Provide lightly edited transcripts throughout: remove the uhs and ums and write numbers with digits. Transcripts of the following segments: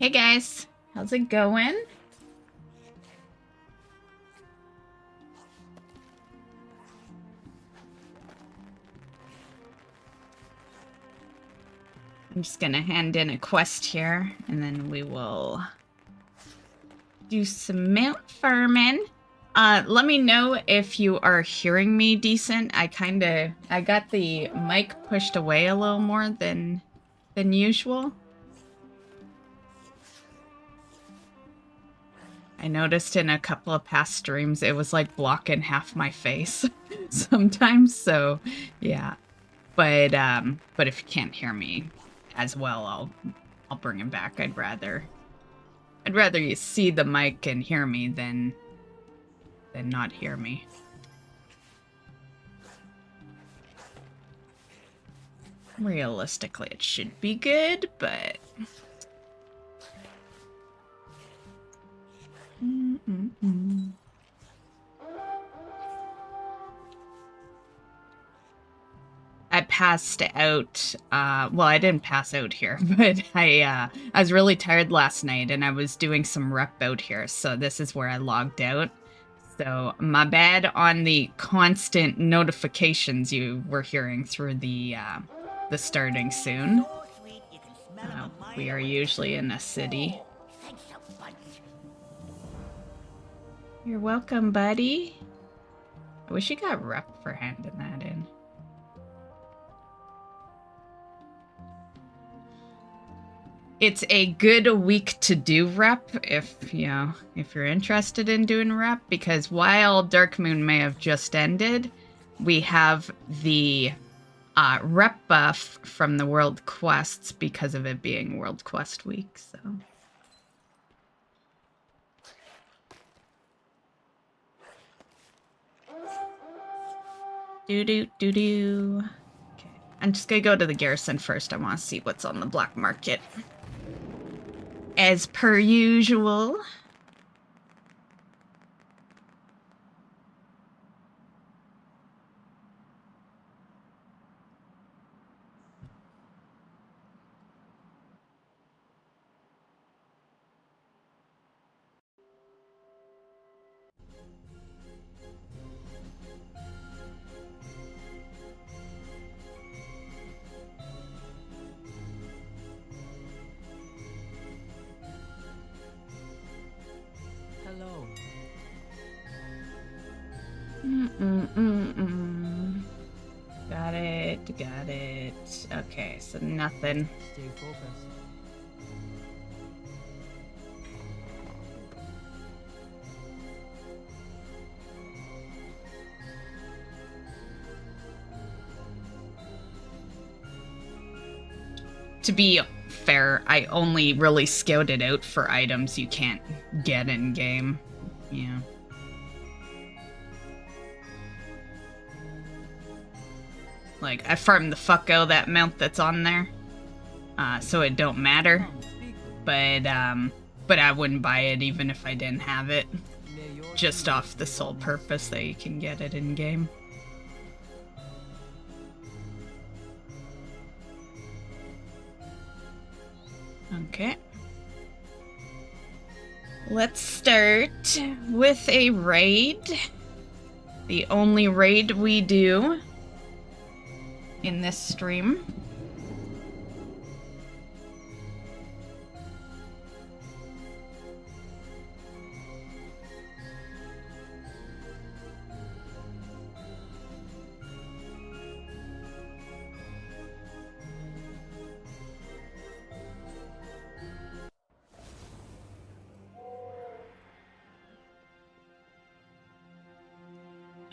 Hey guys, how's it going? I'm just gonna hand in a quest here, and then we will do some mount farming. Let me know if you are hearing me decent. I got the mic pushed away a little more than usual. I noticed in a couple of past streams it was like blocking half my face sometimes, so yeah. But if you can't hear me as well, I'll bring him back. I'd rather you see the mic and hear me than not hear me. Realistically, it should be good, but I passed out. Well, I didn't pass out here, but I was really tired last night, and I was doing some rep out here, so this is where I logged out. So my bad on the constant notifications you were hearing through the starting soon. We are usually in a city. You're welcome, buddy. I wish you got rep for handing that in. It's a good week to do rep if you're interested in doing rep, because while Dark Moon may have just ended, we have the rep buff from the World Quests because of it being World Quest week, so. Do-do-do-do. Okay, I'm just gonna go to the garrison first. I want to see what's on the black market. As per usual. Got it. Okay, so nothing. Stay focused. To be fair, I only really scouted out for items you can't get in game. Yeah. Like, I farmed the fuck out of that mount that's on there, so it don't matter. But I wouldn't buy it even if I didn't have it, just off the sole purpose that you can get it in game. Okay. Let's start with a raid. The only raid we do in this stream.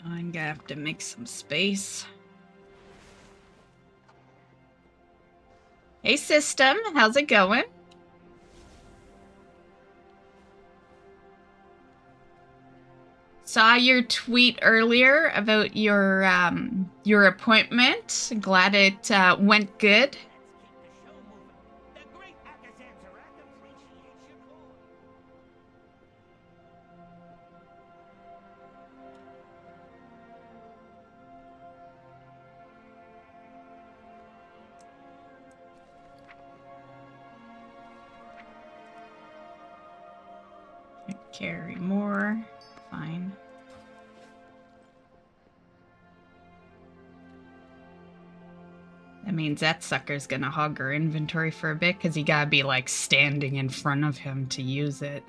I'm gonna have to make some space. Hey system, how's it going? Saw your tweet earlier about your appointment. Glad it went good. Carry more. Fine. That means that sucker's gonna hog our inventory for a bit, because you gotta be, like, standing in front of him to use it.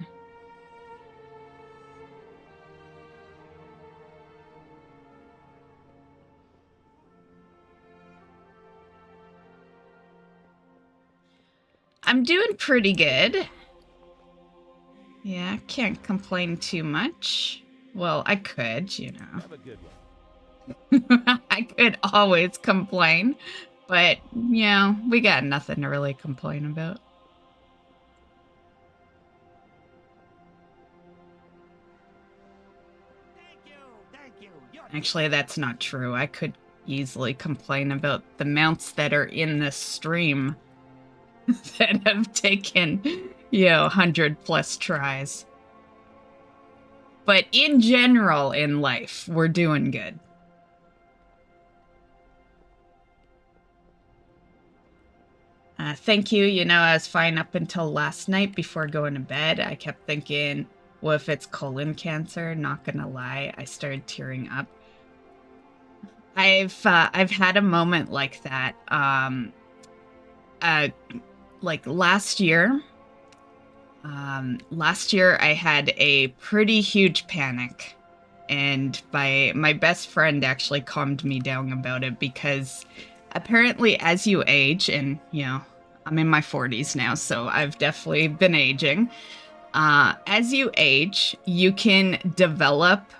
I'm doing pretty good. Yeah, can't complain too much. Well, I could, you know. Have a good one. I could always complain, but, you know, we got nothing to really complain about. Thank you. Actually, that's not true. I could easily complain about the mounts that are in this stream that have taken, you know, 100+ tries. But in general, in life, we're doing good. Thank you. You know, I was fine up until last night before going to bed. I kept thinking, what if it's colon cancer? Not gonna lie, I started tearing up. I've had a moment like that. Like last year. Last year I had a pretty huge panic, and my best friend actually calmed me down about it, because apparently as you age, and you know, I'm in my 40s now, so I've definitely been aging. As you age, you can develop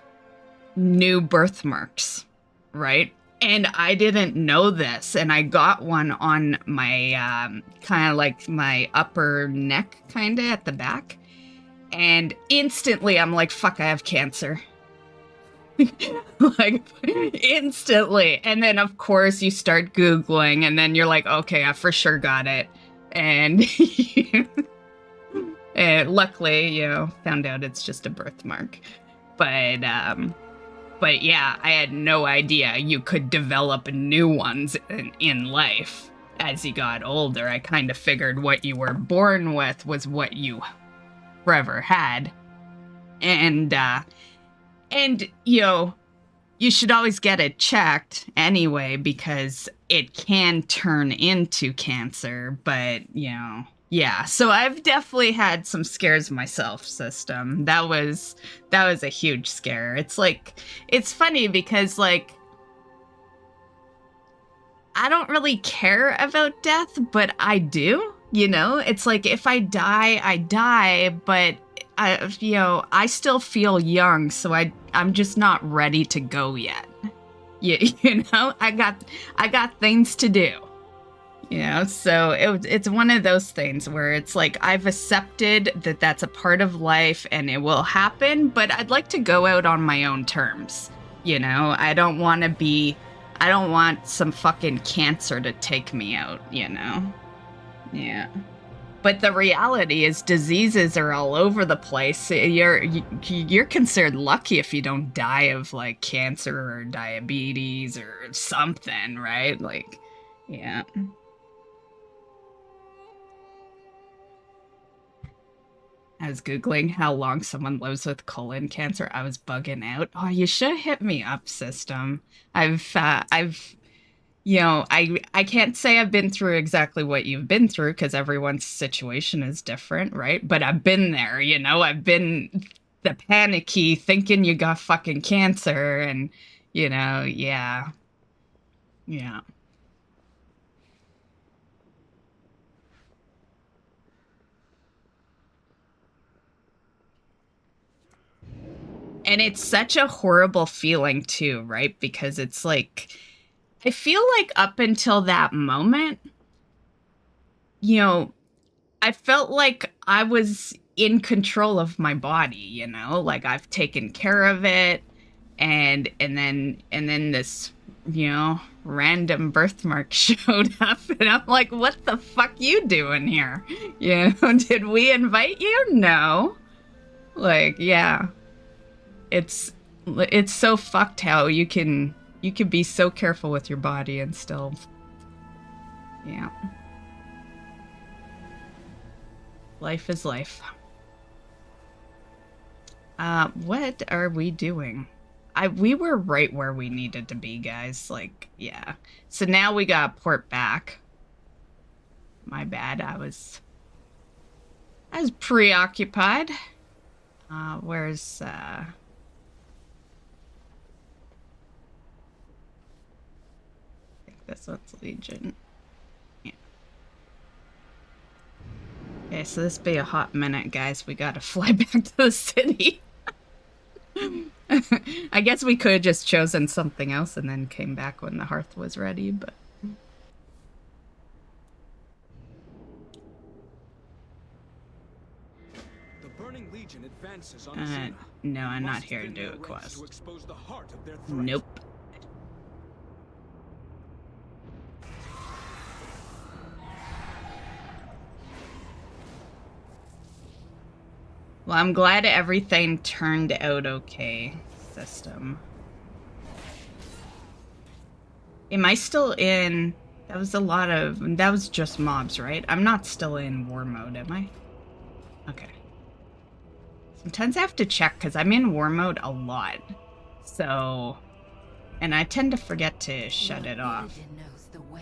new birthmarks, right? And I didn't know this, and I got one on my kind of like my upper neck, kind of at the back. And instantly I'm like, fuck, I have cancer. Like, instantly. And then, of course, you start Googling, and then you're like, okay, I for sure got it. And, and luckily, you know, found out it's just a birthmark. But yeah, I had no idea you could develop new ones in life as you got older. I kind of figured what you were born with was what you forever had. And you know, you should always get it checked anyway, because it can turn into cancer. But, you know, yeah. So I've definitely had some scares myself, system. That was a huge scare. It's like, it's funny because, like, I don't really care about death, but I do, you know? It's like, if I die, I die, but you know, I still feel young, so I'm just not ready to go yet. You know, I got things to do. You know, so it's one of those things where it's like, I've accepted that that's a part of life and it will happen, but I'd like to go out on my own terms. You know, I don't want some fucking cancer to take me out, you know? Yeah. But the reality is diseases are all over the place. You're considered lucky if you don't die of, like, cancer or diabetes or something, right? Like, yeah. I was Googling how long someone lives with colon cancer. I was bugging out. Oh, you should hit me up, system. You know, I can't say I've been through exactly what you've been through, because everyone's situation is different, right? But I've been there, you know? I've been the panicky thinking you got fucking cancer, and, you know, yeah. Yeah. And it's such a horrible feeling too, right? Because it's like, I feel like up until that moment, you know, I felt like I was in control of my body, you know, like I've taken care of it, and then this, you know, random birthmark showed up, and I'm like, what the fuck you doing here? You know, did we invite you? No. Like, yeah. It's so fucked how you can be so careful with your body and still, yeah. Life is life. What are we doing? We were right where we needed to be, guys. Like, yeah. So now we got port back. My bad. I was preoccupied. Where's I think this one's Legion. Yeah. Okay, so this be a hot minute, guys. We gotta fly back to the city. I guess we could have just chosen something else and then came back when the hearth was ready, but... The Burning Legion advances on no, I'm not here to do a quest. To expose the heart of their threat. Nope. Well, I'm glad everything turned out okay, system. Am I still in... That was just mobs, right? I'm not still in war mode, am I? Okay. Sometimes I have to check, because I'm in war mode a lot. So... And I tend to forget to shut it off. Knows the way.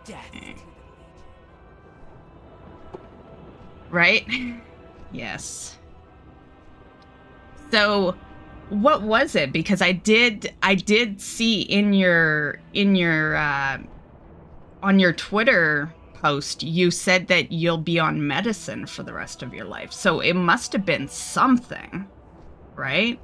Death to the Legion. Right? Yes. So, what was it? Because I did see in your on your Twitter post, you said that you'll be on medicine for the rest of your life. So it must have been something, right?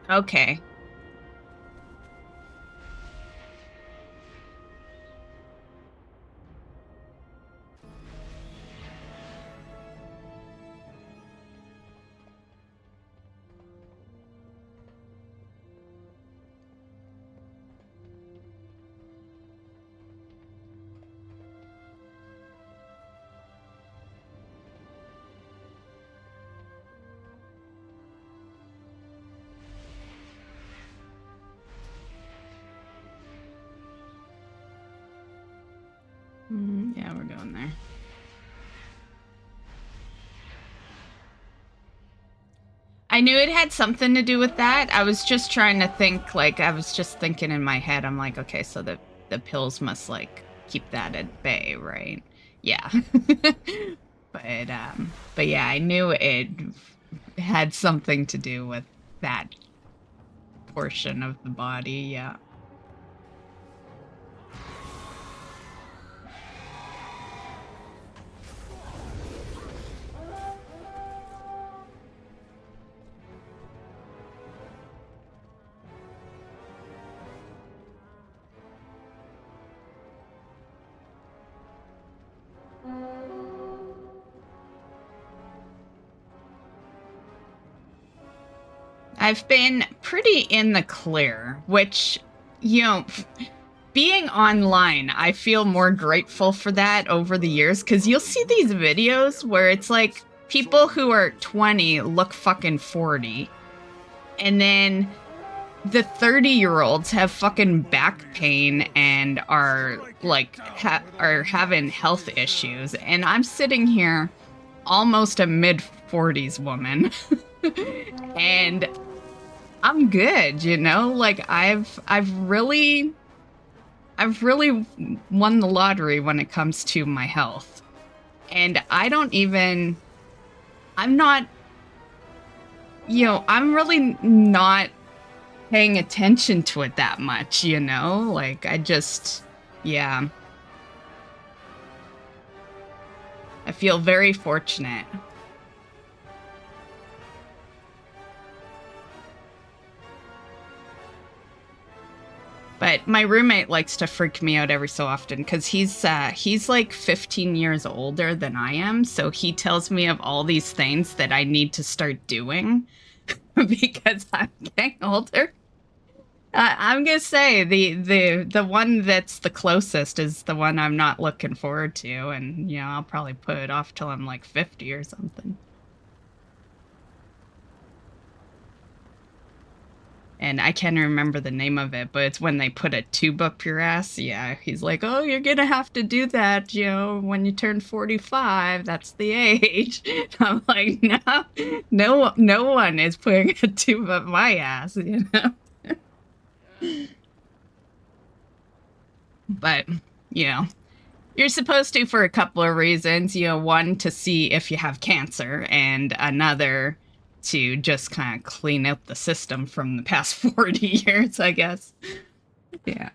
Okay. Yeah, we're going there. I knew it had something to do with that. I was just trying to think, like, I was just thinking in my head, I'm like, okay, so the pills must, like, keep that at bay, right? Yeah. But yeah, I knew it had something to do with that portion of the body, yeah. I've been pretty in the clear, which, you know, being online, I feel more grateful for that over the years, because you'll see these videos where it's like people who are 20 look fucking 40, and then the 30-year-olds have fucking back pain and are like are having health issues, and I'm sitting here almost a mid-40s woman and I'm good, you know? Like I've really won the lottery when it comes to my health. And I'm not, you know, I'm really not paying attention to it that much, you know? Like yeah. I feel very fortunate. But my roommate likes to freak me out every so often because he's like 15 years older than I am, so he tells me of all these things that I need to start doing because I'm getting older. I'm gonna say the one that's the closest is the one I'm not looking forward to, and you know I'll probably put it off till I'm like 50 or something. And I can't remember the name of it, but it's when they put a tube up your ass. Yeah, he's like, oh, you're gonna have to do that, you know, when you turn 45. That's the age. I'm like, no one is putting a tube up my ass, you know? But, you know, you're supposed to for a couple of reasons. You know, one, to see if you have cancer, and another, to just kind of clean out the system from the past 40 years, I guess. Yeah.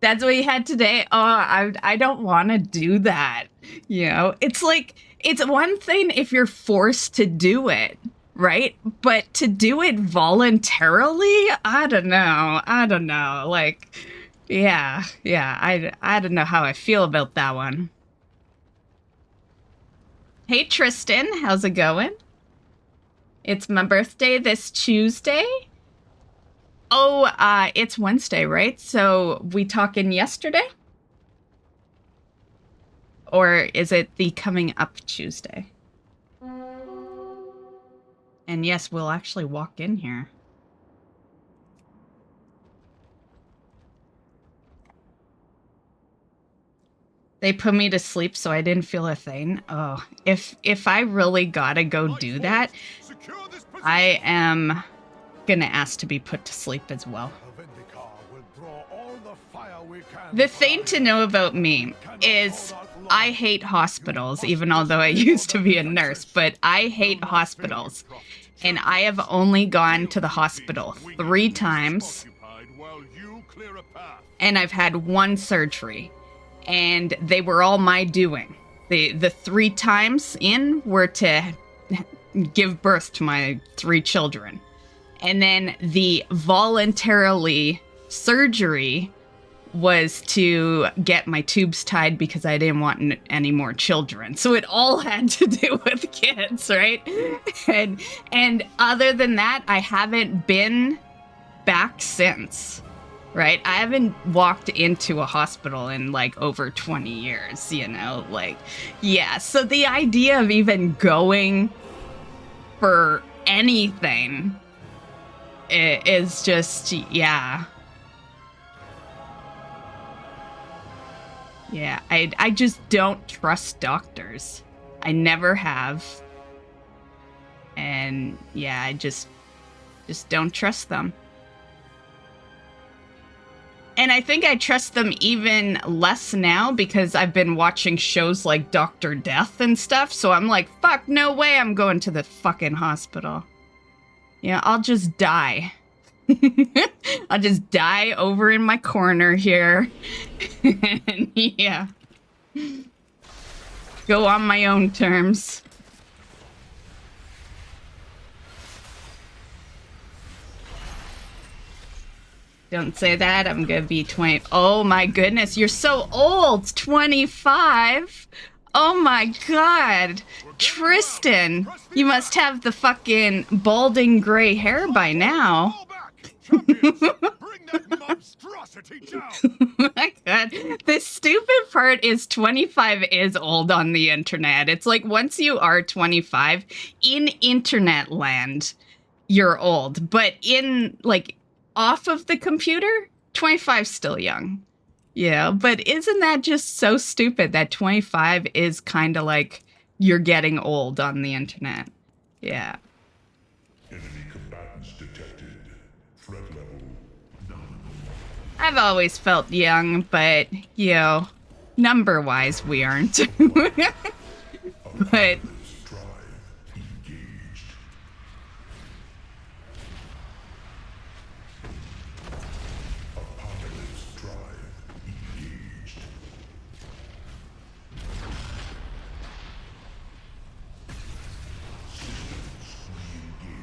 That's what you had today. Oh, I don't want to do that. You know, it's like, it's one thing if you're forced to do it, right? But to do it voluntarily, I don't know. Like, yeah, I don't know how I feel about that one. Hey, Tristan, how's it going? It's my birthday this Tuesday. Oh, it's Wednesday, right? So we talking yesterday? Or is it the coming up Tuesday? And yes, we'll actually walk in here. They put me to sleep so I didn't feel a thing. Oh, if I really gotta go do that, I am gonna ask to be put to sleep as well. The thing to know about me is I hate hospitals, even although I used to be a nurse, but I hate hospitals. And I have only gone to the hospital 3 times, and I've had 1 surgery. And they were all my doing. The 3 times in were to give birth to my 3 children. And then the voluntarily surgery was to get my tubes tied because I didn't want any more children. So it all had to do with kids, right? And other than that, I haven't been back since. Right? I haven't walked into a hospital in like over 20 years, you know, like, yeah. So the idea of even going for anything is just, yeah. Yeah, I just don't trust doctors. I never have. And yeah, I just don't trust them. And I think I trust them even less now because I've been watching shows like Dr. Death and stuff. So I'm like, fuck, no way I'm going to the fucking hospital. Yeah, I'll just die. I'll just die over in my corner here. And yeah. Go on my own terms. Don't say that. I'm gonna be 20. Oh my goodness, you're so old. 25. Oh my god. Tristan, you must have the fucking balding gray hair by now. My god. The stupid part is 25 is old on the internet. It's like once you are 25 in internet land, you're old. But in like off of the computer, 25's still young. Yeah, but isn't that just so stupid that 25 is kind of like you're getting old on the internet? Yeah. Enemy combatants detected. I've always felt young, but, you know, number-wise, we aren't. But...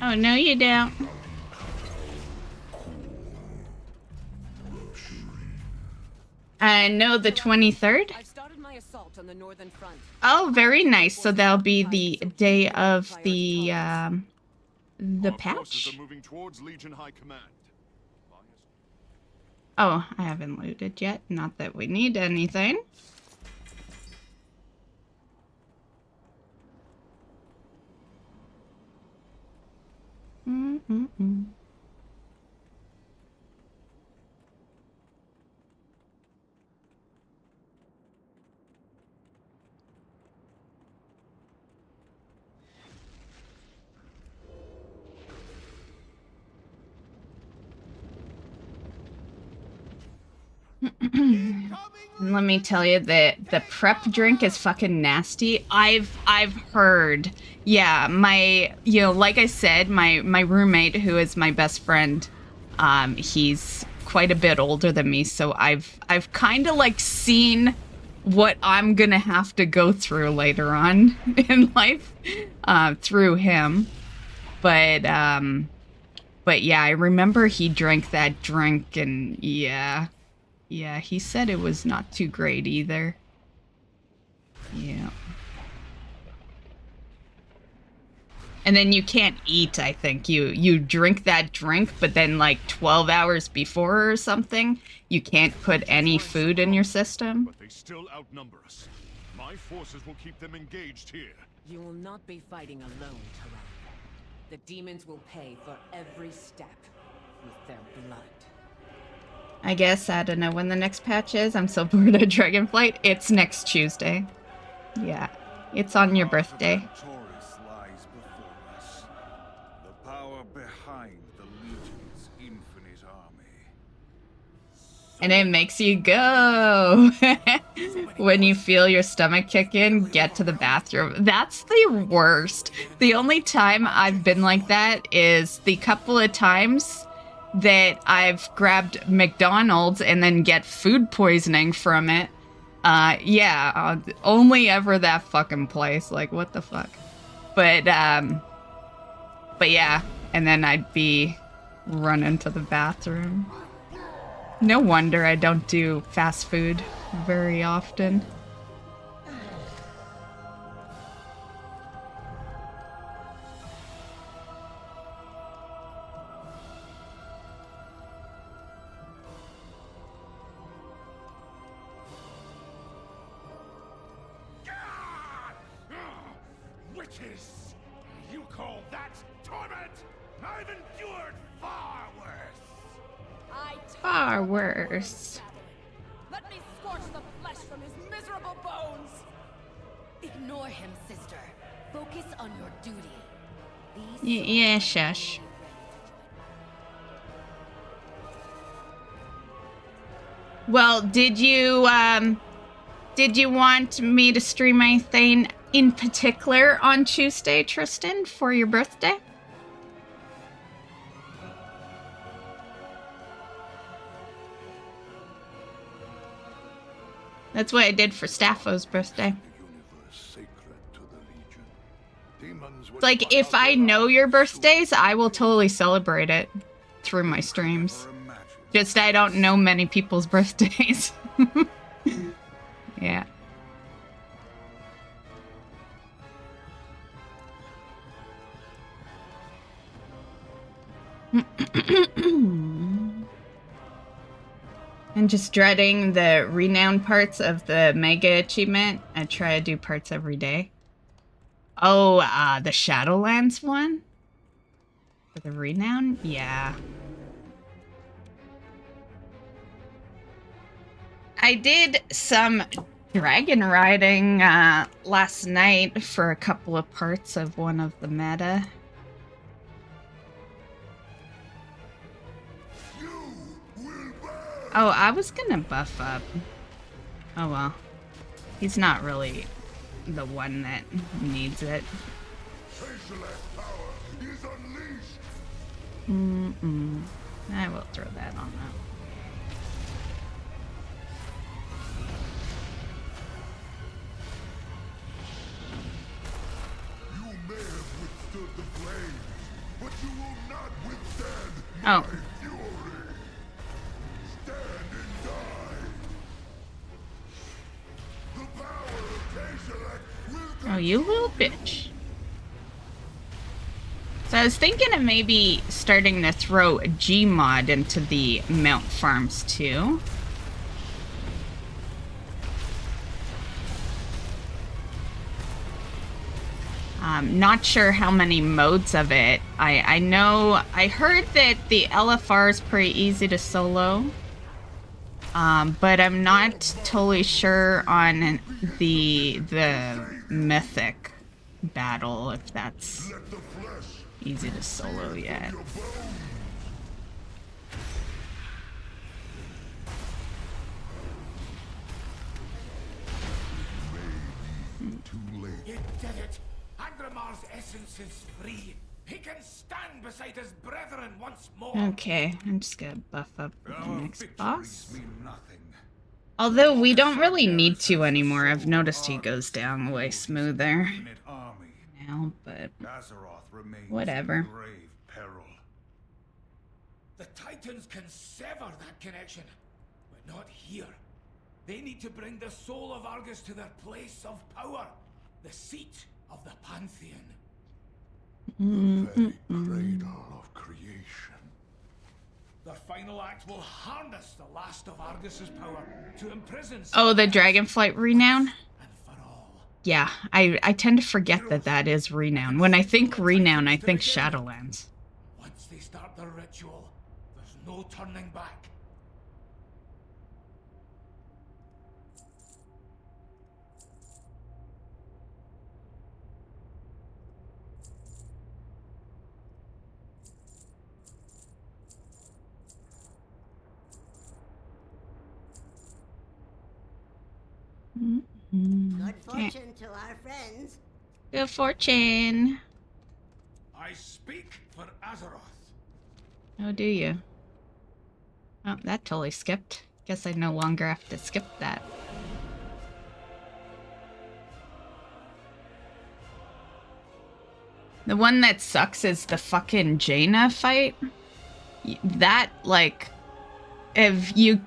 Oh, no you don't. No, the 23rd? I've started my assault on the northern front. Oh, very nice. So that'll be the day of the patch? Are moving towards Legion High Command. Oh, I haven't looted yet. Not that we need anything. Mm-mm-mm. And let me tell you that the prep drink is fucking nasty. I've heard. Yeah, like I said, my roommate, who is my best friend, he's quite a bit older than me, so I've kind of like seen what I'm gonna have to go through later on in life through him. But yeah, I remember he drank that drink, and yeah, he said it was not too great either. Yeah. And then you can't eat, I think. You drink that drink, but then like 12 hours before or something, you can't put any food in your system. But they still outnumber us. My forces will keep them engaged here. You will not be fighting alone, Tyrann. The demons will pay for every step with their blood. I guess, I don't know when the next patch is. I'm so bored of Dragonflight. It's next Tuesday. Yeah, it's on your birthday. Antorus lies before us. The power behind the Legion's infinite army. And it makes you go. When you feel your stomach kick in, get to the bathroom. That's the worst. The only time I've been like that is the couple of times that I've grabbed McDonald's and then get food poisoning from it. Yeah, only ever that fucking place. Like, what the fuck? But yeah, and then I'd be running to the bathroom. No wonder I don't do fast food very often. Witches! You call that torment? I've endured far worse! Far worse. Let me scorch the flesh from his miserable bones! Ignore him, sister. Focus on your duty. Yeah, shush. Well, did you want me to stream anything in particular on Tuesday, Tristan, for your birthday? That's what I did for Staffo's birthday. It's like, if I know your birthdays, I will totally celebrate it through my streams. Just I don't know many people's birthdays. Yeah. And just dreading the renown parts of the mega achievement. I try to do parts every day. Oh, the Shadowlands one? For the renown? Yeah. I did some dragon riding last night for a couple of parts of one of the meta. You will burn! Oh, I was gonna buff up. Oh well. He's not really the one that needs it. I will throw that on that. You may have withstood the flames, but you will not withstand Oh. my fury. Stand and die. The power of Tayshilek will Oh, you little bitch. So I was thinking of maybe starting to throw a Gmod into the mount farms too. Not sure how many modes of it. I know I heard that the LFR is pretty easy to solo. But I'm not totally sure on the mythic battle if that's easy to solo yet. too late. You did it! Angramar's essence is free. He can stand beside his brethren once more. Okay, I'm just gonna buff up the Our next victories boss. mean nothing. Although we don't really need to anymore. I've noticed he goes down way smoother Infinite army. now, but Azeroth remains Whatever. in grave peril. The Titans can sever that connection, but not here. They need to bring the soul of Argus to their place of power, the seat of the Pantheon. Very cradle of creation. Their final act will harness the last of Argus's power to imprison oh, the Dragonflight renown? and for all. Yeah, I tend to forget that that is renown. When I think renown, I think Shadowlands. Once they start their ritual, there's no turning back. Good fortune to our friends. Good fortune. I speak for Azeroth. Oh, do you? Oh, that totally skipped. Guess I no longer have to skip that. The one that sucks is the fucking Jaina fight. That, like, if you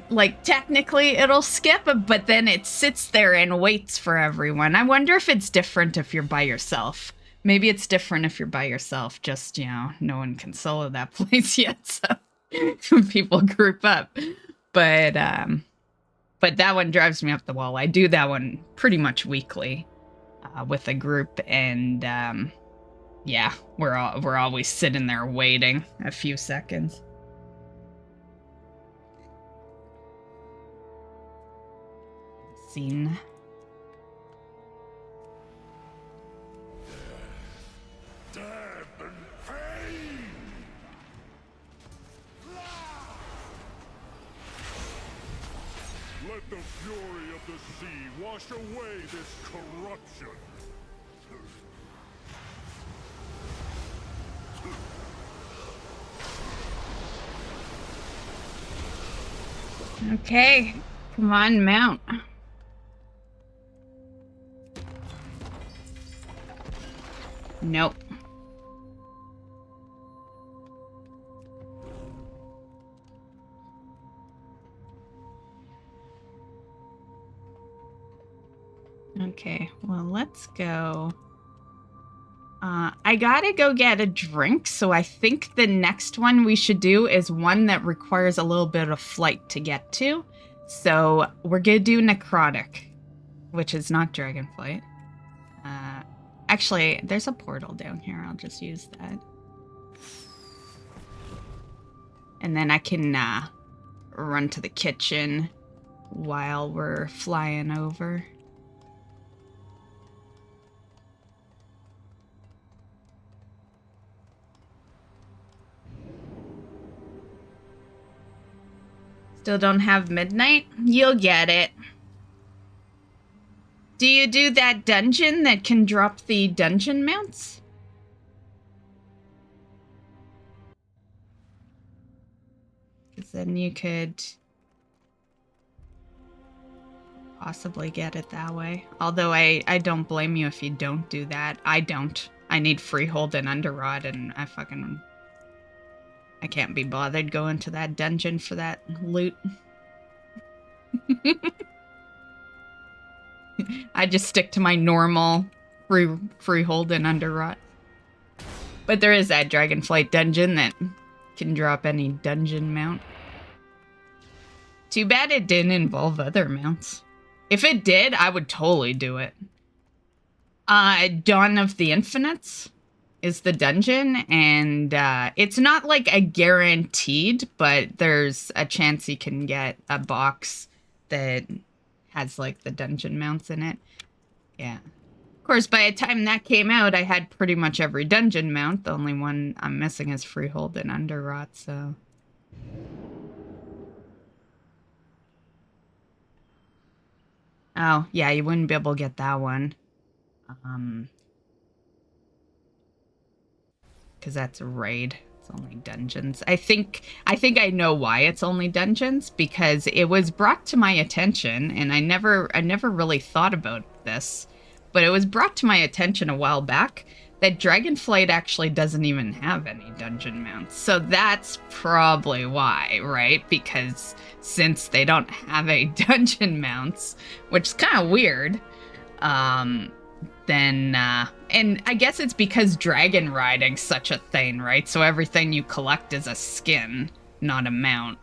like, technically it'll skip, but then it sits there and waits for everyone. I wonder if it's different if you're by yourself. Maybe it's different if you're by yourself. Just, you know, no one can solo that place yet, so people group up. But that one drives me up the wall. I do that one pretty much weekly with a group, and yeah, we're always sitting there waiting a few seconds. Scene. Death and pain! Let the fury of the sea wash away this corruption. Okay, come on, mount. Nope. Okay, well, let's go. I gotta go get a drink, so I think the next one we should do is one that requires a little bit of flight to get to. So we're gonna do Necrotic, which is not Dragonflight. Actually, there's a portal down here. I'll just use that. And then I can run to the kitchen while we're flying over. Still don't have midnight? You'll get it. Do you do that dungeon that can drop the dungeon mounts? Because then you could possibly get it that way. Although I don't blame you if you don't do that. I don't. I need Freehold and Underrot, and I can't be bothered going to that dungeon for that loot. I just stick to my normal Freehold and Underrot. But there is that Dragonflight dungeon that can drop any dungeon mount. Too bad it didn't involve other mounts. If it did, I would totally do it. Dawn of the Infinites is the dungeon, and it's not like a guaranteed, but there's a chance you can get a box that has like the dungeon mounts in it. Yeah. Of course, by the time that came out, I had pretty much every dungeon mount. The only one I'm missing is Freehold and Underrot, so... Oh, yeah, you wouldn't be able to get that one. Because that's a raid. It's only dungeons. I think I know why it's only dungeons, because it was brought to my attention, and I never really thought about this, but it was brought to my attention a while back that Dragonflight actually doesn't even have any dungeon mounts. So that's probably why, right? Because since they don't have any dungeon mounts, which is kind of weird, then, and I guess it's because dragon riding's such a thing, right? So everything you collect is a skin, not a mount.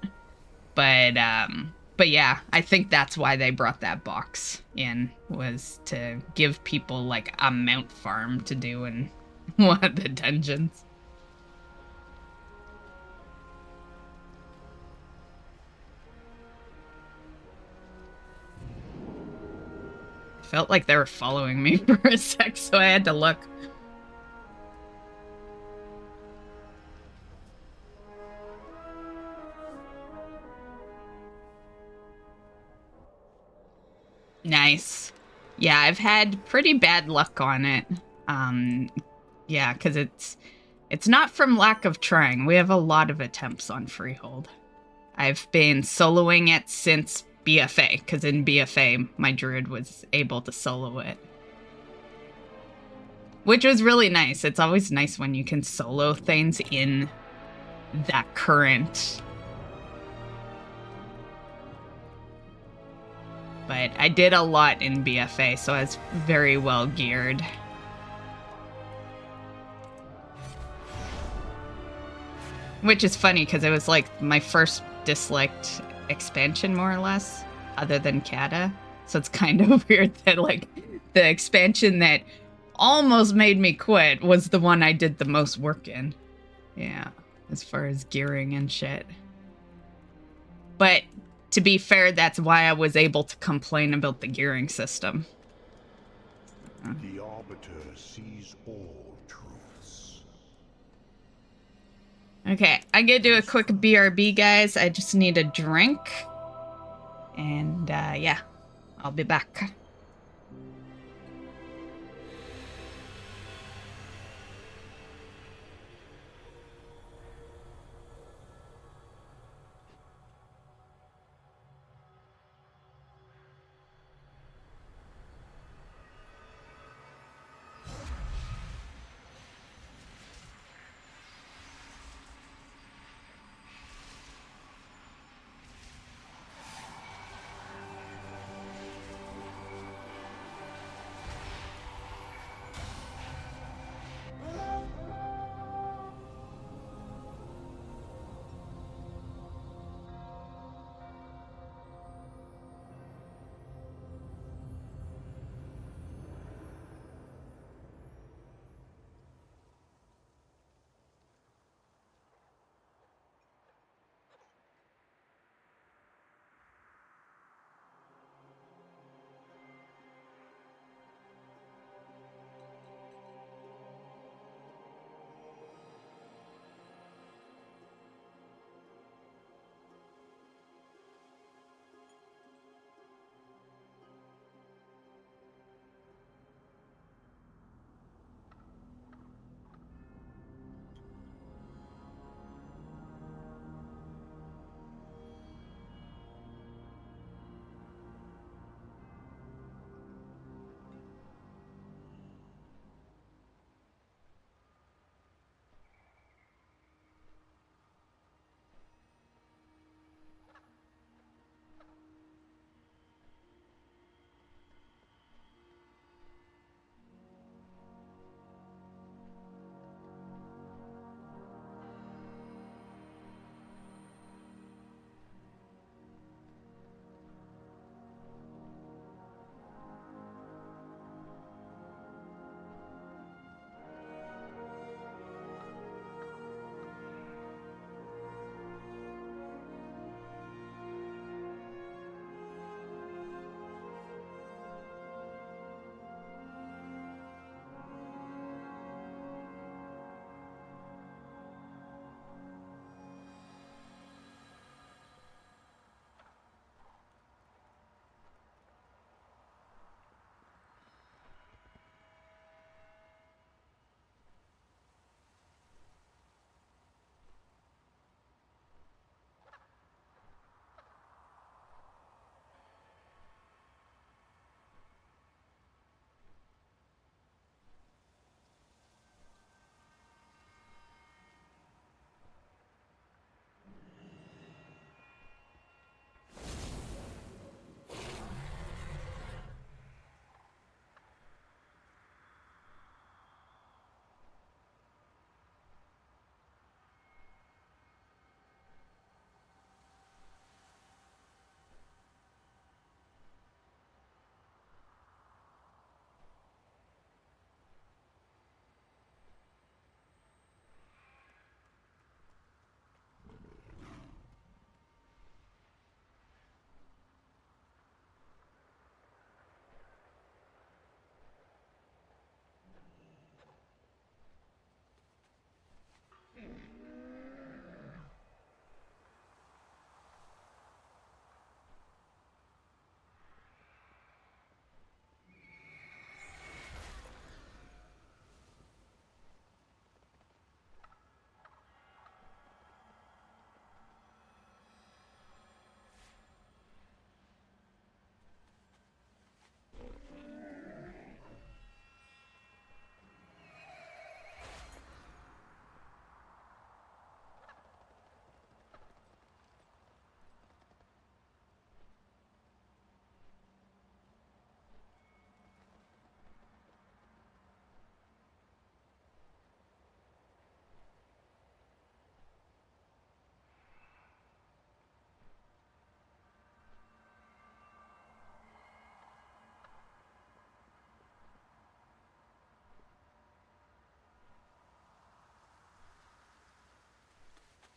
But yeah, I think that's why they brought that box in, was to give people like a mount farm to do in one of the dungeons. Felt like they were following me for a sec, so I had to look. Nice. Yeah, I've had pretty bad luck on it. Yeah, because it's not from lack of trying. We have a lot of attempts on Freehold. I've been soloing it since BFA, because in BFA, my druid was able to solo it. Which was really nice. It's always nice when you can solo things in that current. But I did a lot in BFA, so I was very well geared. Which is funny, because it was like my first disliked expansion, more or less, other than Kata. So it's kind of weird that like the expansion that almost made me quit was the one I did the most work in. Yeah, as far as gearing and shit. But to be fair, that's why I was able to complain about the gearing system. The Arbiter sees all truths. Okay, I'm gonna do a quick BRB, guys. I just need a drink. And, yeah, I'll be back.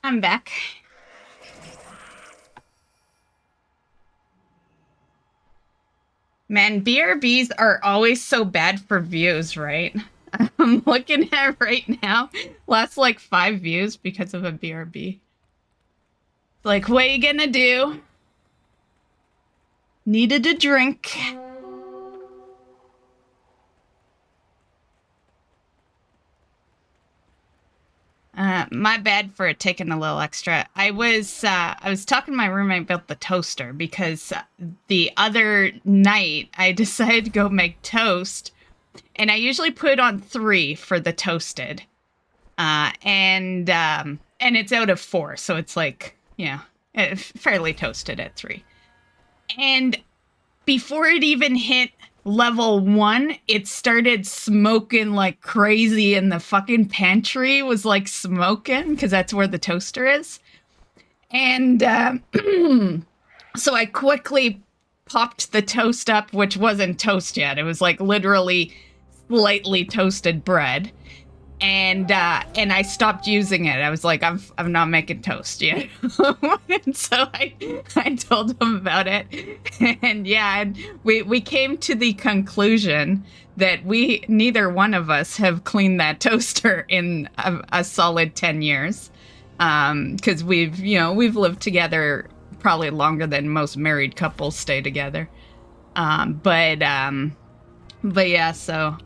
I'm back. Man, BRBs are always so bad for views, right? I'm looking at it right now. Lost like 5 views because of a BRB. Like, what you gonna do? Needed a drink. My bad for it taking a little extra. I was talking to my roommate about the toaster because the other night I decided to go make toast, and I usually put on 3 for the toasted, and it's out of 4, so it's like, you know, fairly toasted at 3. And before it even hit level 1, it started smoking like crazy, and the fucking pantry was like smoking because that's where the toaster is. And so I quickly popped the toast up, which wasn't toast yet. It was like literally slightly toasted bread. And I stopped using it. I was like, I'm not making toast yet. And so I told him about it. And yeah, and we came to the conclusion that neither one of us have cleaned that toaster in a solid 10 years. Because we've lived together probably longer than most married couples stay together. But yeah, so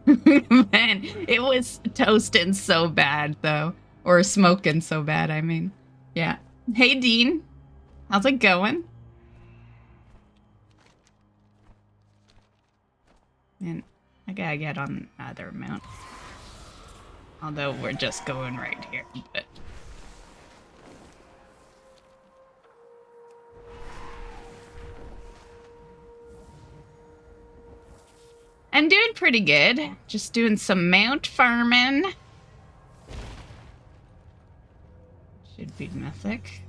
man, it was toasting so bad though, or smoking so bad, I mean. Yeah. Hey Dean, how's it going? And I gotta get on another mount, although we're just going right here, but I'm doing pretty good. Just doing some mount farming. Should be mythic.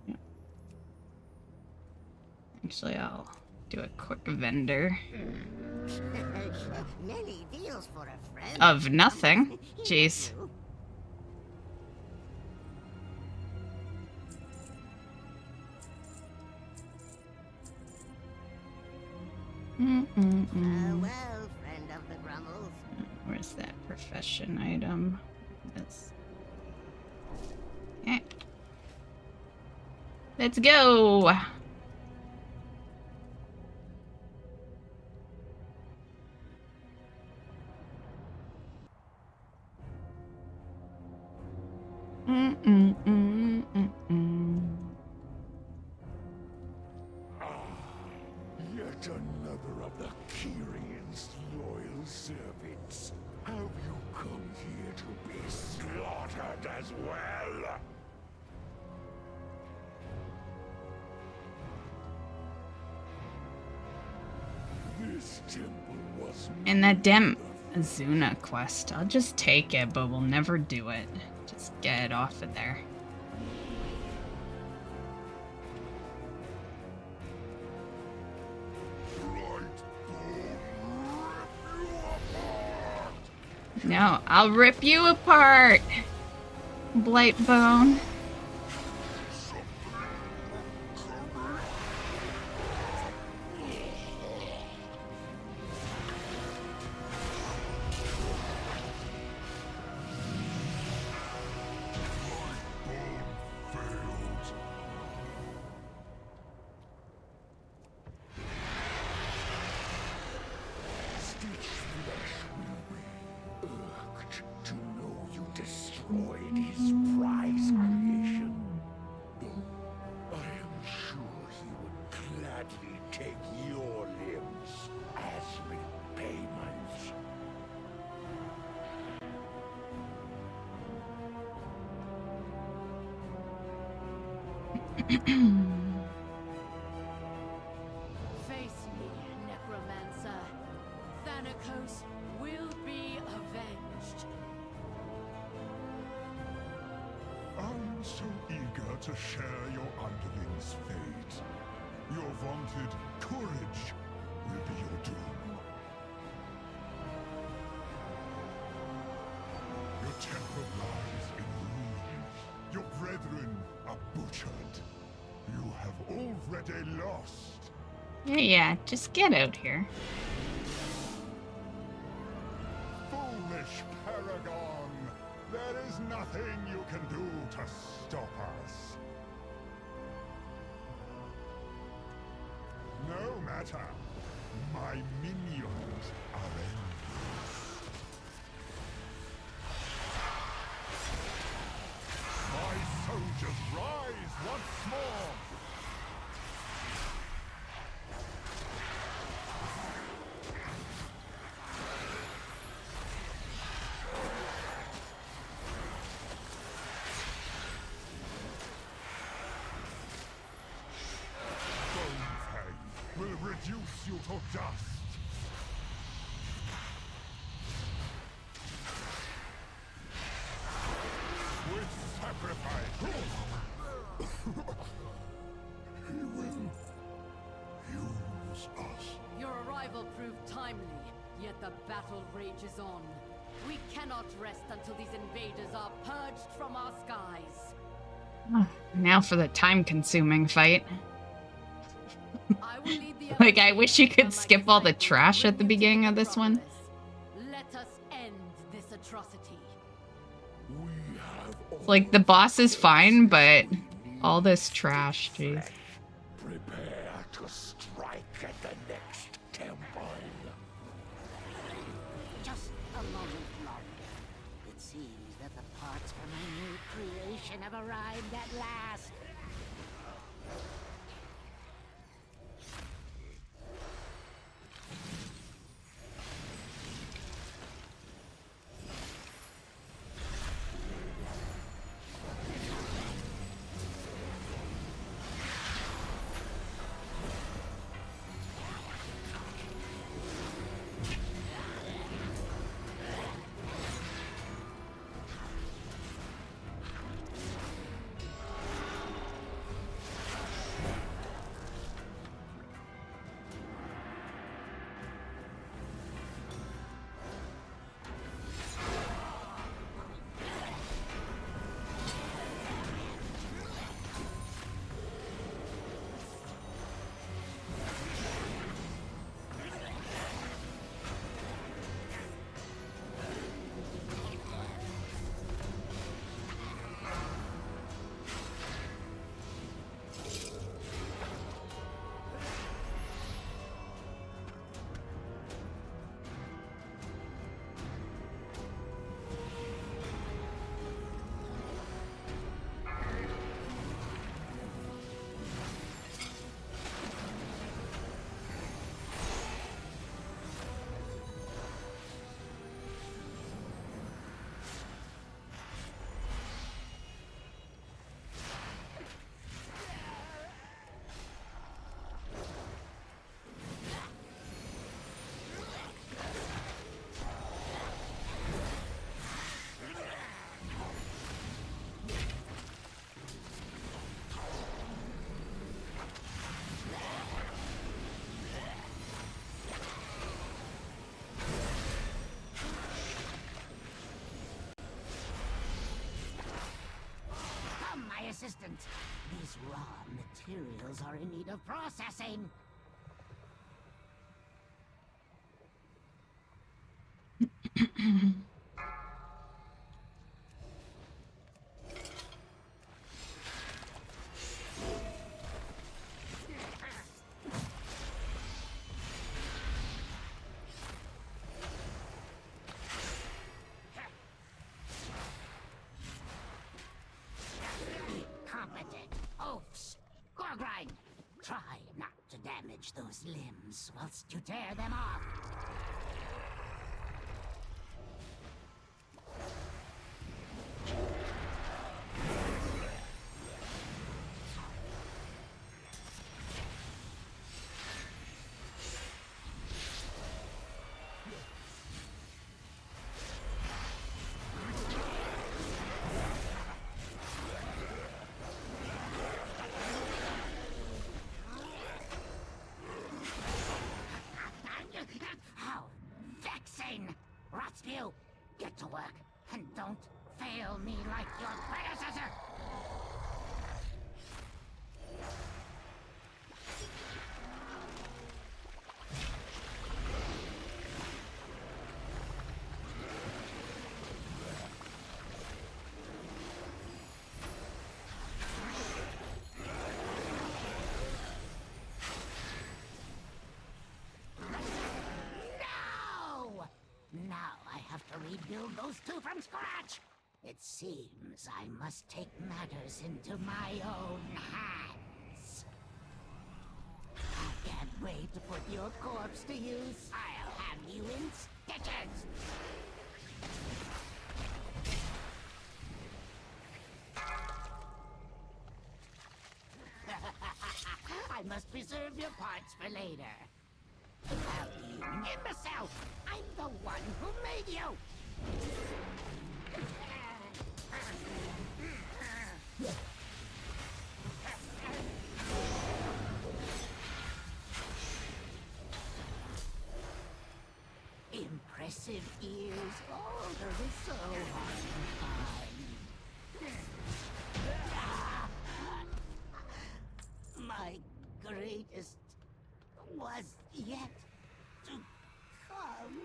Yeah. Actually, I'll do a quick vendor. Many deals for a friend. Of nothing. Jeez. Well, friend of the Grummles. Where's that profession item? That's... Okay. Let's go! Yet another of the Kyrian's loyal servants. Have you come here to be slaughtered as well? This temple was And that damn Azuna quest. I'll just take it, but we'll never do it. Just get it off of there. No, I'll rip you apart, Blightbone. Face me, Necromancer. Thanatos will be avenged. I'm so eager to share your underling's fate. Your vaunted courage will be your doom. Your temper lies already lost. Yeah, just get out here. Foolish Paragon. There is nothing you can do to stop us. No matter. My minions are endless. My soldiers rise once more. Dragonflight will reduce you to dust. With sacrifice. He will use us. Your arrival proved timely, yet the battle rages on. We cannot rest until these invaders are purged from our skies. Now for the time-consuming fight. I will lead the Like, I wish you could skip all the trash at the beginning of this one. Let us end this atrocity. We have all Like, the boss is fine, but all this trash, jeez. prepare to strike at the next temple. Just a moment longer. It seems that the parts for my new creation have arrived at last. Assistant. These raw materials are in need of processing. Try not to damage those limbs whilst you tear them off. Rotspew, get to work, and don't fail me like your predecessor! rebuild those two from scratch. It seems I must take matters into my own hands. I can't wait to put your corpse to use. I'll have you in stitches. I must preserve your parts for later. How you imbecile! I'm the one who made you! Impressive ears. Oh, they're so hard to find. My greatest was yet to come.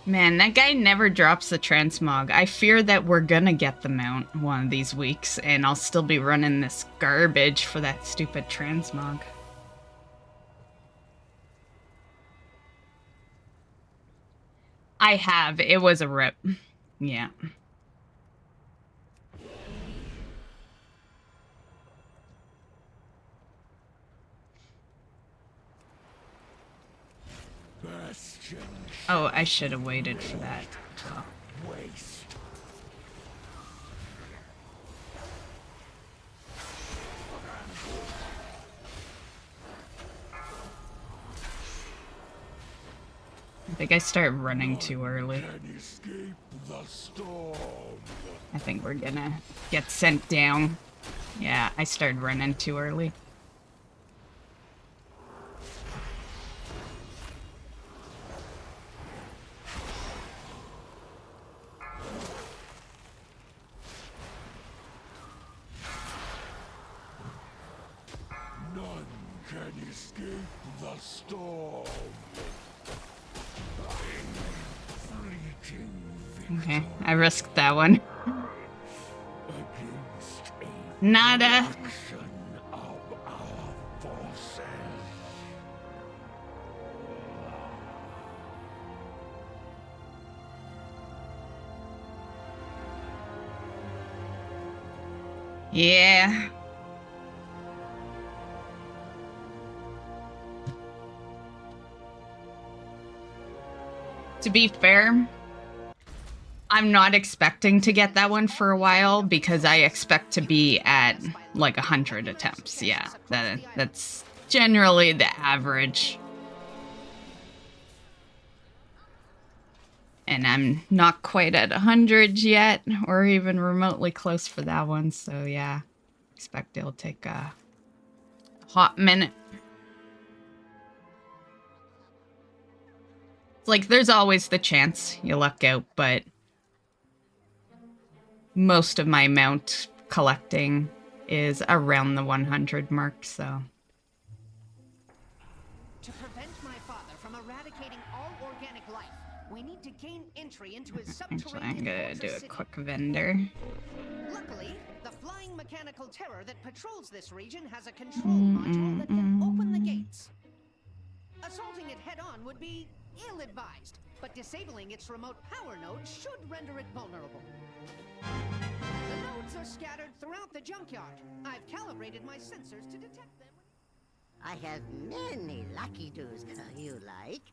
Man, that guy never drops the transmog. I fear that we're gonna get the mount one of these weeks, and I'll still be running this garbage for that stupid transmog. I have. It was a rip. Yeah. Oh, I should have waited for that. Oh. Waste. I think I started running too early. Can escape the storm. I think we're gonna get sent down. Yeah, I started running too early. None can escape the storm. Okay, I risked that one. Nada. Action of our forces. Yeah. To be fair, I'm not expecting to get that one for a while because I expect to be at like 100 attempts. Yeah, that's generally the average. And I'm not quite at 100 yet, or even remotely close for that one. So yeah, expect it'll take a hot minute. Like, there's always the chance you luck out, but most of my mount collecting is around the 100 mark, so. To prevent my father from eradicating all organic life, we need to gain entry into his Actually, subterranean I'm gonna fortress do a city. quick vendor. Luckily, the flying mechanical terror that patrols this region has a control module that can open the gates. Assaulting it head-on would be ill-advised, but disabling its remote power node should render it vulnerable. The nodes are scattered throughout the junkyard. I've calibrated my sensors to detect them. I have many lucky doos you like.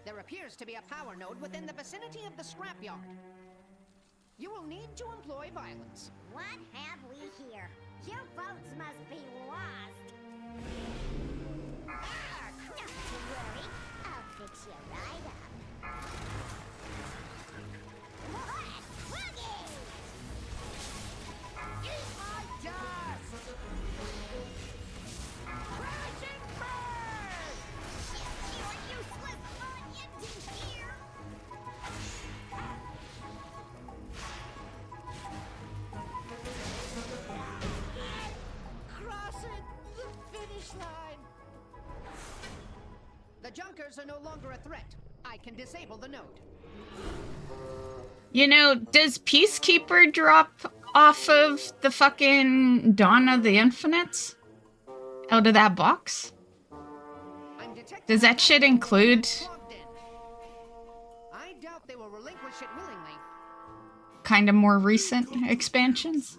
There appears to be a power node within the vicinity of the scrapyard. You will need to employ violence. What have we here? Your votes must be lost. Not to worry. I'll fix you right up. What? Boogie! Eat my dust! terrors are no longer a threat. I can disable the node. You know, does Peacekeeper drop off of the fucking Dawn of the Infinites? Out of that box? Does that shit include... I doubt they will relinquish it willingly. kind of more recent expansions?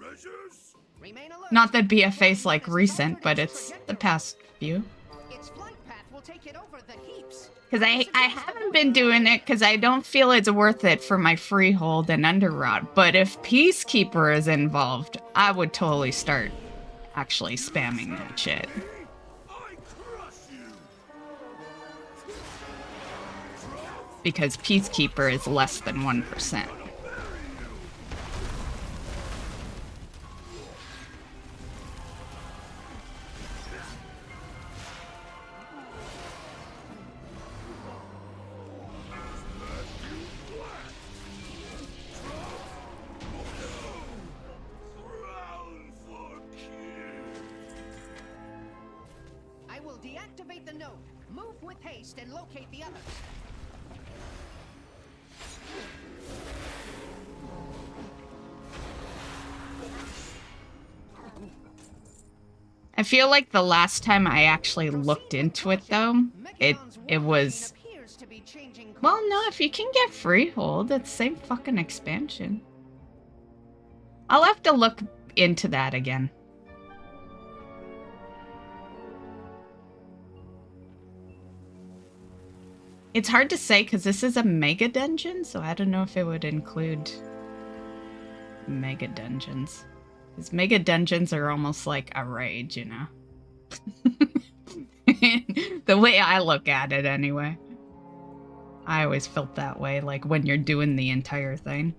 Not that BFA's like recent, but it's the past few. Its flight path will take it over the heaps. Because I haven't been doing it because I don't feel it's worth it for my Freehold and Underrot. But if Peacekeeper is involved, I would totally start actually spamming that shit. Because Peacekeeper is less than 1%. I will deactivate the node. Move with haste and locate the others. I feel like the last time I actually looked into it, though, it was... Well, no, if you can get Freehold, it's the same fucking expansion. I'll have to look into that again. It's hard to say because this is a mega dungeon, so I don't know if it would include mega dungeons. Because mega dungeons are almost like a raid, you know? The way I look at it, anyway. I always felt that way, like when you're doing the entire thing.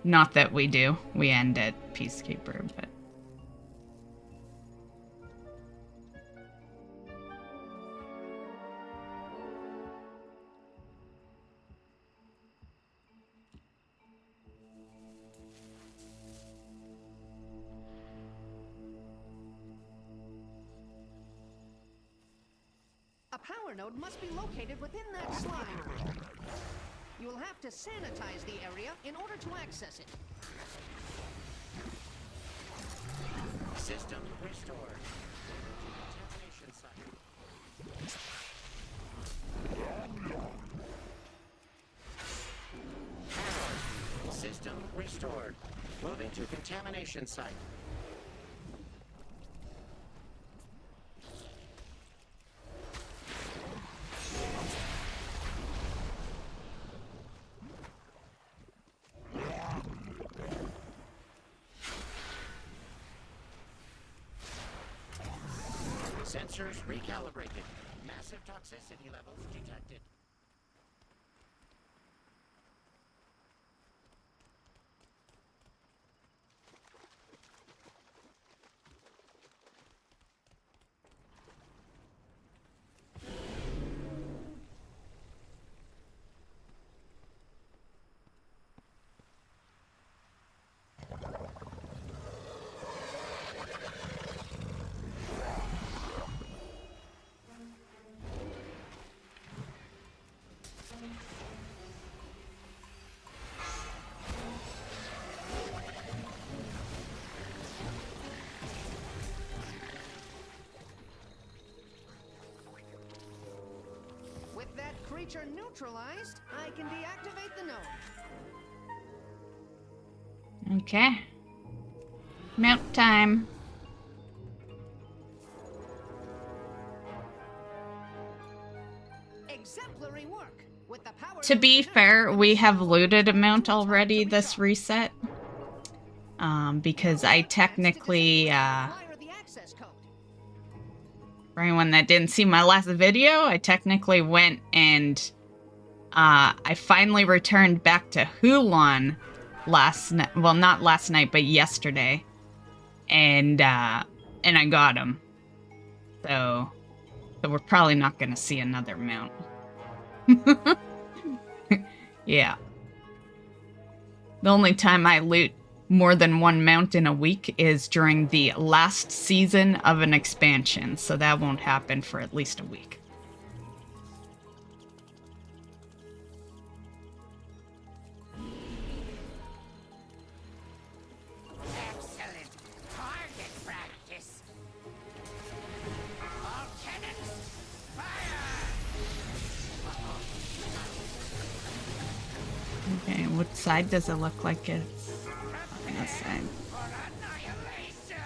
Not that we do. We end at Peacekeeper, but... A power node must be located within that slide. You will have to sanitize the area in order to access it. System restored. Contamination site. System restored. Moving to contamination site. Sensors recalibrated. Massive toxicity levels detected. With that creature neutralized, I can deactivate the node. Okay. Mount time. Exemplary work. With the power To be fair, we have looted a mount already this reset. Because I technically, for anyone that didn't see my last video, I technically went and I finally returned back to Hulon last night. Well, not last night, but yesterday. And I got him. So we're probably not going to see another mount. Yeah. The only time I loot more than one mount in a week is during the last season of an expansion, so that won't happen for at least a week. Excellent target practice. All cannons, fire! Okay, what side does it look like it's on this side? For annihilation!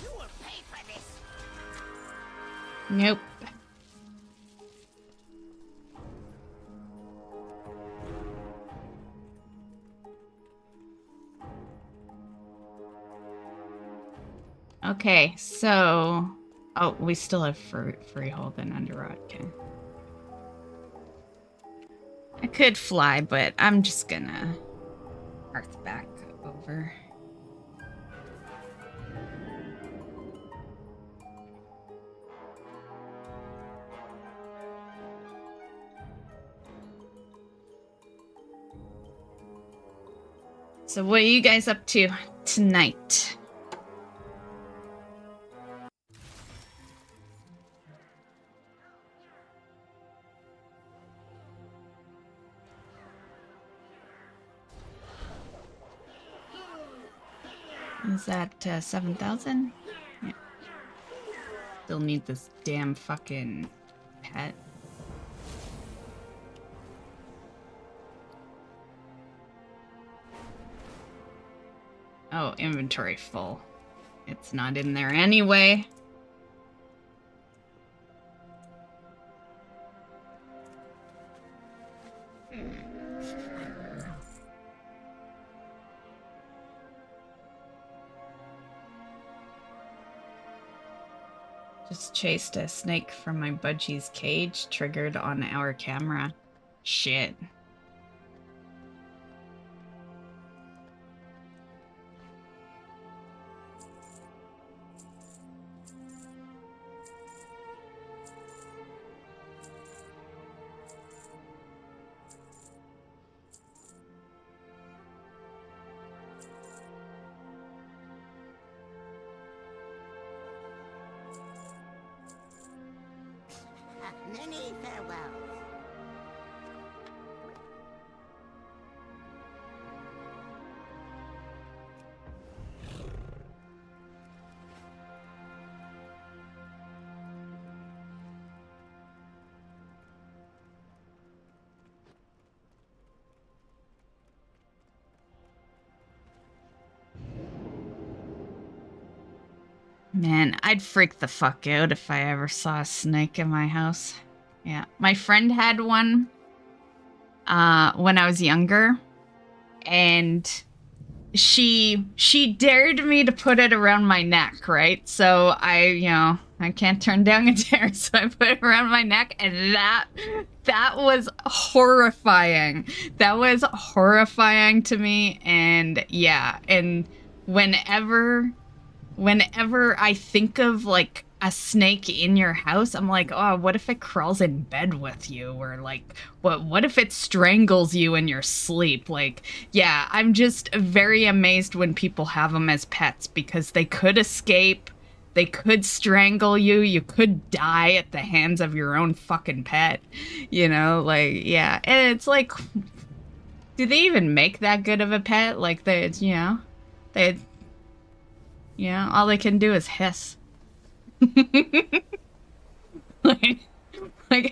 You will pay for this. Nope. Okay, so... Oh, we still have Freehold and Underrot, okay. I could fly, but I'm just gonna Earth back over. So what are you guys up to tonight? Is that 7,000? Yeah. Still need this damn fucking pet. Oh, inventory full. It's not in there anyway. Just chased a snake from my budgie's cage, triggered on our camera. Shit. Many farewells. Man, I'd freak the fuck out if I ever saw a snake in my house. Yeah, my friend had one when I was younger, and she dared me to put it around my neck, right? So I can't turn down a dare, so I put it around my neck, and that was horrifying. That was horrifying to me, and yeah, and whenever I think of like a snake in your house, I'm like, oh, what if it crawls in bed with you? Or like, what if it strangles you in your sleep? Like, yeah, I'm just very amazed when people have them as pets, because they could escape, they could strangle you, you could die at the hands of your own fucking pet, you know? Like, yeah, and it's like, do they even make that good of a pet? Like, all they can do is hiss. like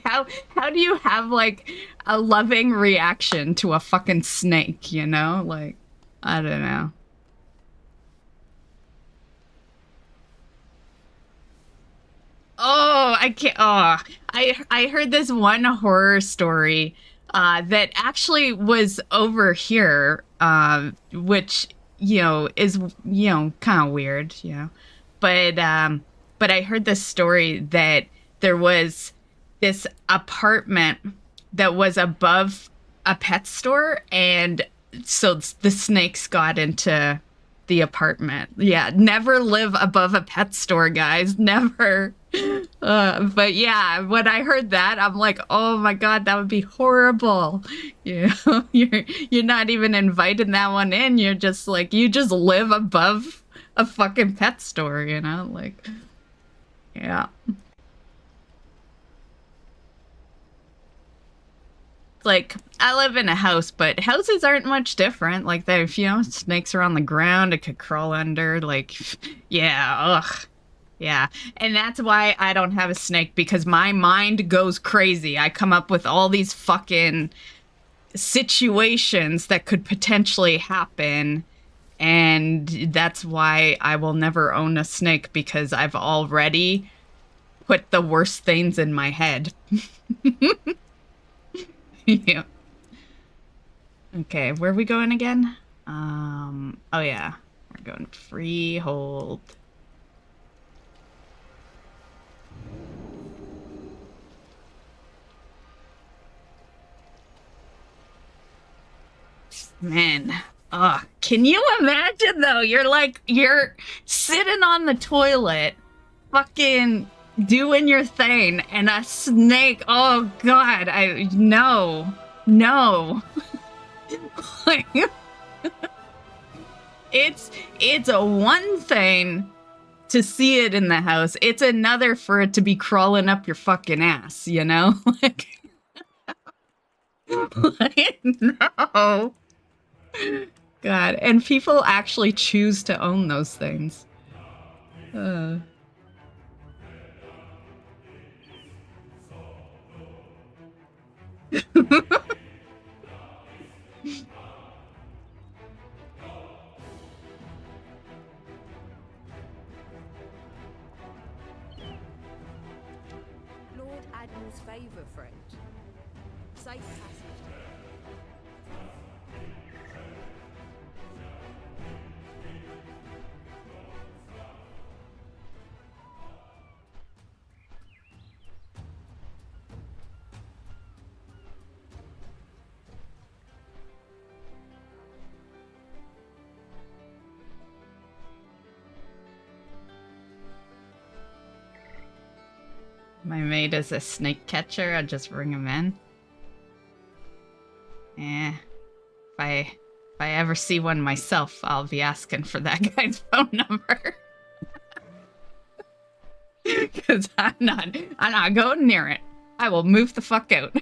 how do you have like a loving reaction to a fucking snake, you know? Like, I don't know. Oh, I can't. Oh, I heard this one horror story that actually was over here, which is kind of weird, but I heard this story that there was this apartment that was above a pet store, and so the snakes got into the apartment. Yeah, never live above a pet store, guys. Never. But yeah, when I heard that, I'm like, oh my god, that would be horrible. You're not even inviting that one in. You're just like, you just live above a fucking pet store, like, yeah. Like, I live in a house, but houses aren't much different. Like, if snakes are on the ground, it could crawl under. Like, yeah, ugh. Yeah, and that's why I don't have a snake, because my mind goes crazy. I come up with all these fucking situations that could potentially happen, and that's why I will never own a snake, because I've already put the worst things in my head. Yeah. Okay, where are we going again? Oh yeah, we're going Freehold. Man, can you imagine though? You're sitting on the toilet, fucking doing your thing, and a snake, oh god, no. Like, it's a one thing to see it in the house, it's another for it to be crawling up your fucking ass, like, no. God, and people actually choose to own those things. Lord Admiral's favor, friend. Safe passage. My mate is a snake catcher, I'll just bring him in. If I ever see one myself, I'll be asking for that guy's phone number. Because I'm not going near it. I will move the fuck out.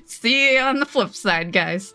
See you on the flip side, guys.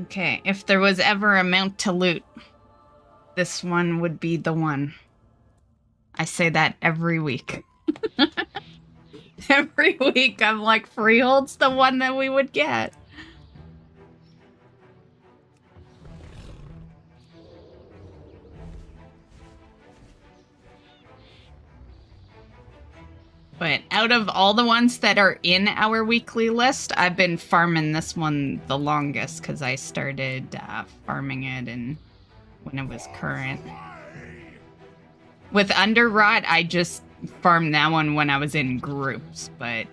Okay, if there was ever a mount to loot, this one would be the one. I say that every week. Every week I'm like, Freehold's the one that we would get. But out of all the ones that are in our weekly list, I've been farming this one the longest because I started farming it when it was current. With Underrot, I just farmed that one when I was in groups, but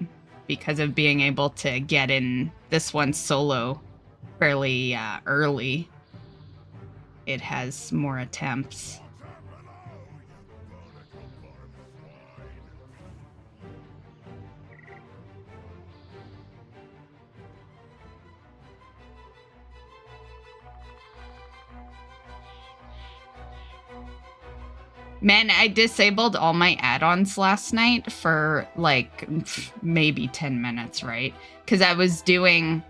because of being able to get in this one solo fairly early, it has more attempts. Man, I disabled all my add-ons last night for like maybe 10 minutes, right? Because I was doing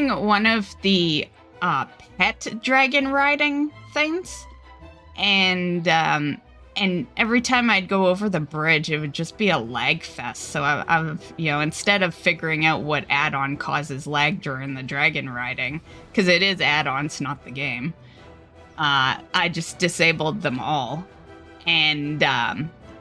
one of the pet dragon riding things, and every time I'd go over the bridge, it would just be a lag fest. So I've instead of figuring out what add-on causes lag during the dragon riding, because it is add-ons, not the game. I just disabled them all, and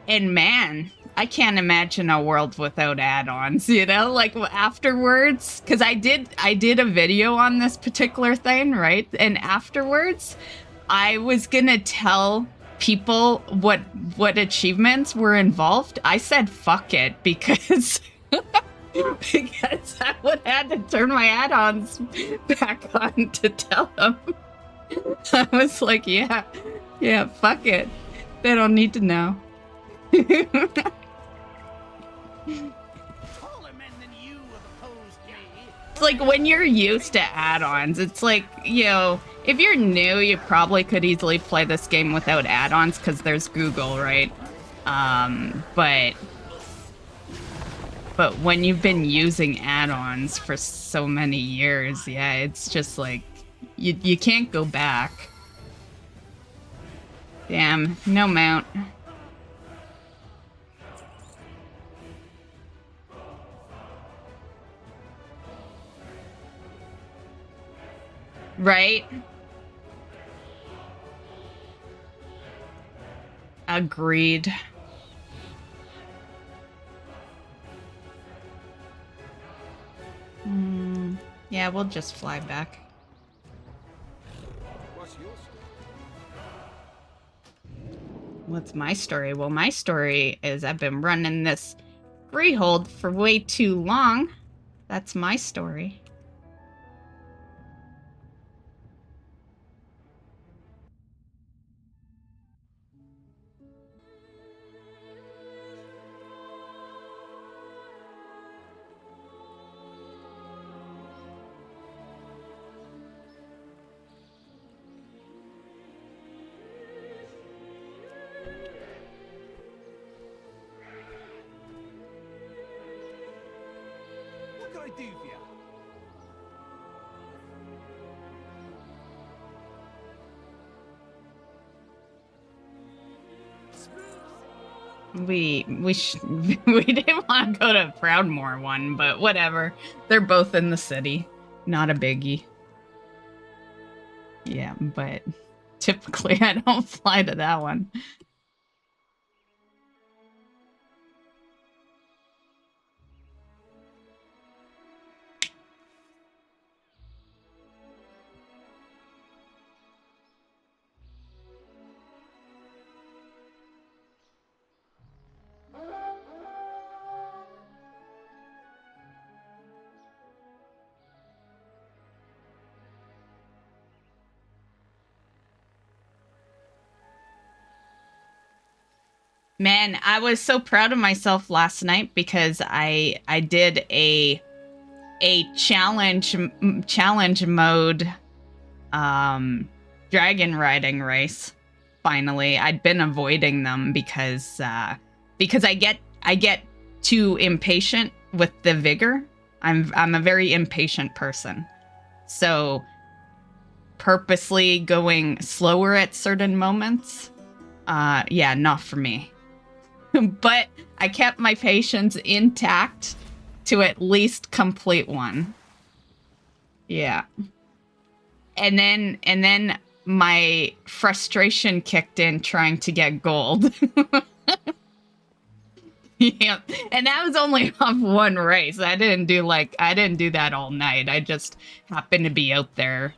man, I can't imagine a world without add-ons. Like afterwards, because I did a video on this particular thing, right? And afterwards, I was gonna tell people what achievements were involved. I said fuck it because because I would have had to turn my add-ons back on to tell them. I was like, yeah, fuck it. They don't need to know. Taller men than you have opposed me. It's like when you're used to add-ons, it's like, if you're new, you probably could easily play this game without add-ons because there's Google, right? But when you've been using add-ons for so many years, yeah, it's just like, you can't go back. Damn, no mount. Right? Agreed. Yeah, we'll just fly back. What's my story? Well, my story is I've been running this Freehold for way too long. That's my story. We didn't want to go to Proudmoore one, but whatever. They're both in the city. Not a biggie. Yeah, but typically I don't fly to that one. Man, I was so proud of myself last night because I did a challenge mode dragon riding race. Finally, I'd been avoiding them because I get too impatient with the vigor. I'm a very impatient person. So purposely going slower at certain moments, yeah, not for me. But I kept my patience intact to at least complete one. Yeah. And then my frustration kicked in trying to get gold. Yeah. And that was only off one race. I didn't do that all night. I just happened to be out there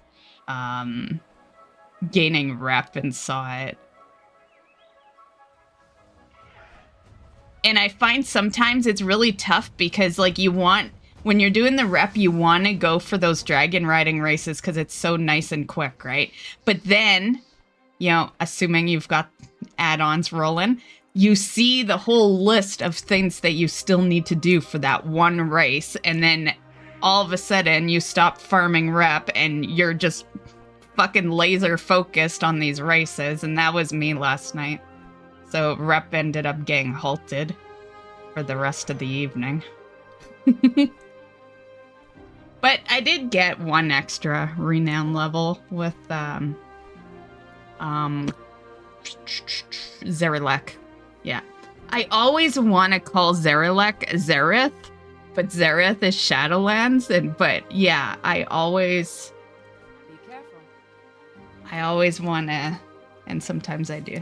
gaining rep and saw it. And I find sometimes it's really tough because, like, when you're doing the rep, you want to go for those dragon riding races because it's so nice and quick, right? But then, you know, assuming you've got add-ons rolling, you see the whole list of things that you still need to do for that one race, and then all of a sudden you stop farming rep and you're just fucking laser focused on these races, and that was me last night. So rep ended up getting halted for the rest of the evening. But I did get one extra renown level with Zerilek. Yeah. I always want to call Zerilek Zerith, but Zerith is Shadowlands, but yeah, I always Be careful. I always want to, and sometimes I do.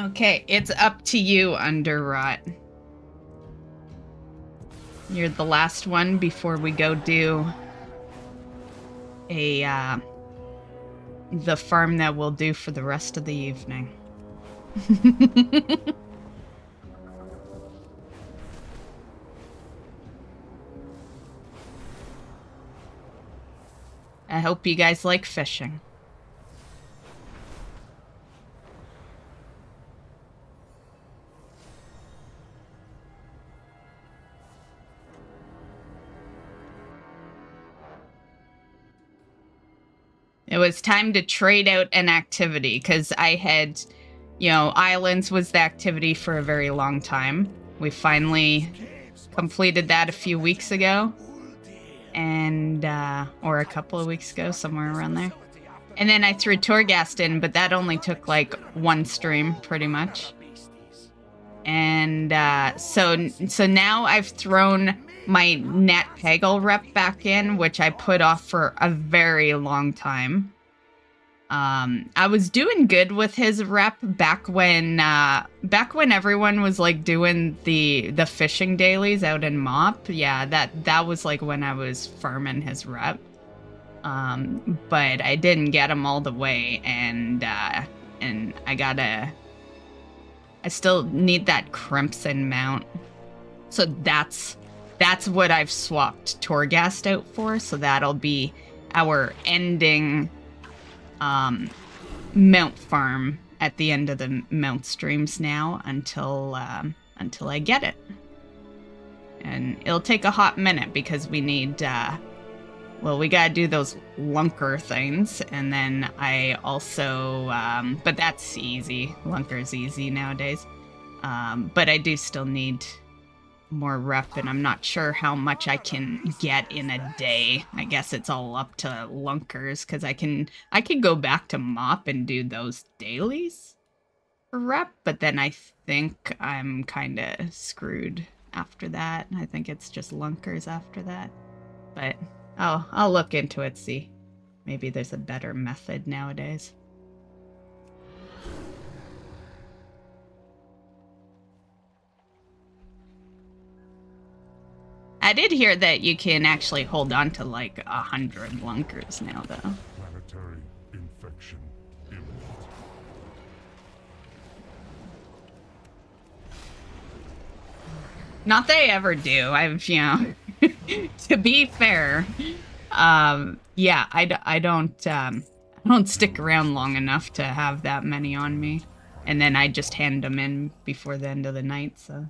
Okay, it's up to you, Underrot. You're the last one before we go do the farm that we'll do for the rest of the evening. I hope you guys like fishing. It was time to trade out an activity because I had, you know, Islands was the activity for a very long time. We finally completed that a few weeks ago, and or a couple of weeks ago, somewhere around there. And then I threw Torghast in, but that only took like one stream, pretty much. And so now I've thrown my Nat Peggle rep back in, which I put off for a very long time. I was doing good with his rep back when everyone was like doing the fishing dailies out in Mop. Yeah, that was like when I was farming his rep. But I didn't get him all the way, and I still need that Crimson mount. So that's what I've swapped Torghast out for. So that'll be our ending mount farm at the end of the mount streams now until I get it. And it'll take a hot minute because we need we gotta do those lunker things, and then I also but that's easy. Lunker's easy nowadays. But I do still need more rep, and I'm not sure how much I can get in a day. I guess it's all up to lunkers, because I can go back to Mop and do those dailies for rep, but then I think I'm kind of screwed after that. I think it's just lunkers after that. But I'll look into it, see. Maybe there's a better method nowadays. I did hear that you can actually hold on to like 100 lunkers now, though. Planetary infection imminent. Not that I ever do. I've, you know, to be fair, yeah, I don't stick around long enough to have that many on me, and then I just hand them in before the end of the night. So.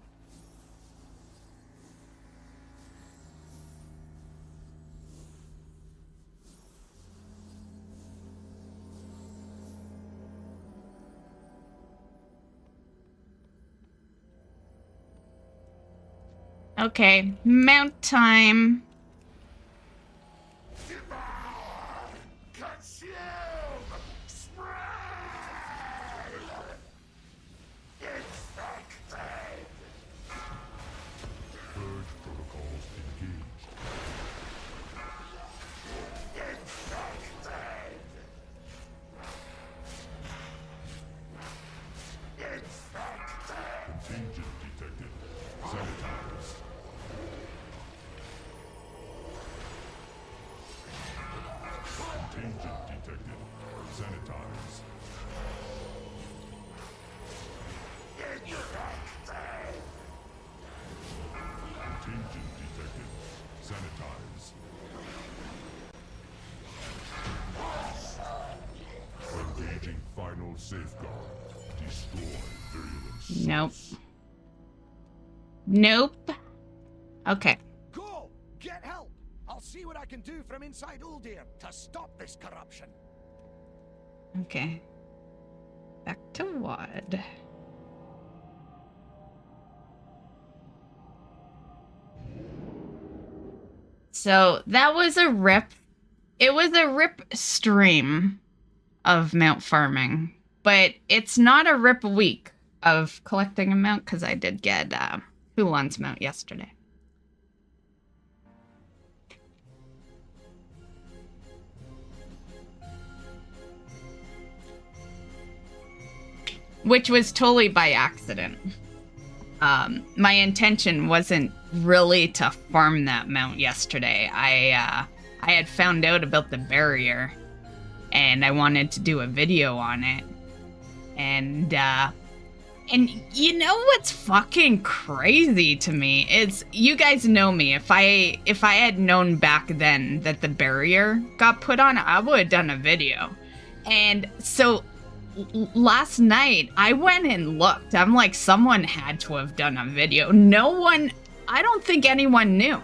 Okay, mount time. Consume! Spread! Infected! Purge protocols engaged. Infected! Infected! Contagion detected. Sanitize. Contagion detected. Sanitize. Contagion detected. Sanitize. Engaging final safeguard. Destroy virulence. Nope. Nope. Okay. Go! Get help! I'll see what I can do from inside Uldir to stop this corruption. Okay. Back to WOD. So that was a rip. It was a rip stream of mount farming, but it's not a rip week of collecting a mount because I did get Hulan's mount yesterday. Which was totally by accident. My intention wasn't really to farm that mount yesterday. I had found out about the barrier, and I wanted to do a video on it. And you know what's fucking crazy to me is, you guys know me. If I had known back then that the barrier got put on, I would have done a video. And so last night I went and looked. I'm like, someone had to have done a video. No one, I don't think anyone knew.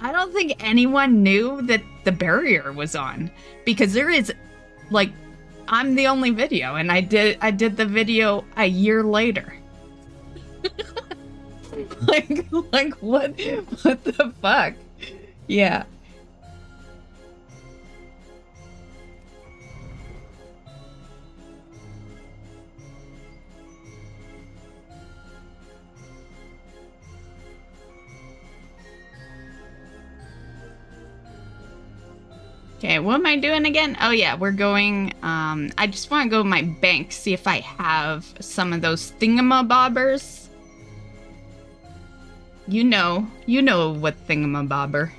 I don't think anyone knew that the barrier was on, because there is, like, I'm the only video, and I did the video a year later. like what the fuck? Yeah. Okay, what am I doing again? Oh yeah, we're going, I just want to go to my bank, see if I have some of those thingamabobbers. You know what thingamabobber.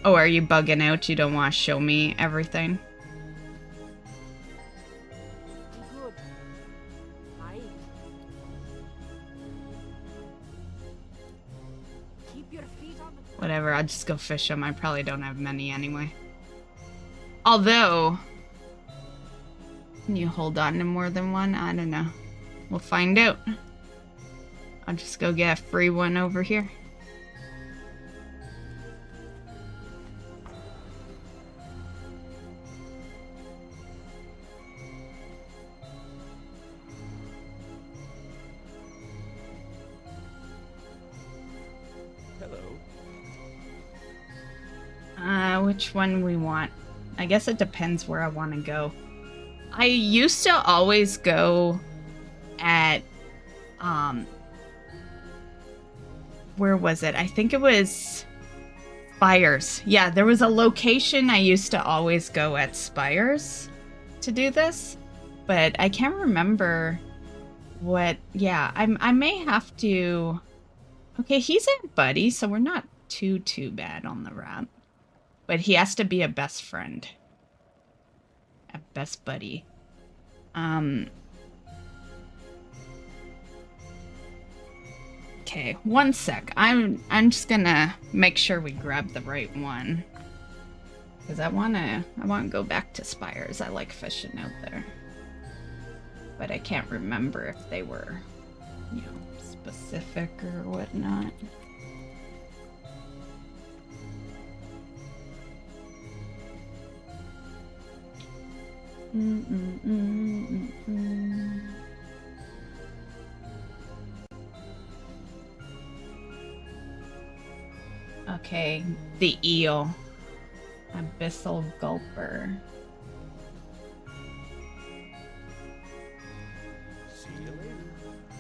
Oh, are you bugging out? You don't want to show me everything? Whatever, I'll just go fish them. I probably don't have many anyway. Although, can you hold on to more than one? I don't know. We'll find out. I'll just go get a free one over here. Which one we want? I guess it depends where I want to go. I used to always go at, where was it? I think it was Spires. Yeah, there was a location I used to always go at Spires to do this, but I can't remember what. Yeah, I may have to. Okay, he's a buddy, so we're not too bad on the rat. But he has to be a best friend. A best buddy. Okay, one sec. I'm just gonna make sure we grab the right one. Because I wanna go back to Spires. I like fishing out there. But I can't remember if they were, you know, specific or whatnot. Okay, the eel. Abyssal Gulper.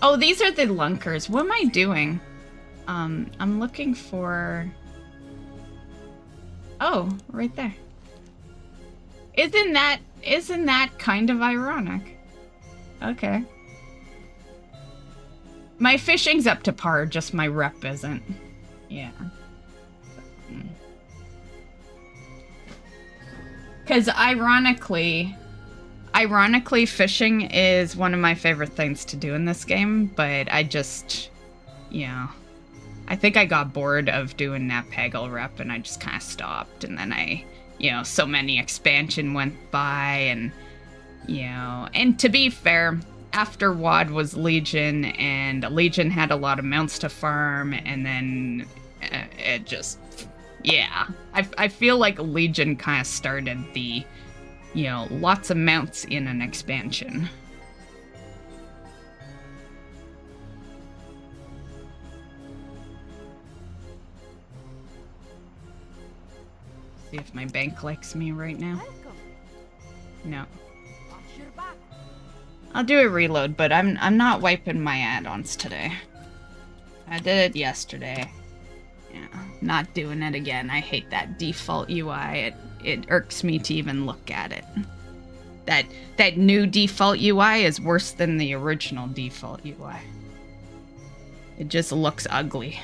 Oh, these are the lunkers. What am I doing? I'm looking for... Oh, right there. Isn't that kind of ironic? Okay. My fishing's up to par, just my rep isn't. Yeah. Because ironically, fishing is one of my favorite things to do in this game, but I just, I think I got bored of doing that Peggle rep and I just kind of stopped. And then so many expansion went by and, and to be fair, after WoD was Legion and Legion had a lot of mounts to farm and then it just... Yeah, I feel like Legion kind of started the, lots of mounts in an expansion. See if my bank likes me right now. No. I'll do a reload, but I'm not wiping my add-ons today. I did it yesterday. Yeah, not doing it again. I hate that default UI. It irks me to even look at it. That new default UI is worse than the original default UI. It just looks ugly.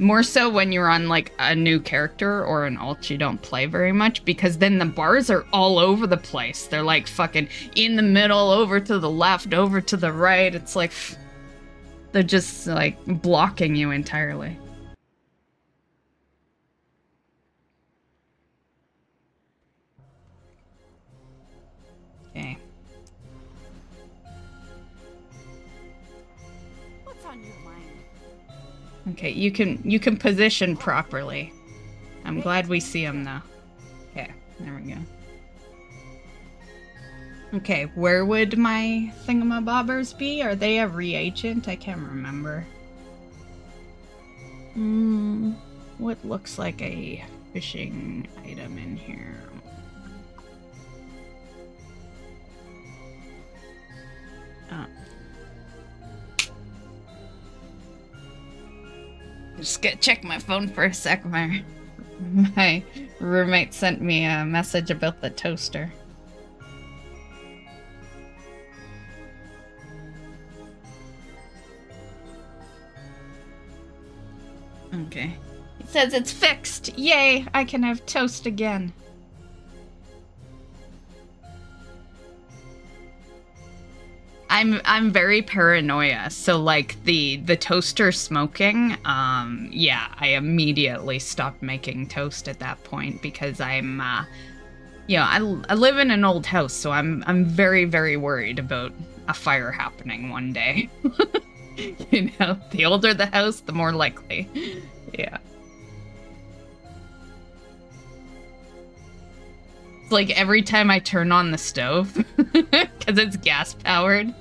More so when you're on, like, a new character or an alt you don't play very much, because then the bars are all over the place. They're, like, fucking in the middle, over to the left, over to the right. It's like... They're just, like, blocking you entirely. Okay. What's on your mind? Okay, you can position properly. I'm glad we see them though. Okay, there we go. Okay, where would my thingamabobbers be? Are they a reagent? I can't remember. What looks like a fishing item in here? Oh. Just gonna check my phone for a sec. My roommate sent me a message about the toaster. Okay. It says it's fixed. Yay! I can have toast again. I'm very paranoia, so like the toaster smoking, yeah, I immediately stopped making toast at that point because I'm, I live in an old house, so I'm very, very worried about a fire happening one day. The older the house, the more likely. Yeah. It's like every time I turn on the stove, because it's gas powered,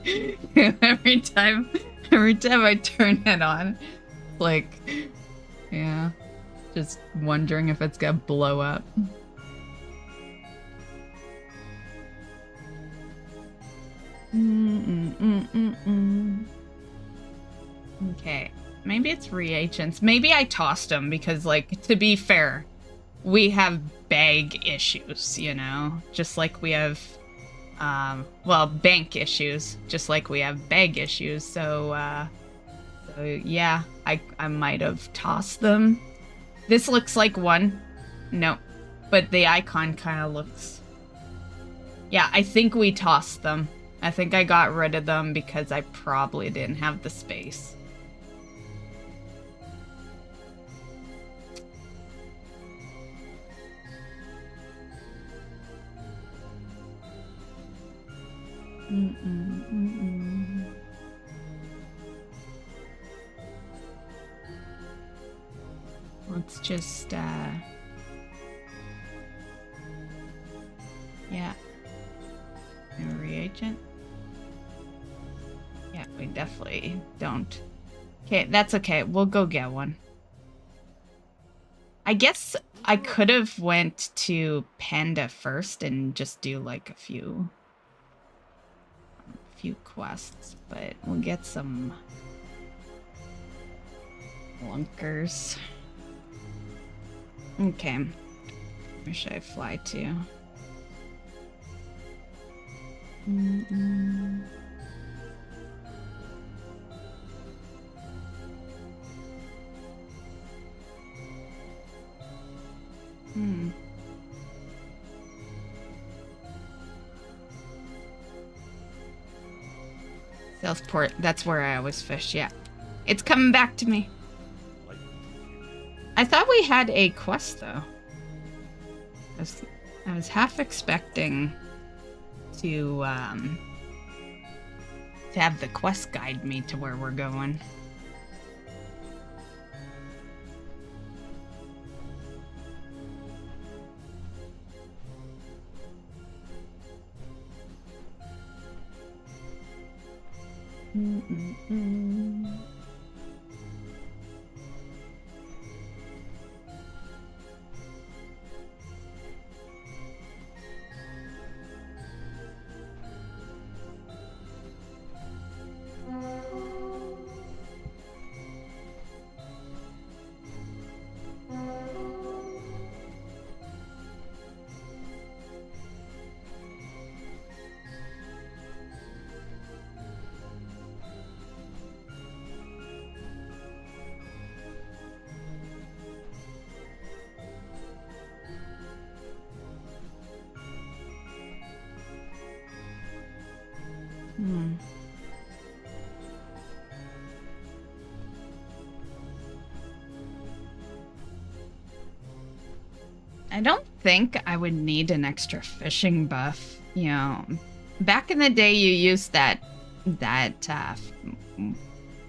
every time I turn it on, like, yeah, just wondering if it's gonna blow up. Okay, maybe it's reagents. Maybe I tossed them because, like, to be fair, we have bag issues, just like we have, bank issues, just like we have bag issues. So yeah, I might have tossed them. This looks like one. No, but the icon kind of looks... Yeah, I think we tossed them. I think I got rid of them because I probably didn't have the space. Let's just, yeah. New reagent. Yeah, we definitely don't. Okay, that's okay. We'll go get one. I guess I could have went to Panda first and just do like a few quests, but we'll get some lunkers. Okay. Where should I fly to? Southport, that's where I always fish, yeah. It's coming back to me. I thought we had a quest, though. I was half expecting to have the quest guide me to where we're going. I don't think I would need an extra fishing buff. You know, back in the day, you used that the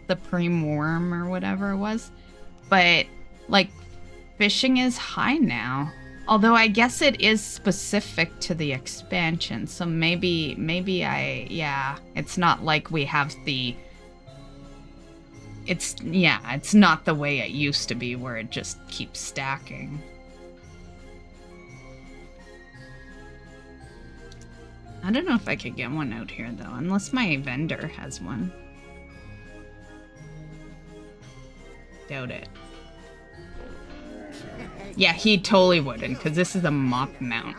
Preem Worm or whatever it was, but like fishing is high now. Although I guess it is specific to the expansion, so maybe it's not like we have the. It's not the way it used to be where it just keeps stacking. I don't know if I could get one out here, though, unless my vendor has one. Doubt it. Yeah, he totally wouldn't, because this is a mop mount.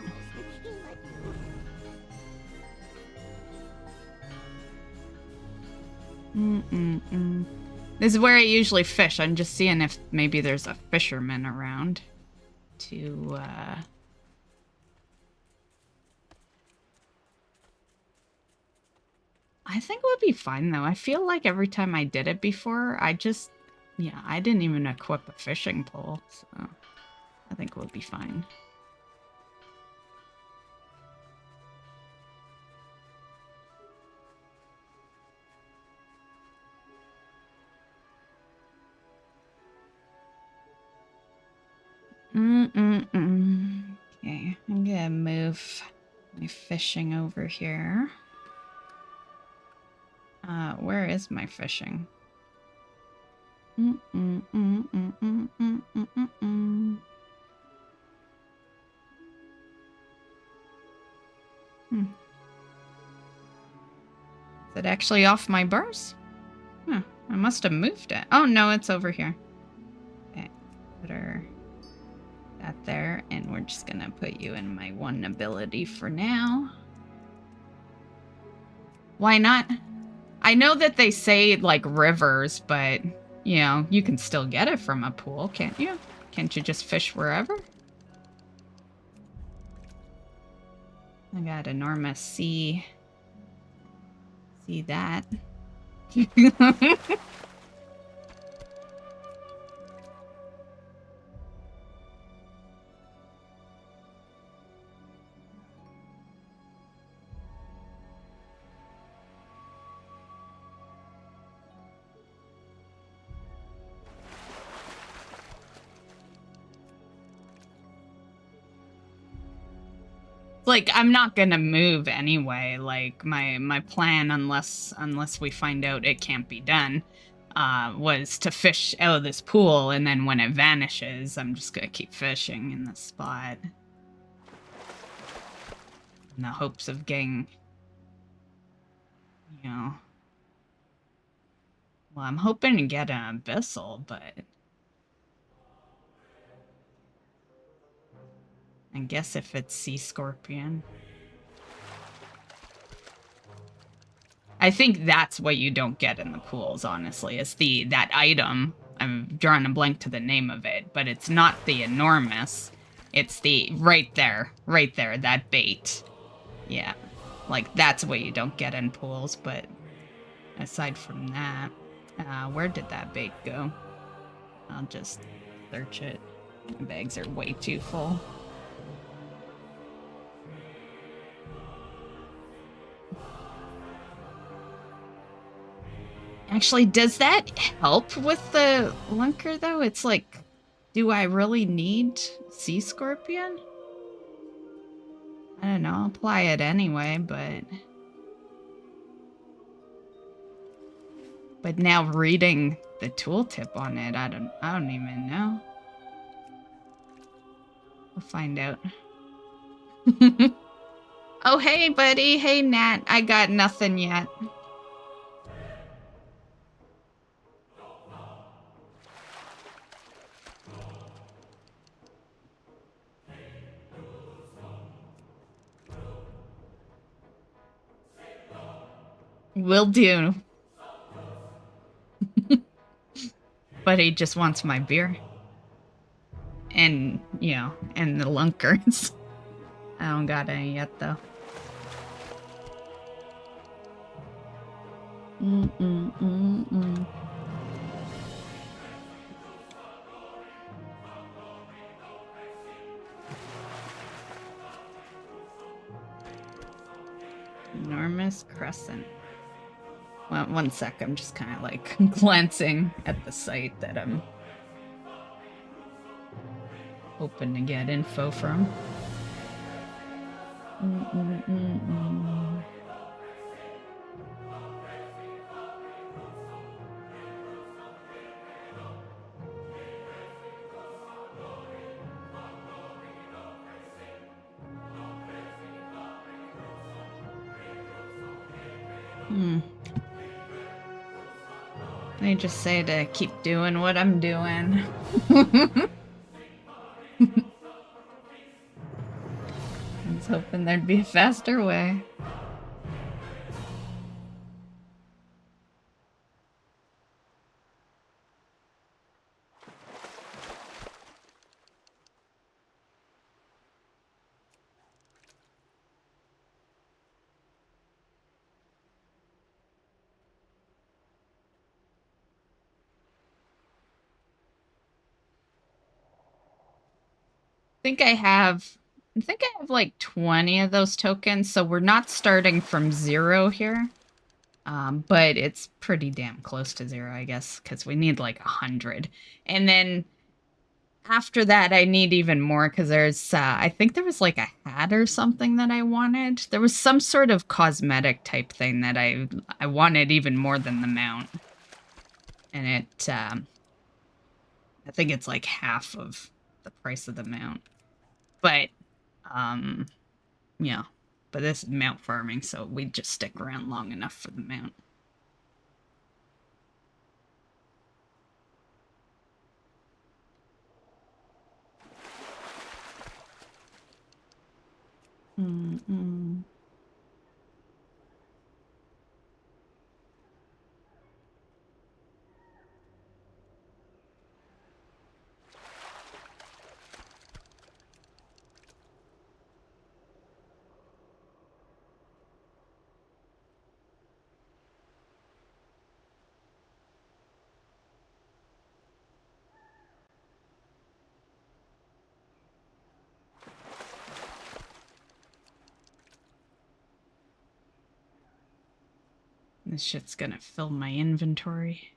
This is where I usually fish. I'm just seeing if maybe there's a fisherman around to, I think it would be fine, though. I feel like every time I did it before, I didn't even equip a fishing pole, so I think we'll be fine. Okay, I'm gonna move my fishing over here. Where is my fishing? Is it actually off my bars? Huh, I must have moved it. Oh no, it's over here. Okay, put that there, and we're just gonna put you in my one ability for now. Why not? I know that they say, like, rivers, but, you know, you can still get it from a pool, can't you? Can't you just fish wherever? I got enormous sea. See that? like, I'm not gonna move anyway. Like, my plan, unless we find out it can't be done, was to fish out of this pool, and then when it vanishes, I'm just gonna keep fishing in this spot. In the hopes of getting, you know... Well, I'm hoping to get an abyssal, but... I guess if it's sea scorpion... I think that's what you don't get in the pools, honestly. It's that item. I'm drawing a blank to the name of it, but it's not the enormous. It's the right there, that bait. Yeah, like that's what you don't get in pools, but aside from that, where did that bait go? I'll just search it. My bags are way too full. Actually, does that help with the lunker, though? It's like, do I really need sea scorpion? I don't know, I'll apply it anyway, but... But now reading the tooltip on it, I don't even know. We'll find out. Oh, hey, buddy. Hey, Nat. I got nothing yet. Will do. But he just wants my beer. And, you know, and the lunkers. I don't got any yet, though. Enormous crescent. Well, one sec, I'm just kind of like glancing at the site that I'm hoping to get info from. I just say to keep doing what I'm doing. I was hoping there'd be a faster way. I think I have like 20 of those tokens, so we're not starting from 0 here. But it's pretty damn close to 0, I guess, because we need like 100. And then after that, I need even more, because there's, I think there was like a hat or something that I wanted. There was some sort of cosmetic type thing that I wanted even more than the mount. And it, I think it's like half of the price of the mount. But, yeah. But this is mount farming, so we just stick around long enough for the mount. This shit's gonna fill my inventory.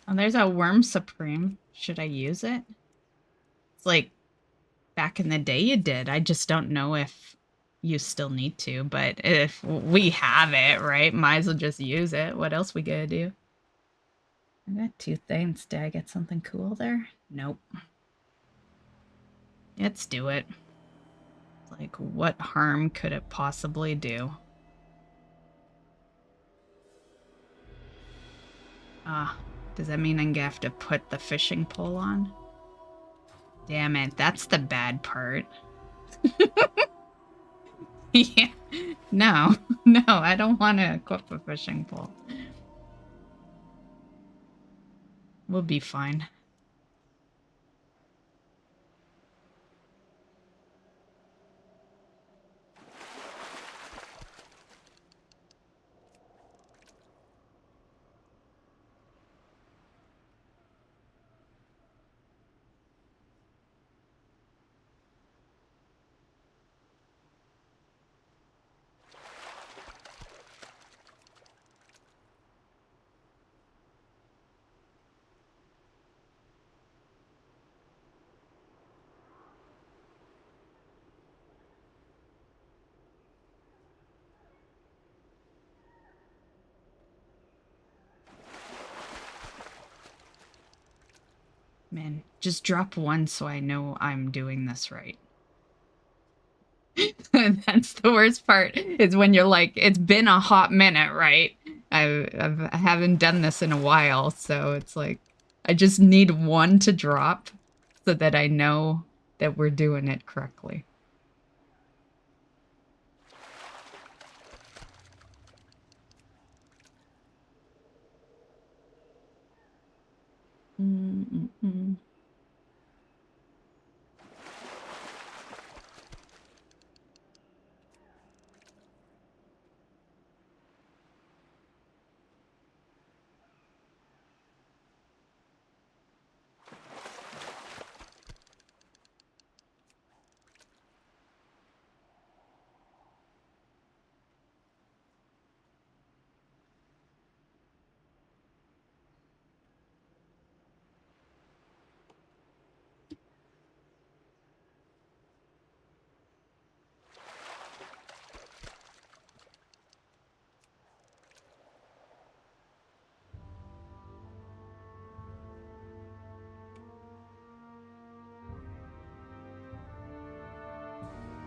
Oh, there's a Worm Supreme. Should I use it? It's like back in the day you did. I just don't know if you still need to, but if we have it, right? Might as well just use it. What else we gotta do? I got 2 things. Did I get something cool there? Nope. Let's do it. Like, what harm could it possibly do? Ah, does that mean I'm gonna have to put the fishing pole on? Damn it, that's the bad part. Yeah. No, no, I don't want to equip a fishing pole. We'll be fine. Man, just drop one so I know I'm doing this right. That's the worst part, is when you're like, it's been a hot minute, right? I haven't done this in a while, so it's like, I just need one to drop so that I know that we're doing it correctly. Mm-mm-mm.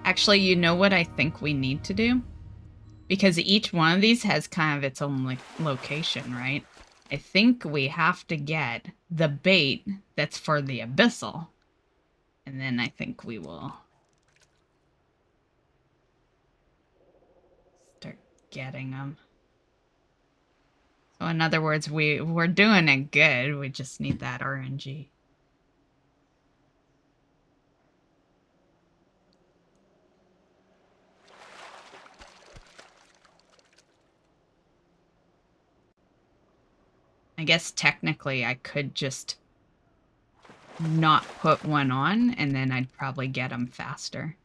Actually, you know what I think we need to do? Because each one of these has kind of its own location, right? I think we have to get the bait that's for the abyssal. And then I think we will start getting them. So in other words, we're doing it good. We just need that RNG. I guess technically I could just not put one on, and then I'd probably get them faster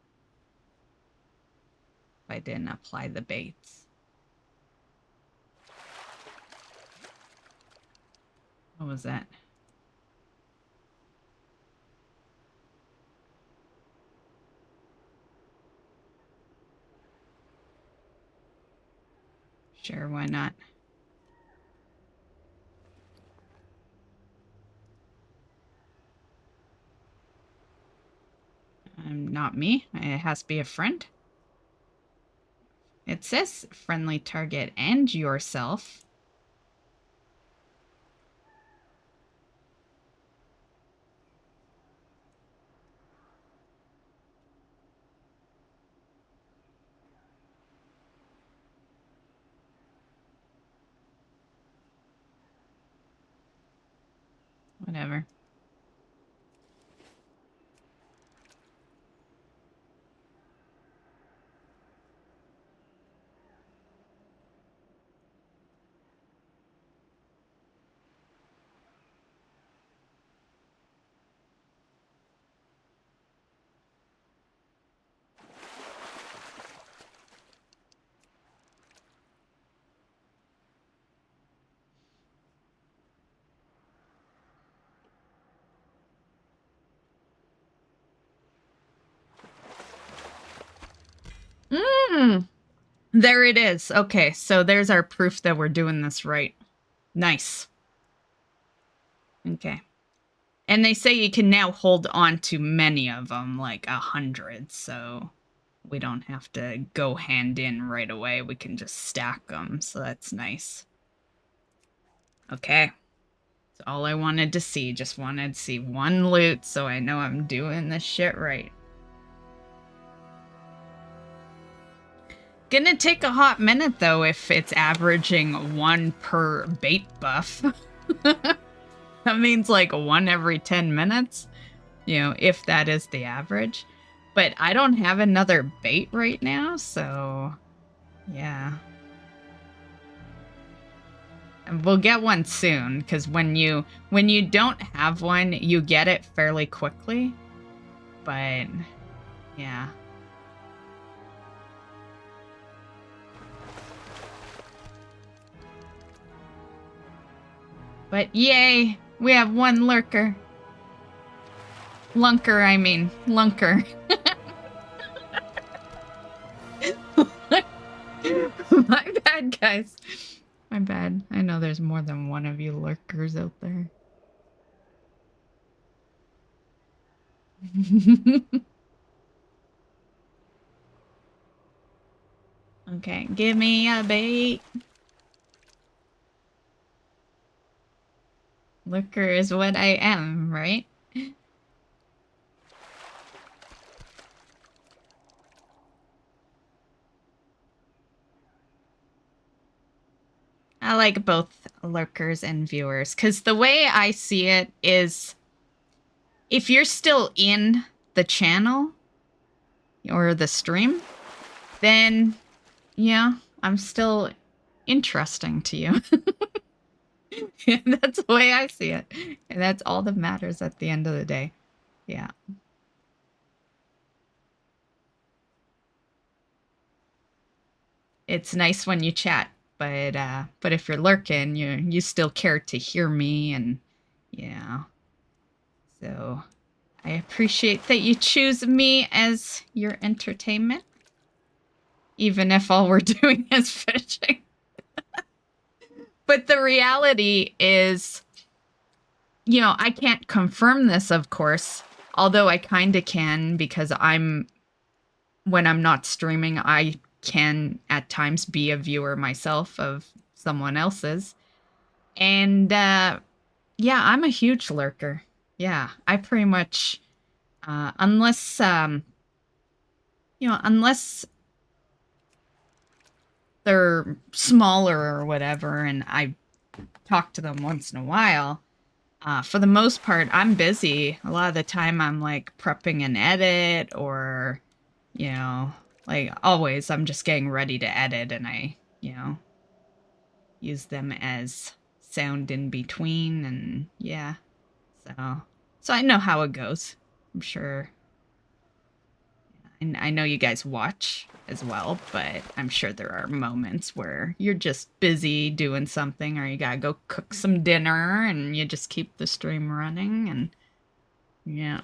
if I didn't apply the baits. What was that? Sure, why not? Not me. It has to be a friend. It says friendly target and yourself. Whatever. There it is. Okay, so there's our proof that we're doing this right. Nice. Okay. And they say you can now hold on to many of them, like 100, so we don't have to go hand in right away. We can just stack them, so that's nice. Okay. That's all I wanted to see. Just wanted to see one loot, so I know I'm doing this shit right. Gonna take a hot minute, though, if it's averaging 1 per bait buff. That means like 1 every 10 minutes, you know, if that is the average. But I don't have another bait right now, so yeah. And we'll get one soon, because when you don't have one, you get it fairly quickly. But yeah. But yay, we have one lurker. Lunker, I mean. Lunker. My bad, guys. My bad. I know there's more than one of you lurkers out there. Okay, give me a bait. Lurker is what I am, right? I like both lurkers and viewers, because the way I see it is, if you're still in the channel or the stream, then, yeah, I'm still interesting to you. That's the way I see it. And that's all that matters at the end of the day. Yeah. It's nice when you chat, but if you're lurking, you still care to hear me, and yeah. So I appreciate that you choose me as your entertainment, even if all we're doing is fishing. But the reality is, you know, I can't confirm this, of course, although I kind of can, because when I'm not streaming, I can at times be a viewer myself of someone else's. And yeah, I'm a huge lurker. Yeah, I pretty much, unless, you know, unless they're smaller or whatever, and I talk to them once in a while, for the most part, I'm busy. A lot of the time I'm like prepping an edit, or, you know, like always I'm just getting ready to edit, and I, you know, use them as sound in between, and yeah. So I know how it goes. I'm sure. And I know you guys watch as well, but I'm sure there are moments where you're just busy doing something, or you gotta go cook some dinner, and you just keep the stream running, and yeah.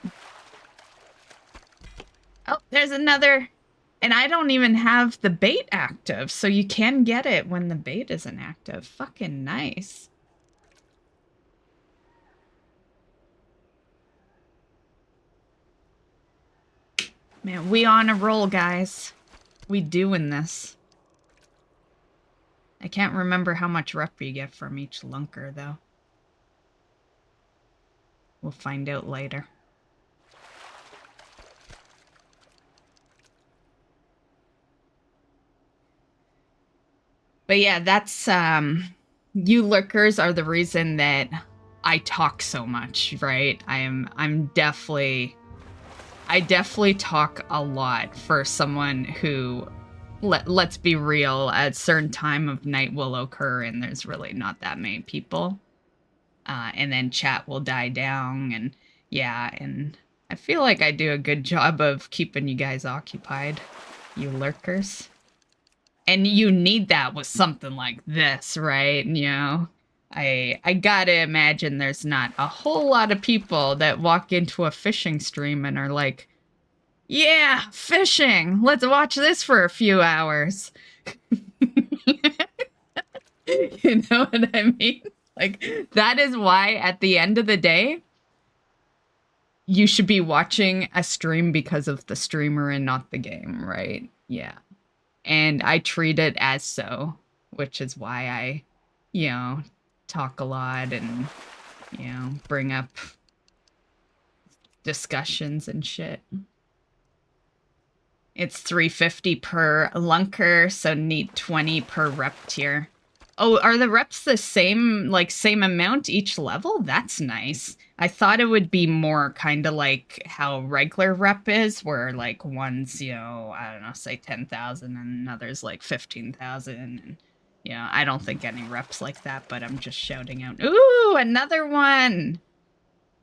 Oh, there's another, and I don't even have the bait active, so you can get it when the bait isn't active. Fucking nice. Man, we on a roll, guys. We doing this. I can't remember how much rep you get from each lunker, though. We'll find out later. But yeah, that's, you lurkers are the reason that I talk so much, right? I definitely talk a lot for someone who, let's be real, at a certain time of night will occur and there's really not that many people. And then chat will die down, and yeah, and I feel like I do a good job of keeping you guys occupied, you lurkers. And you need that with something like this, right? You know, I gotta imagine there's not a whole lot of people that walk into a fishing stream and are like, Yeah, fishing. Let's watch this for a few hours. You know what I mean? Like, that is why at the end of the day, you should be watching a stream because of the streamer and not the game, right? Yeah. And I treat it as so, which is why I, you know, talk a lot and, you know, bring up discussions and shit. It's 350 per lunker, so need 20 per rep tier. Oh, are the reps the same, like, same amount each level? That's nice. I thought it would be more kind of like how regular rep is, where, like, one's, you know, I don't know, say 10,000 and another's, like, 15,000. And, you know, I don't think any reps like that, but I'm just shouting out, ooh, another one!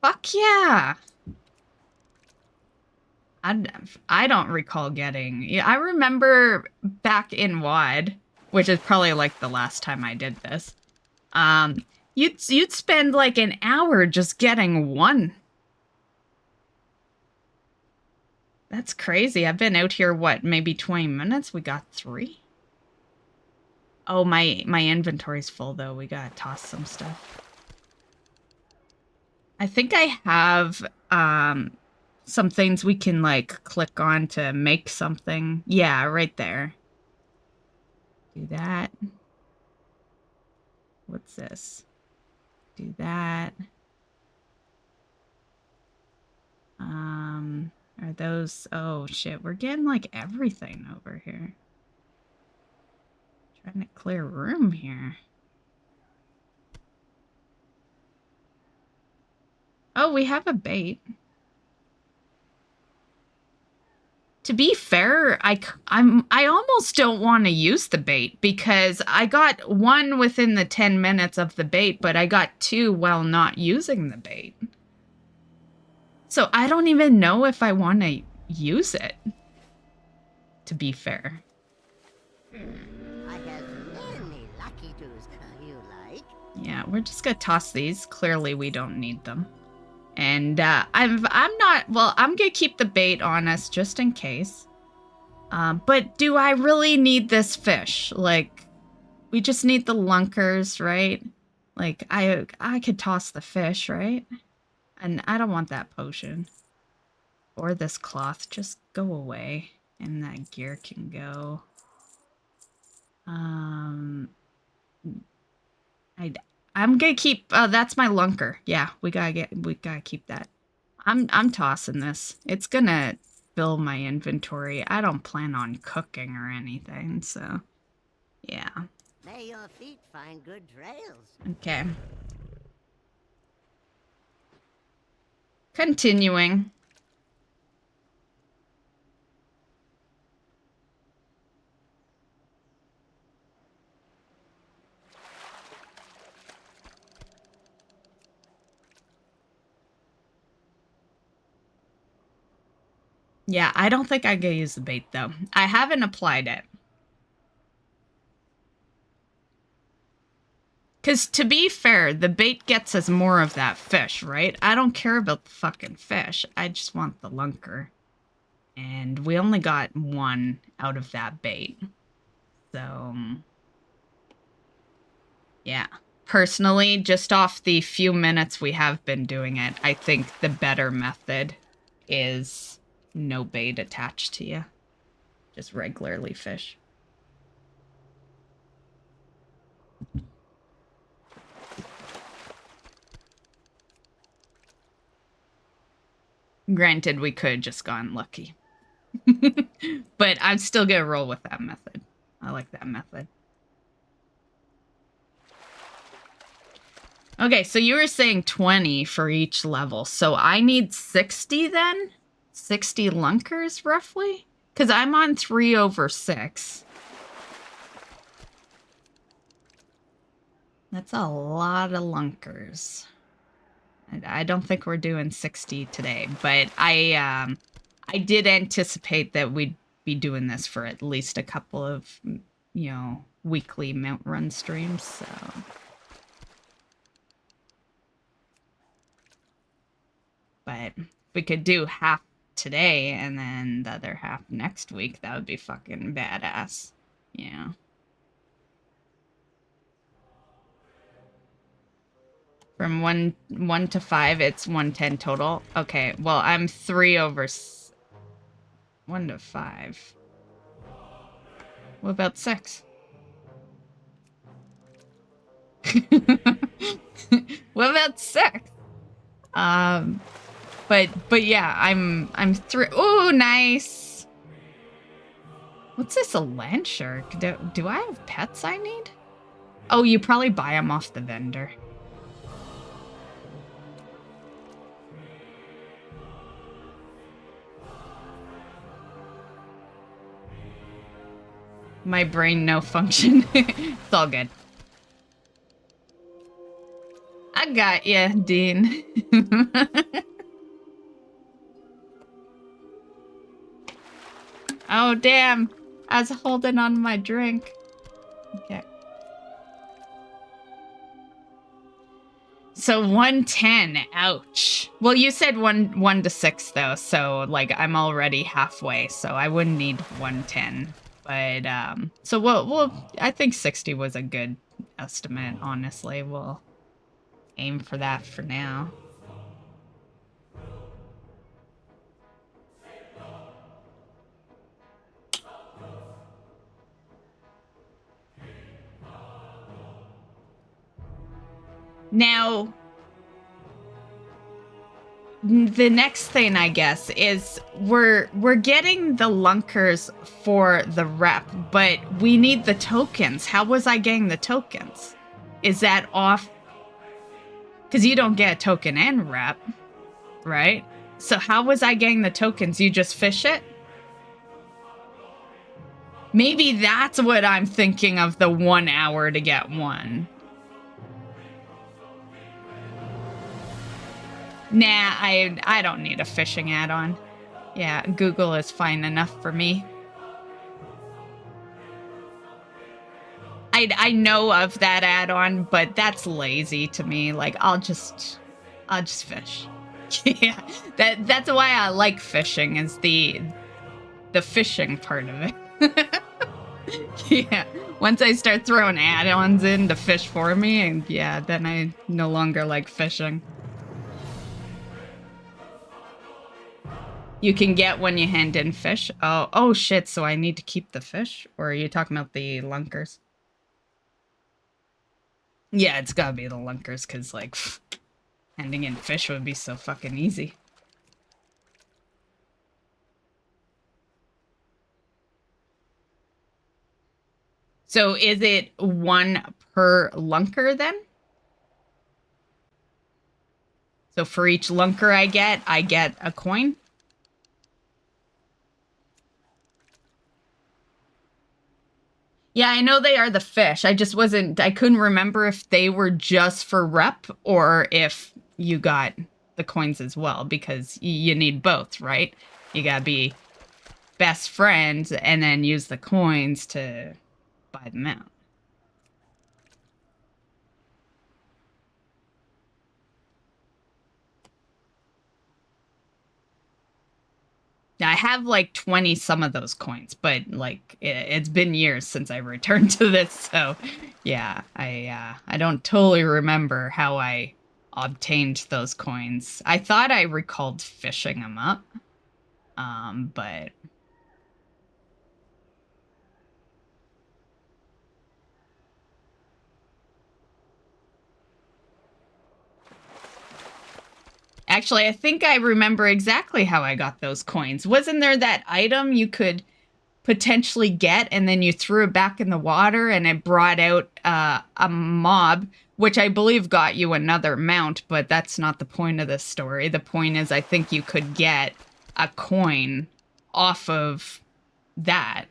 Fuck yeah! I don't recall getting... Yeah, I remember back in WoD, which is probably like the last time I did this, you'd spend like an hour just getting one. That's crazy. I've been out here, what, maybe 20 minutes? We got 3? Oh, my inventory's full, though. We gotta toss some stuff. I think I have, some things we can, like, click on to make something. Yeah, right there. Do that. What's this? Do that. Are those... Oh, shit. We're getting, like, everything over here. Trying to clear room here. Oh, we have a bait. To be fair, I almost don't want to use the bait because I got 1 within the 10 minutes of the bait, but I got 2 while not using the bait. So I don't even know if I want to use it, to be fair. I have many lucky doos you like. Yeah, we're just gonna toss these. Clearly we don't need them. And I'm not, well, I'm gonna keep the bait on us just in case. But do I really need this fish? Like, we just need the lunkers, right? Like, I could toss the fish, right? And I don't want that potion. Or this cloth, just go away. And that gear can go. I'm gonna keep, that's my lunker. Yeah, we gotta keep that. I'm tossing this. It's gonna fill my inventory. I don't plan on cooking or anything, so yeah. May your feet find good trails. Okay. Continuing. Yeah, I don't think I could use the bait, though. I haven't applied it. Because, to be fair, the bait gets us more of that fish, right? I don't care about the fucking fish. I just want the lunker. And we only got 1 out of that bait. So, yeah. Personally, just off the few minutes we have been doing it, I think the better method is... no bait attached to you. Just regularly fish. Granted, we could have just gone lucky. But I'm still gonna roll with that method. I like that method. Okay, so you were saying 20 for each level. So I need 60 then? 60 lunkers, roughly? Because I'm on 3/6. That's a lot of lunkers. I don't think we're doing 60 today, but I did anticipate that we'd be doing this for at least a couple of, you know, weekly mount run streams, so... But we could do half today and then the other half next week, that would be fucking badass. Yeah. From 1 to 5, it's 110 total. Okay, well, I'm 3 over 1 to 5. What about 6? What about 6? But yeah, I'm 3. Oh, nice. What's this, a land shark? Do I have pets I need? Oh, you probably buy them off the vendor. My brain no function. It's all good. I got ya, Dean. Oh, damn. I was holding on my drink. Okay. So 110, ouch. Well, you said 1 to 6 though, so like I'm already halfway, so I wouldn't need 110. But so we'll I think 60 was a good estimate, honestly. We'll aim for that for now. Now, the next thing, I guess, is we're getting the lunkers for the rep, but we need the tokens. How was I getting the tokens? Is that off? Because you don't get a token and rep, right? So how was I getting the tokens? You just fish it? Maybe that's what I'm thinking of, the 1 hour to get one. Nah, I don't need a fishing add-on. Yeah, Google is fine enough for me. I know of that add-on, but that's lazy to me. Like I'll just fish. Yeah, that's why I like fishing, is the fishing part of it. Yeah, once I start throwing add-ons in to fish for me, and yeah, then I no longer like fishing. You can get when you hand in fish. Oh shit, so I need to keep the fish? Or are you talking about the lunkers? Yeah, it's gotta be the lunkers, because, like, handing in fish would be so fucking easy. So is it 1 per lunker, then? So for each lunker I get a coin? Yeah, I know they are the fish. I couldn't remember if they were just for rep or if you got the coins as well, because you need both, right? You gotta be best friends and then use the coins to buy them out. Now, I have like 20 some of those coins, but like it's been years since I returned to this, so yeah, I don't totally remember how I obtained those coins. I thought I recalled fishing them up, but actually, I think I remember exactly how I got those coins. Wasn't there that item you could potentially get, and then you threw it back in the water and it brought out a mob, which I believe got you another mount, but that's not the point of this story. The point is, I think you could get a coin off of that,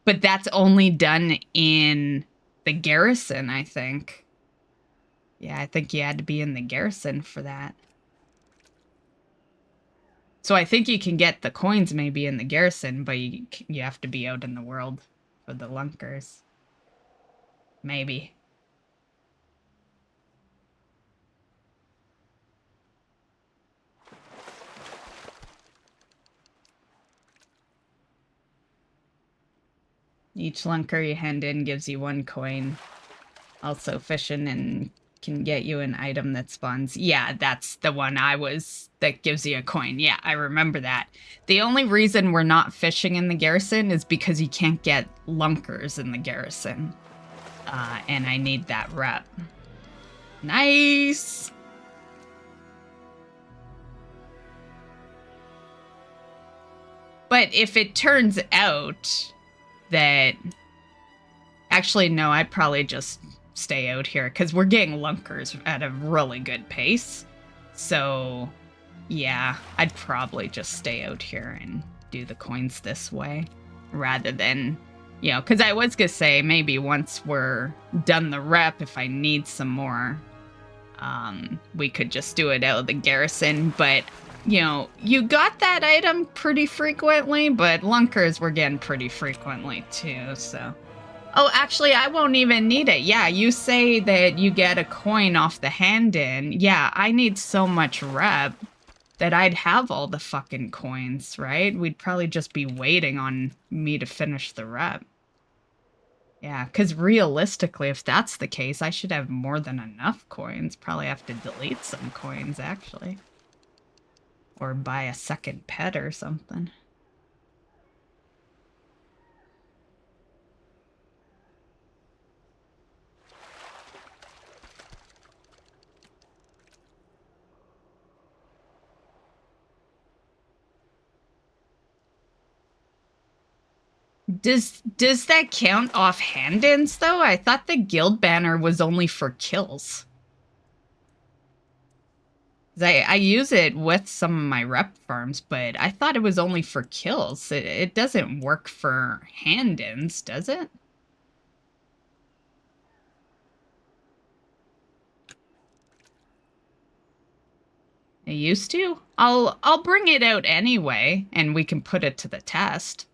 but that's only done in the garrison, I think. Yeah, I think you had to be in the garrison for that. So I think you can get the coins maybe in the garrison, but you have to be out in the world for the lunkers. Maybe. Each lunker you hand in gives you 1 coin. Also fishing and can get you an item that spawns. Yeah, that's the one that gives you a coin. Yeah, I remember that. The only reason we're not fishing in the garrison is because you can't get lunkers in the garrison. And I need that rep. Nice! But if it turns out that... Actually, no, I'd probably just stay out here, because we're getting lunkers at a really good pace. So, yeah, I'd probably just stay out here and do the coins this way, rather than, you know, because I was going to say, maybe once we're done the rep, if I need some more, we could just do it out of the garrison, but... You know, you got that item pretty frequently, but lunkers were getting pretty frequently too, so... Oh, actually, I won't even need it. Yeah, you say that you get a coin off the hand-in. Yeah, I need so much rep that I'd have all the fucking coins, right? We'd probably just be waiting on me to finish the rep. Yeah, because realistically, if that's the case, I should have more than enough coins. Probably have to delete some coins, actually. Or buy a second pet or something. Does that count off hand-ins, though? I thought the guild banner was only for kills. I use it with some of my rep farms, but I thought it was only for kills. It doesn't work for hand-ins, does it? It used to? I'll bring it out anyway, and we can put it to the test.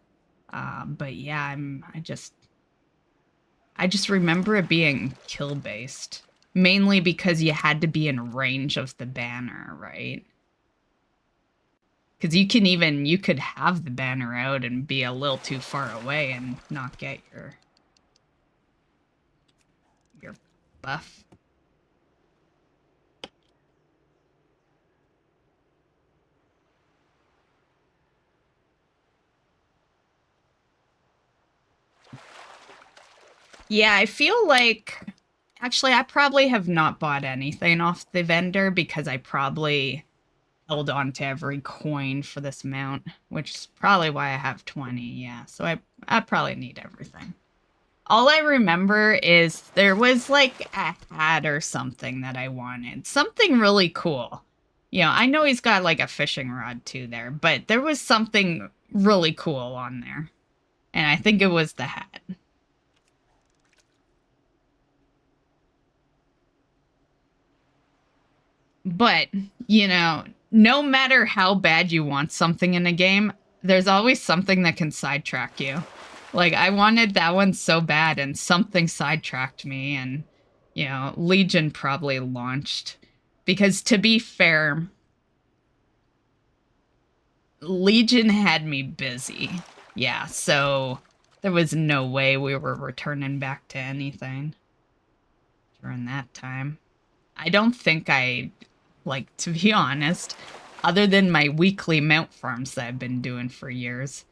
But yeah, I just remember it being kill-based. Mainly because you had to be in range of the banner, right? Because you could have the banner out and be a little too far away and not get your buff. Yeah, I feel like... Actually, I probably have not bought anything off the vendor because I probably held on to every coin for this mount, which is probably why I have 20, yeah. So I probably need everything. All I remember is there was like a hat or something that I wanted. Something really cool. You know, I know he's got like a fishing rod too there, but there was something really cool on there. And I think it was the hat. But, you know, no matter how bad you want something in a game, there's always something that can sidetrack you. Like, I wanted that one so bad, and something sidetracked me, and, you know, Legion probably launched. Because, to be fair, Legion had me busy. Yeah, so there was no way we were returning back to anything during that time. I don't think like, to be honest, other than my weekly mount farms that I've been doing for years,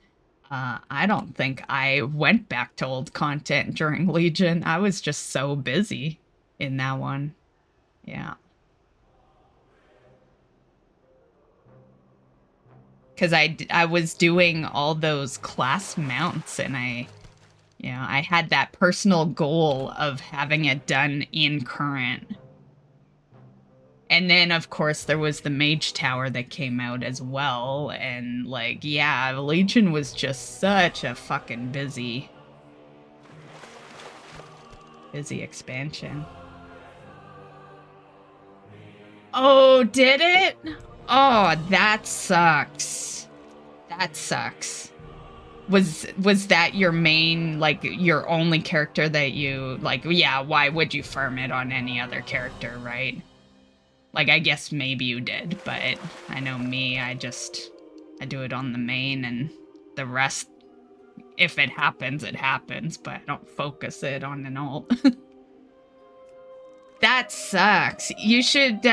I don't think I went back to old content during Legion. I was just so busy in that one. Yeah. Because I was doing all those class mounts, and I had that personal goal of having it done in current. And then, of course, there was the Mage Tower that came out as well. And, like, yeah, Legion was just such a fucking busy expansion. Oh, did it? Oh, that sucks. That sucks. Was that your main, like, your only character that you, like, yeah, why would you farm it on any other character, right? Like, I guess maybe you did, but I know me, I do it on the main, and the rest, if it happens, it happens, but I don't focus it on an alt. That sucks. You should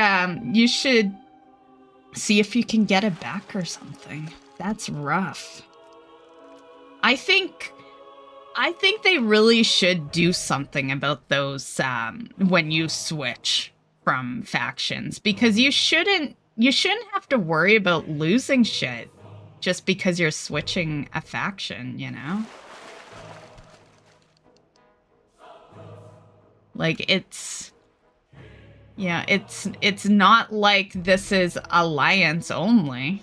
see if you can get it back or something. That's rough. I think they really should do something about those when you switch from factions, because you shouldn't have to worry about losing shit just because you're switching a faction, you know? Like, it's not like this is alliance only.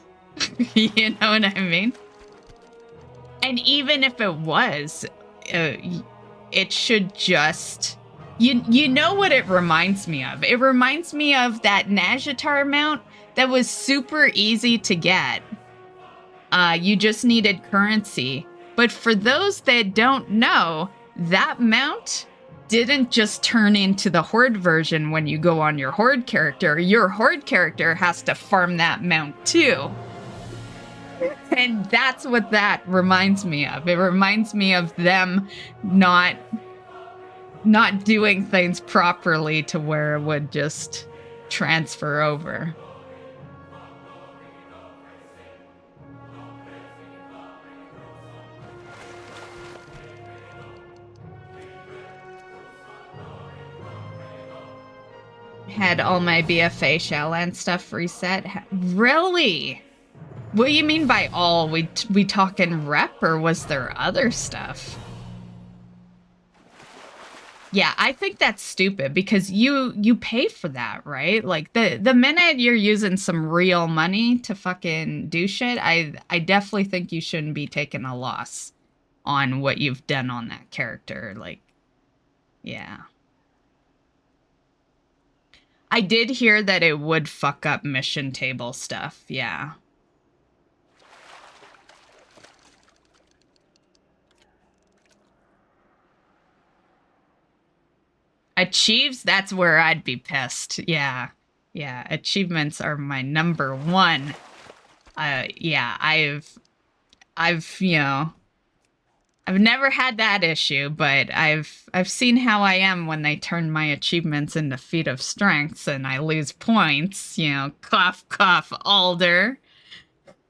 You know what I mean? And even if it was, it should just... You know what it reminds me of? It reminds me of that Nazjatar mount that was super easy to get. You just needed currency. But for those that don't know, that mount didn't just turn into the Horde version when you go on your Horde character. Your Horde character has to farm that mount too. And that's what that reminds me of. It reminds me of them not doing things properly to where it would just transfer over. Had all my BFA Shellland stuff reset. Really? What do you mean by all? We talking rep, or was there other stuff? Yeah, I think that's stupid because you pay for that, right? Like the minute you're using some real money to fucking do shit, I definitely think you shouldn't be taking a loss on what you've done on that character. Like, yeah. I did hear that it would fuck up mission table stuff, yeah. Achieves, that's where I'd be pissed. Yeah. Yeah, achievements are my number one. Yeah, I've you know, I've never had that issue, but I've seen how I am when they turn my achievements into feat of strengths and I lose points, you know, cough cough Alder.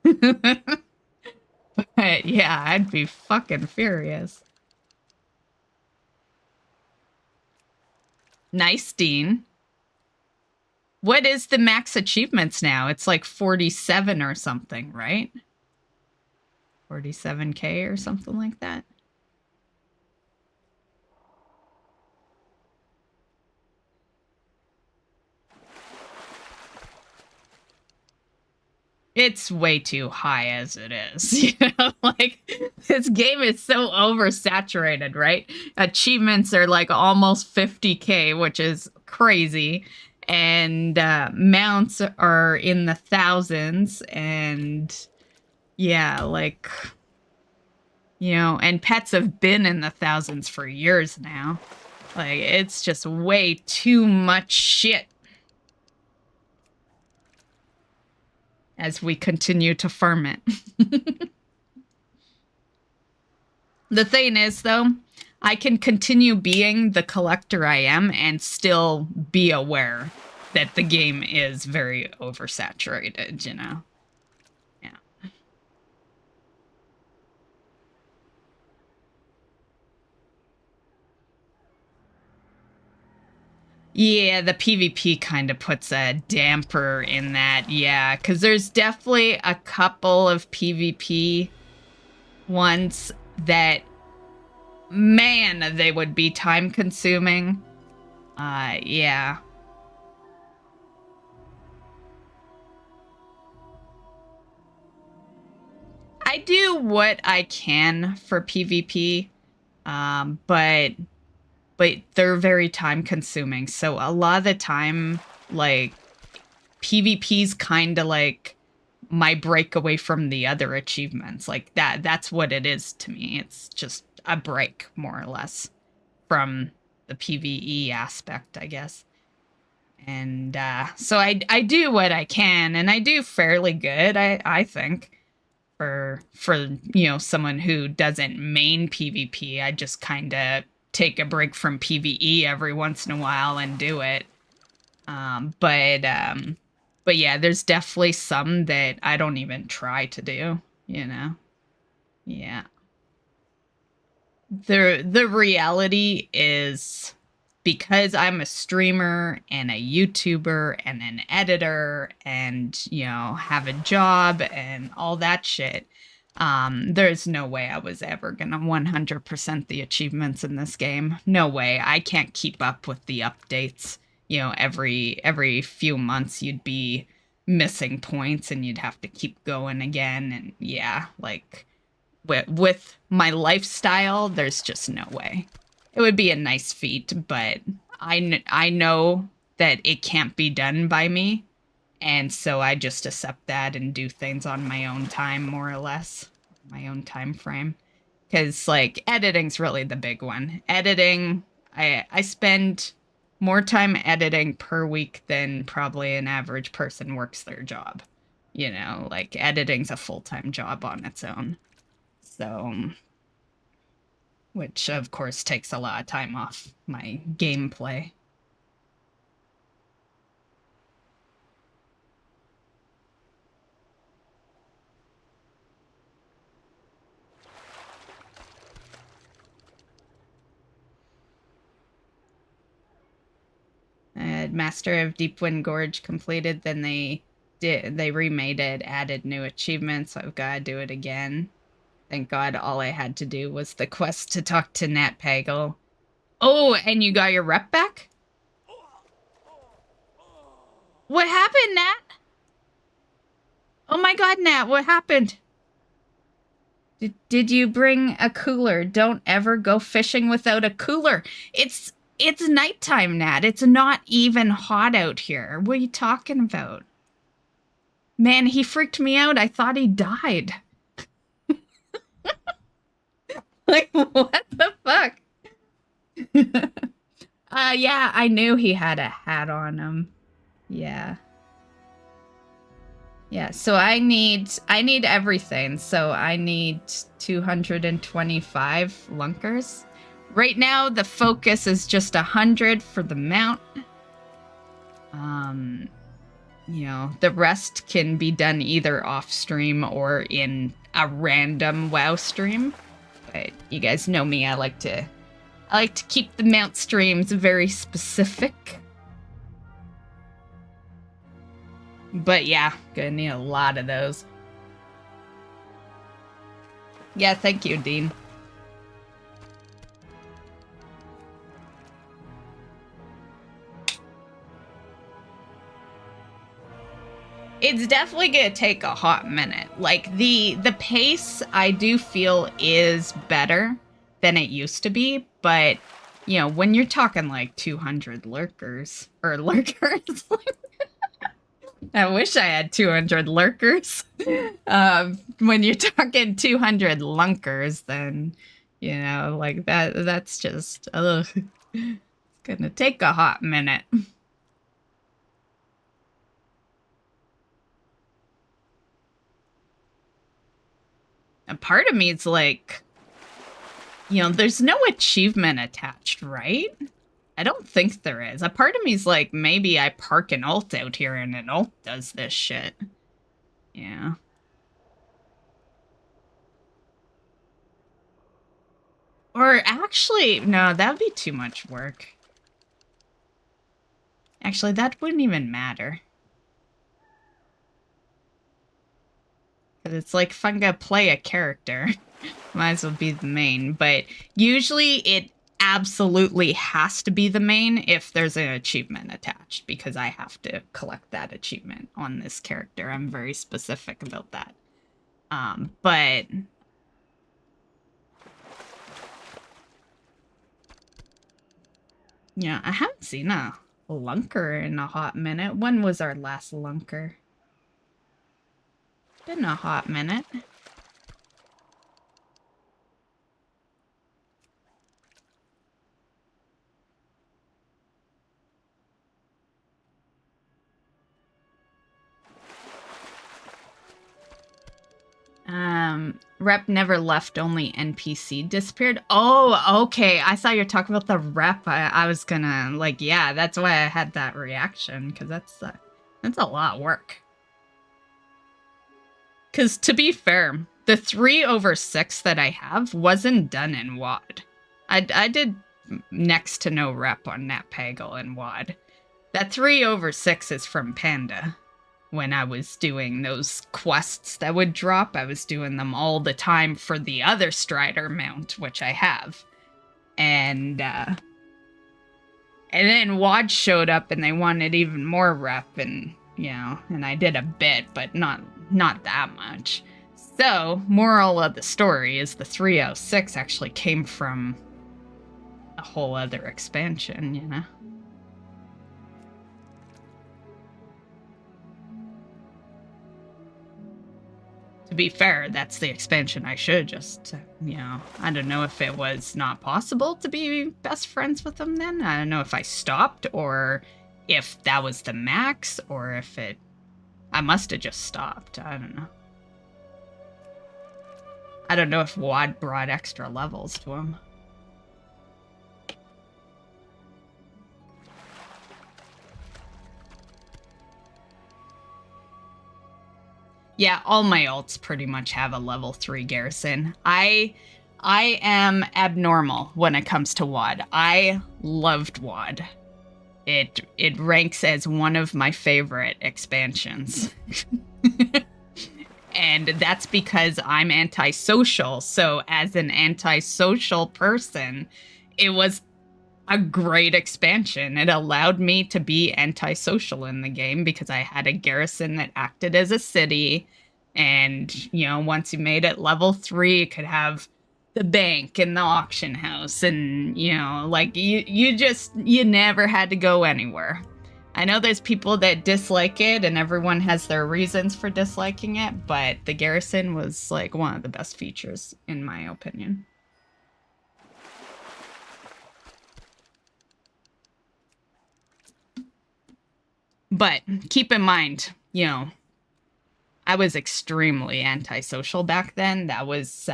But yeah, I'd be fucking furious. Nice, Dean. What is the max achievements now? It's like 47 or something, right? 47K or something like that. It's way too high as it is. You know, like, this game is so oversaturated, right? Achievements are like almost 50K, which is crazy. And mounts are in the thousands. And yeah, like, you know, and pets have been in the thousands for years now. Like, it's just way too much shit. As we continue to farm it. The thing is, though, I can continue being the collector I am and still be aware that the game is very oversaturated, you know? Yeah. Yeah, the PvP kind of puts a damper in that, yeah, because there's definitely a couple of PvP ones that, man, they would be time-consuming. Yeah. I do what I can for PvP, but they're very time consuming. So a lot of the time, like, PvP's kind of like my break away from the other achievements. Like that's what it is to me. It's just a break, more or less, from the PvE aspect, I guess. And so I do what I can, and I do fairly good, I think, for you know, someone who doesn't main PvP. I just kind of take a break from PvE every once in a while and do it. But yeah, there's definitely some that I don't even try to do, you know. Yeah. The reality is, because I'm a streamer and a YouTuber and an editor and, you know, have a job and all that shit, there's no way I was ever gonna 100% the achievements in this game. No way. I can't keep up with the updates. You know, every few months you'd be missing points and you'd have to keep going again. And yeah, like with my lifestyle, there's just no way. It would be a nice feat, but I know that it can't be done by me. And so I just accept that and do things on my own time, more or less. My own time frame. Because, like, editing's really the big one. Editing, I spend more time editing per week than probably an average person works their job. You know, like, editing's a full-time job on its own. So, which, of course, takes a lot of time off my gameplay. Master of Deepwind Gorge completed, then they remade it, added new achievements, so I've got to do it again. Thank God all I had to do was the quest to talk to Nat Pagel. Oh, and you got your rep back? What happened, Nat? Oh my God, Nat, what happened? Did you bring a cooler? Don't ever go fishing without a cooler. It's nighttime, Nat. It's not even hot out here. What are you talking about? Man, he freaked me out. I thought he died. Like, what the fuck? Yeah, I knew he had a hat on him. Yeah. Yeah, so I need everything. So I need 225 lunkers. Right now, the focus is just 100 for the mount. You know, the rest can be done either off stream or in a random WoW stream. But you guys know me, I like to keep the mount streams very specific. But yeah, gonna need a lot of those. Yeah, thank you, Dean. It's definitely gonna take a hot minute. Like, the pace, I do feel, is better than it used to be, but, you know, when you're talking like 200 lurkers, I wish I had 200 lurkers. When you're talking 200 lunkers, then, you know, like, that's just, ugh. It's gonna take a hot minute. A part of me is like, you know, there's no achievement attached, right? I don't think there is. A part of me is like, maybe I park an ult out here and an ult does this shit. Yeah. Or actually, no, that would be too much work. Actually, that wouldn't even matter. Because it's like, if I'm gonna play a character, might as well be the main. But usually it absolutely has to be the main if there's an achievement attached, because I have to collect that achievement on this character. I'm very specific about that. But yeah, I haven't seen a lunker in a hot minute. When was our last lunker? Been a hot minute. Rep never left, only NPC disappeared. Oh, okay. I thought you were talking about the rep. I was gonna, like, yeah, that's why I had that reaction, because that's a lot of work. Because to be fair, the 3/6 that I have wasn't done in WoD. I did next to no rep on NatPagal and WoD. That 3/6 is from Panda. When I was doing those quests that would drop, I was doing them all the time for the other Strider mount, which I have. And then WoD showed up and they wanted even more rep, and, you know, and I did a bit, but not that much. So, moral of the story is the 3/6 actually came from a whole other expansion, you know? To be fair, that's the expansion I should just, you know, I don't know if it was not possible to be best friends with them then. I don't know if I stopped or if that was the max or if I must have just stopped. I don't know. I don't know if WoD brought extra levels to him. Yeah, all my alts pretty much have a level 3 garrison. I am abnormal when it comes to WoD. I loved WoD. It ranks as one of my favorite expansions. And that's because I'm antisocial. So as an antisocial person, it was a great expansion. It allowed me to be antisocial in the game because I had a garrison that acted as a city. And, you know, once you made it level 3, you could have the bank and the auction house. And, you know, like, you never had to go anywhere. I know there's people that dislike it and everyone has their reasons for disliking it, but the garrison was, like, one of the best features, in my opinion. But keep in mind, you know, I was extremely antisocial back then. That was,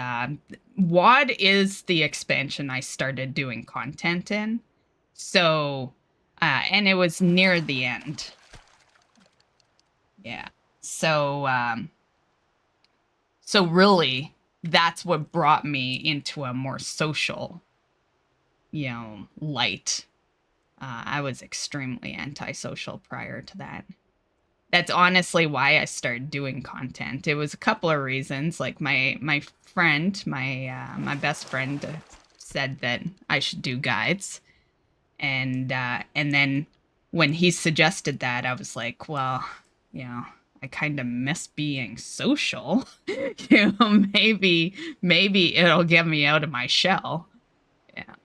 WoD is the expansion I started doing content in. So, and it was near the end. Yeah. So, so really, that's what brought me into a more social, you know, light. I was extremely antisocial prior to that. That's honestly why I started doing content. It was a couple of reasons. Like my friend, my best friend, said that I should do guides, and then when he suggested that, I was like, well, you know, I kind of miss being social. You know, maybe it'll get me out of my shell. Yeah.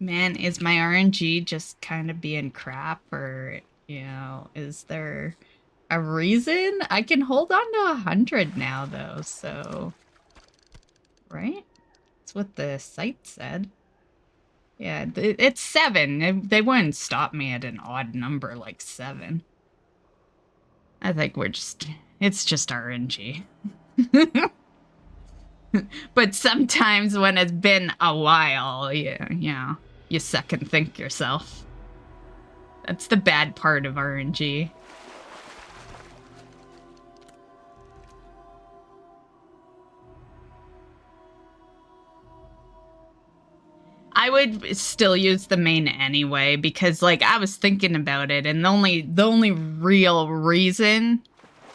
Man, is my RNG just kind of being crap, or, you know, is there a reason? I can hold on to 100 now, though, so... Right? That's what the site said. Yeah, it's 7. They wouldn't stop me at an odd number like 7. I think it's just RNG. But sometimes when it's been a while, yeah, you second think yourself. That's the bad part of RNG. I would still use the main anyway, because, like, I was thinking about it, and the only real reason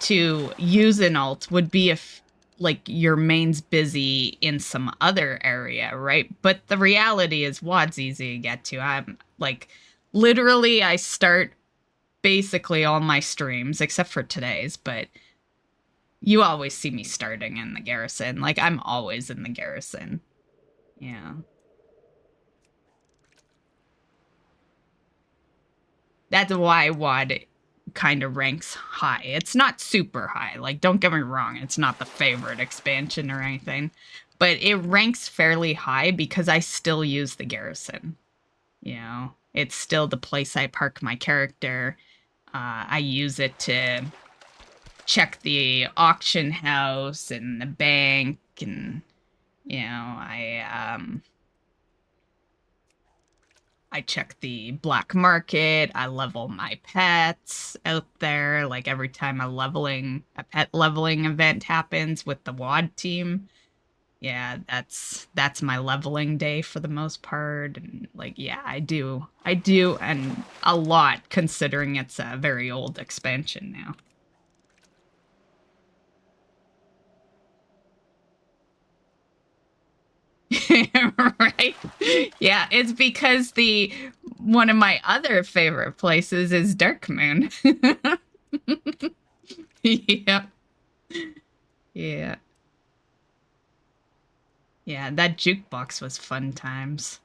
to use an alt would be if, like, your main's busy in some other area, right? But the reality is WoD's easy to get to. I'm, like, literally, I start basically all my streams, except for today's, but you always see me starting in the garrison. Like, I'm always in the garrison. Yeah. that's why WoD kind of ranks high. It's not super high. Like, don't get me wrong, it's not the favorite expansion or anything, but it ranks fairly high because I still use the garrison. You know, it's still the place I park my character. I use it to check the auction house and the bank, and you know, I check the black market. I level my pets out there. Like, every time a pet leveling event happens with the WoD team, yeah, that's my leveling day for the most part. And like, yeah, I do, and a lot, considering it's a very old expansion now. Right? Yeah, it's because one of my other favorite places is Darkmoon. Yeah. Yeah. Yeah, that jukebox was fun times.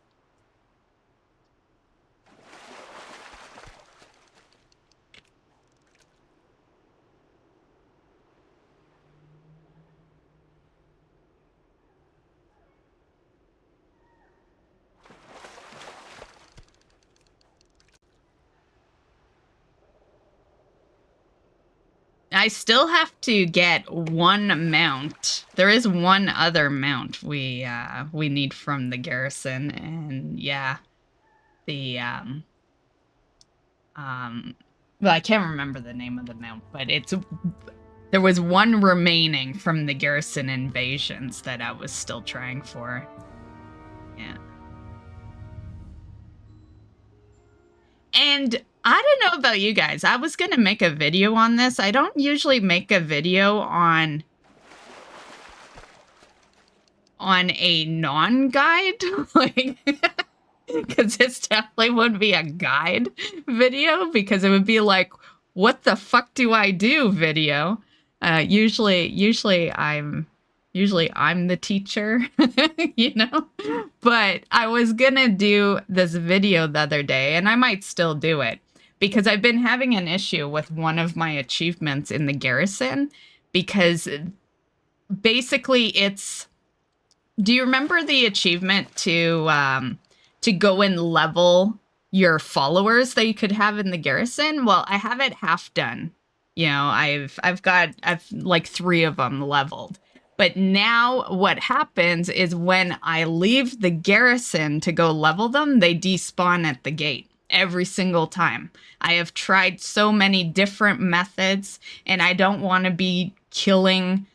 I still have to get one mount. There is one other mount we need from the garrison, and yeah, well, I can't remember the name of the mount, but there was one remaining from the garrison invasions that I was still trying for. Yeah. And I don't know about you guys. I was going to make a video on this. I don't usually make a video on a non-guide, like, because this definitely would be a guide video, because it would be like, what the fuck do I do video? Usually I'm the teacher, you know? But I was gonna do this video the other day, and I might still do it, because I've been having an issue with one of my achievements in the garrison, because basically it's... Do you remember the achievement to go and level your followers that you could have in the garrison? Well, I have it half done. You know, I've like 3 of them leveled. But now what happens is when I leave the garrison to go level them, they despawn at the gate every single time. I have tried so many different methods, and I don't want to be killing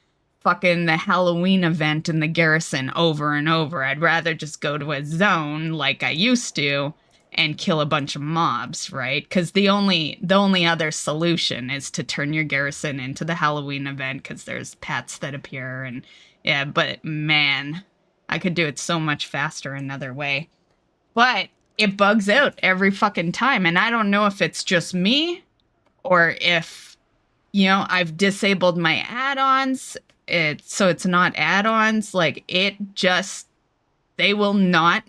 fucking the Halloween event in the garrison over and over. I'd rather just go to a zone like I used to and kill a bunch of mobs, right? Because the only other solution is to turn your garrison into the Halloween event, because there's pets that appear, and yeah, but man, I could do it so much faster another way. But it bugs out every fucking time, and I don't know if it's just me or if, you know, I've disabled my add-ons, so it's not add-ons. Like, they will not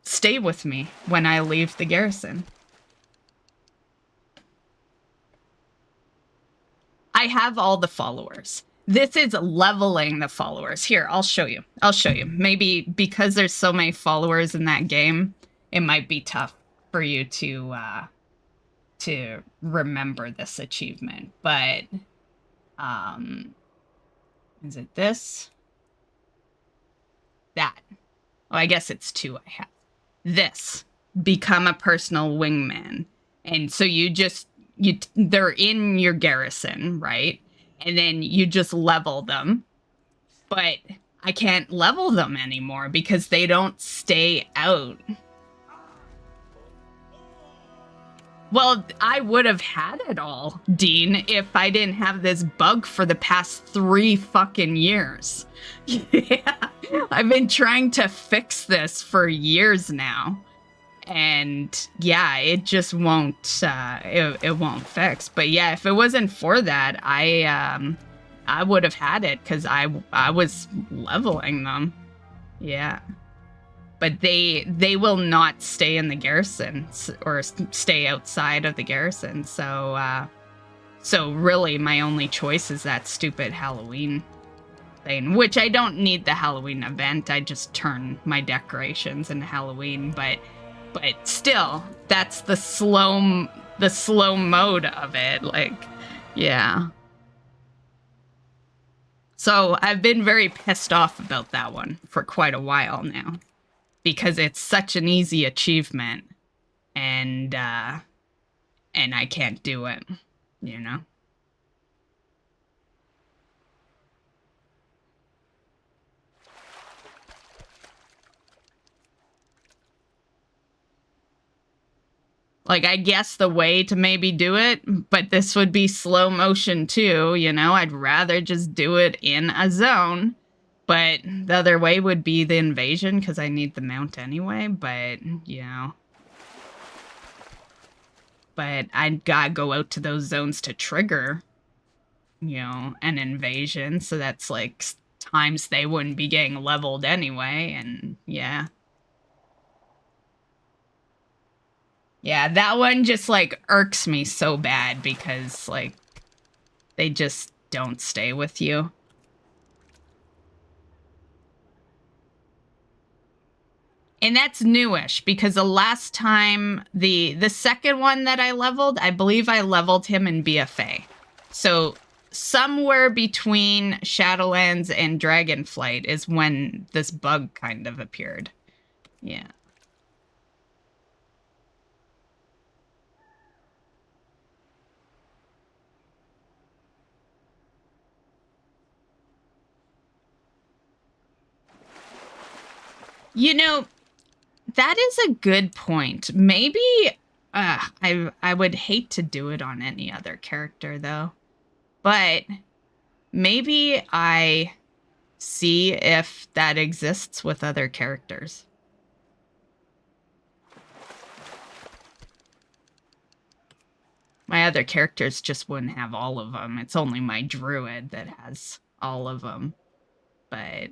stay with me when I leave the garrison. I have all the followers. This is leveling the followers. Here, I'll show you. Maybe because there's so many followers in that game, it might be tough for you to remember this achievement. But, is it this? That. Oh, I guess it's 2 I have. This. Become a personal wingman. And so they're in your garrison, right? And then you just level them. But I can't level them anymore because they don't stay out. Well, I would have had it all, Dean, if I didn't have this bug for the past 3 fucking years. Yeah, I've been trying to fix this for years now. And yeah, it just won't, it won't fix. But yeah, if it wasn't for that, I would have had it, because I was leveling them. Yeah. but they will not stay in the garrison or stay outside of the garrison. So really my only choice is that stupid Halloween thing, which I don't need the Halloween event. I just turn my decorations into Halloween, but still, that's the slow mode of it. Like, yeah. So I've been very pissed off about that one for quite a while now, because it's such an easy achievement, and I can't do it, you know? Like, I guess the way to maybe do it, but this would be slow motion too, you know? I'd rather just do it in a zone, but the other way would be the invasion, because I need the mount anyway, but, you know. But I'd gotta go out to those zones to trigger, you know, an invasion, so that's, like, times they wouldn't be getting leveled anyway, and, yeah. Yeah, that one just, like, irks me so bad because, like, they just don't stay with you. And that's newish, because the last time, the second one that I leveled, I believe I leveled him in BFA. So somewhere between Shadowlands and Dragonflight is when this bug kind of appeared. Yeah. You know, that is a good point. Maybe I would hate to do it on any other character, though. But maybe I see if that exists with other characters. My other characters just wouldn't have all of them. It's only my druid that has all of them. But...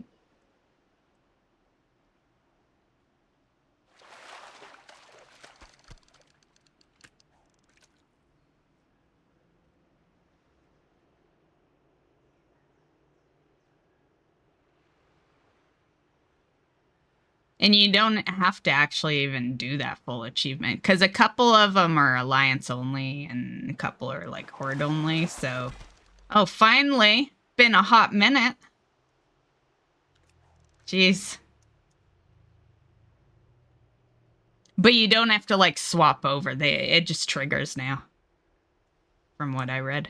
And you don't have to actually even do that full achievement, because a couple of them are Alliance only, and a couple are, like, Horde only, so... Oh, finally! Been a hot minute. Jeez. But you don't have to, like, swap over. It just triggers now. From what I read.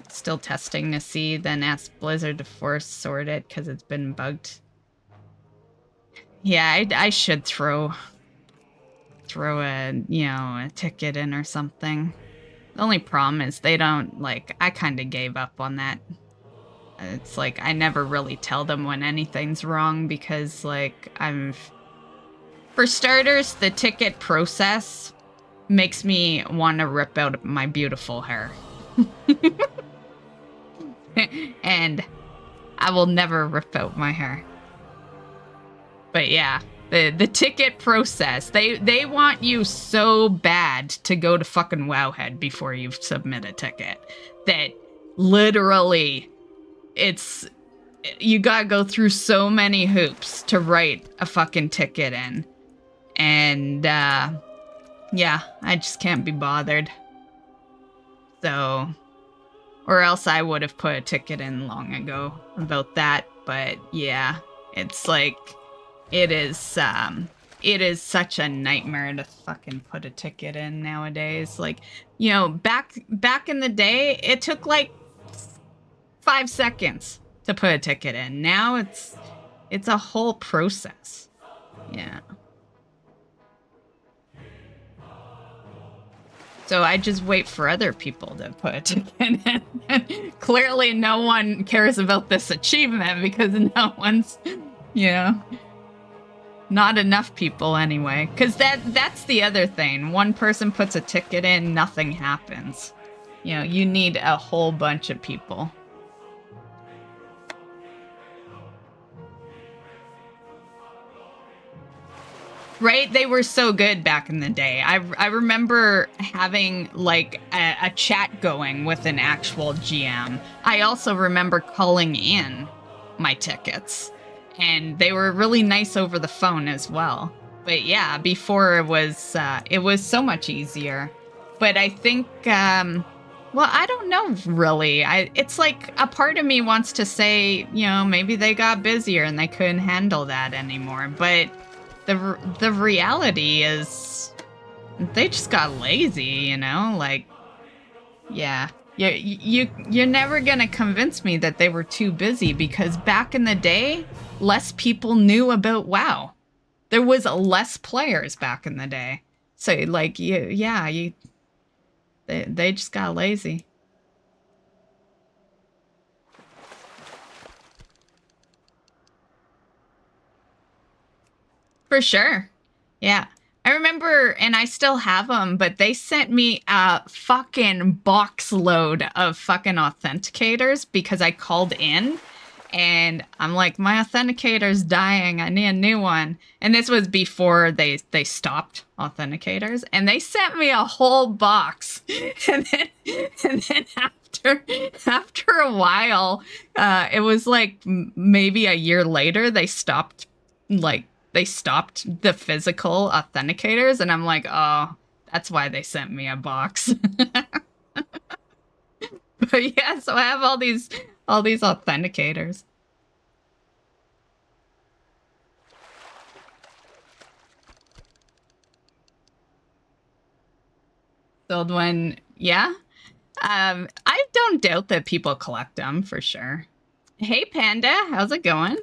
Still testing to see, then ask Blizzard to force sort it because it's been bugged. Yeah, I should throw a, you know, a ticket in or something. The only problem is they don't, like, I kind of gave up on that. It's like, I never really tell them when anything's wrong because, like, for starters, the ticket process makes me want to rip out my beautiful hair. And I will never rip out my hair. But yeah, the ticket process, they want you so bad to go to fucking Wowhead before you submit a ticket that literally you gotta go through so many hoops to write a fucking ticket in. And yeah, I just can't be bothered. So... Or else I would have put a ticket in long ago about that. But yeah, it's like, it is such a nightmare to fucking put a ticket in nowadays. Like, you know, back in the day, it took like 5 seconds to put a ticket in. Now it's a whole process. Yeah. So I just wait for other people to put a ticket in. And clearly no one cares about this achievement because no one's, you know, not enough people anyway. Because that's the other thing. One person puts a ticket in, nothing happens. You know, you need a whole bunch of people. Right? They were so good back in the day. I remember having like a chat going with an actual GM. I also remember calling in my tickets, and they were really nice over the phone as well. But yeah, before it was so much easier. But I think well, I don't know really. It's like a part of me wants to say, you know, maybe they got busier and they couldn't handle that anymore. But the reality is they just got lazy, you know? Like, yeah. You're never gonna convince me that they were too busy, because back in the day, less people knew about WoW. There was less players back in the day. So, like, they just got lazy. For sure. Yeah. I remember, and I still have them, but they sent me a fucking box load of fucking authenticators because I called in and I'm like, my authenticator's dying. I need a new one. And this was before they stopped authenticators, and they sent me a whole box. and then after a while, it was like maybe a year later, they stopped the physical authenticators, and I'm like, oh, that's why they sent me a box. But yeah, so I have all these authenticators. Sold one, yeah. I don't doubt that people collect them for sure. Hey Panda, how's it going?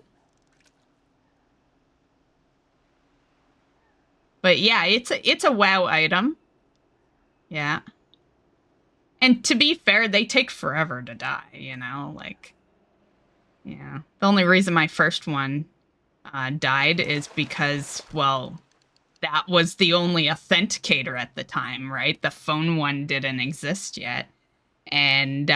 But yeah, it's a WoW item. Yeah. And to be fair, they take forever to die, you know? Like, yeah. The only reason my first one died is because, well, that was the only authenticator at the time, right? The phone one didn't exist yet. And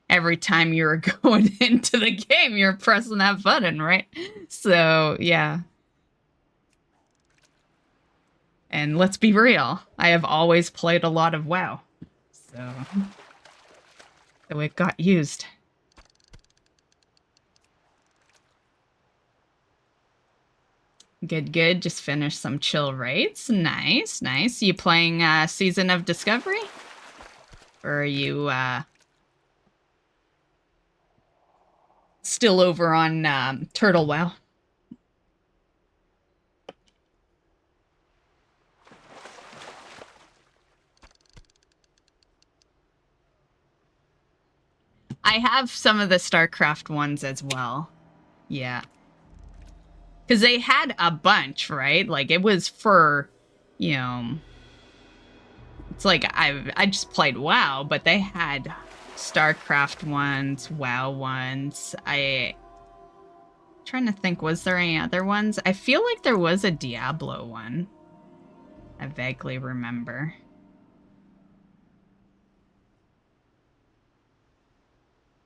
every time you were going into the game, you're pressing that button, right? So, yeah. And let's be real, I have always played a lot of WoW. So it got used. Good, good. Just finished some chill raids. Nice, nice. You playing Season of Discovery? Or are you still over on Turtle WoW? I have some of the StarCraft ones as well. Yeah. Because they had a bunch, right? Like, it was for, you know... It's like, I just played WoW, but they had StarCraft ones, WoW ones. Trying to think, was there any other ones? I feel like there was a Diablo one. I vaguely remember.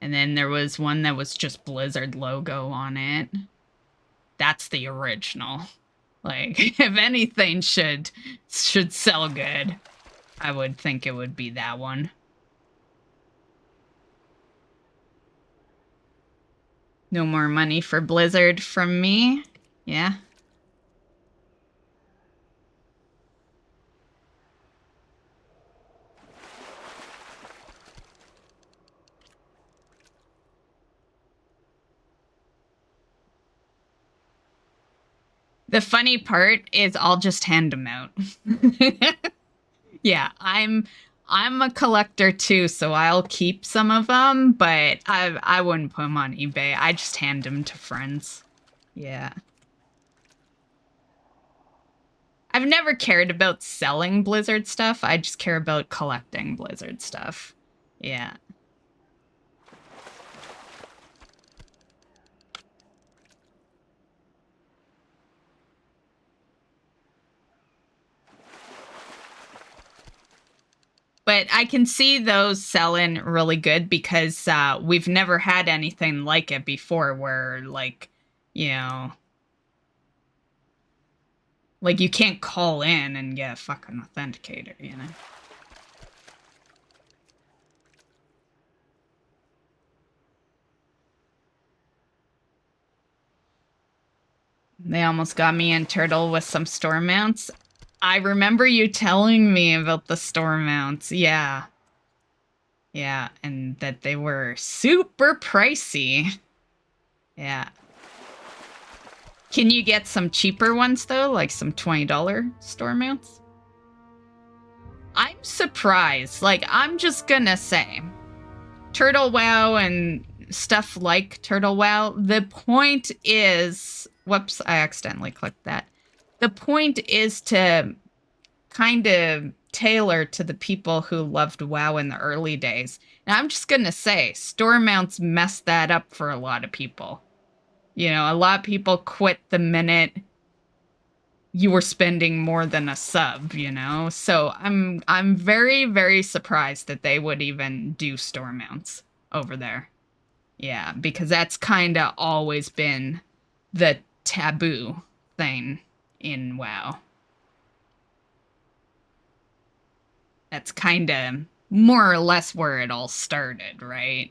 And then there was one that was just Blizzard logo on it. That's the original. Like, if anything should sell good, I would think it would be that one. No more money for Blizzard from me. Yeah. The funny part is I'll just hand them out. Yeah, I'm a collector too, so I'll keep some of them, but I wouldn't put them on eBay. I just hand them to friends. Yeah. I've never cared about selling Blizzard stuff. I just care about collecting Blizzard stuff. Yeah. But I can see those selling really good because we've never had anything like it before where, like, you know, like you can't call in and get a fucking authenticator, you know? They almost got me in Turtle with some storm mounts. I remember you telling me about the storm mounts. Yeah. Yeah, and that they were super pricey. Yeah. Can you get some cheaper ones, though? Like some $20 storm mounts? I'm surprised. Like, I'm just gonna say, Turtle WoW and stuff like Turtle WoW, the point is... Whoops, I accidentally clicked that. The point is to kind of tailor to the people who loved WoW in the early days. And I'm just going to say, storm mounts messed that up for a lot of people. You know, a lot of people quit the minute you were spending more than a sub, you know? So I'm very, very surprised that they would even do storm mounts over there. Yeah, because that's kind of always been the taboo thing in WoW. That's kind of more or less where it all started, right?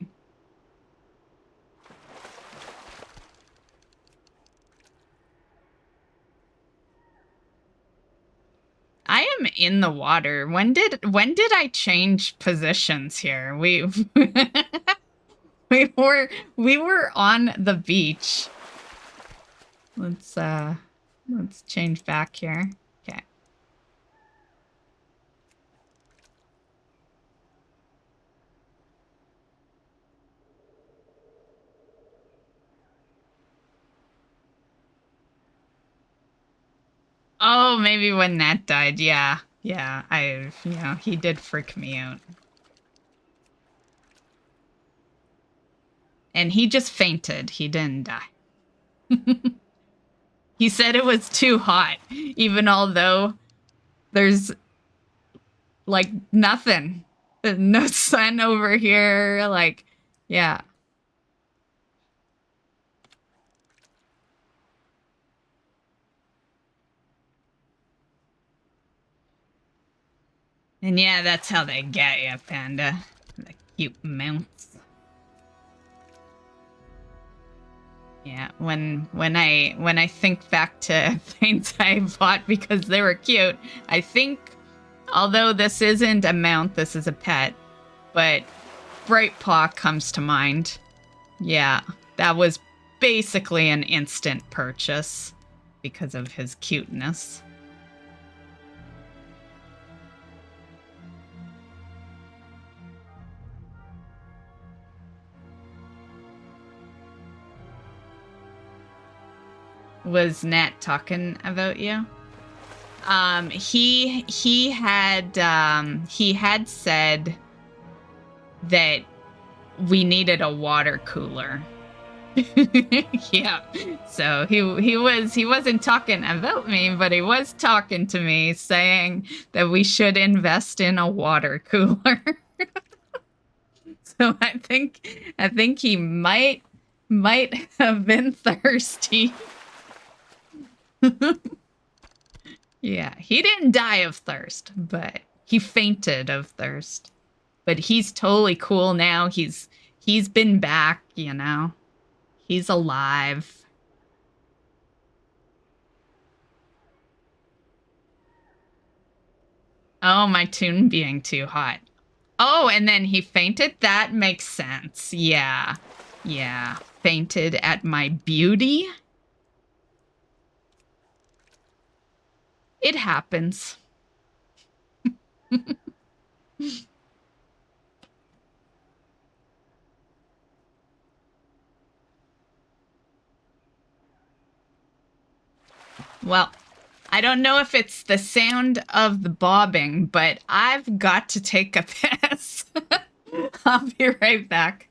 I am in the water. When did I change positions here? We we were on the beach. Let's change back here. Okay. Oh, maybe when Nat died. Yeah. Yeah, you know, he did freak me out. And he just fainted. He didn't die. He said it was too hot, even although there's, like, nothing. There's no sun over here, like, yeah. And yeah, that's how they get you, Panda. The cute mounts. Yeah, when I think back to things I bought because they were cute, I think, although this isn't a mount, this is a pet, but Brightpaw comes to mind. Yeah, that was basically an instant purchase because of his cuteness. Was Nat talking about you? He had said that we needed a water cooler. Yeah. So he wasn't talking about me, but he was talking to me saying that we should invest in a water cooler. So I think he might have been thirsty. Yeah, he didn't die of thirst, but he fainted of thirst. But he's totally cool now. He's been back, you know. He's alive. Oh, my tune being too hot. Oh, and then he fainted? That makes sense. Yeah. Yeah. Fainted at my beauty? It happens. Well, I don't know if it's the sound of the bobbing, but I've got to take a piss. I'll be right back.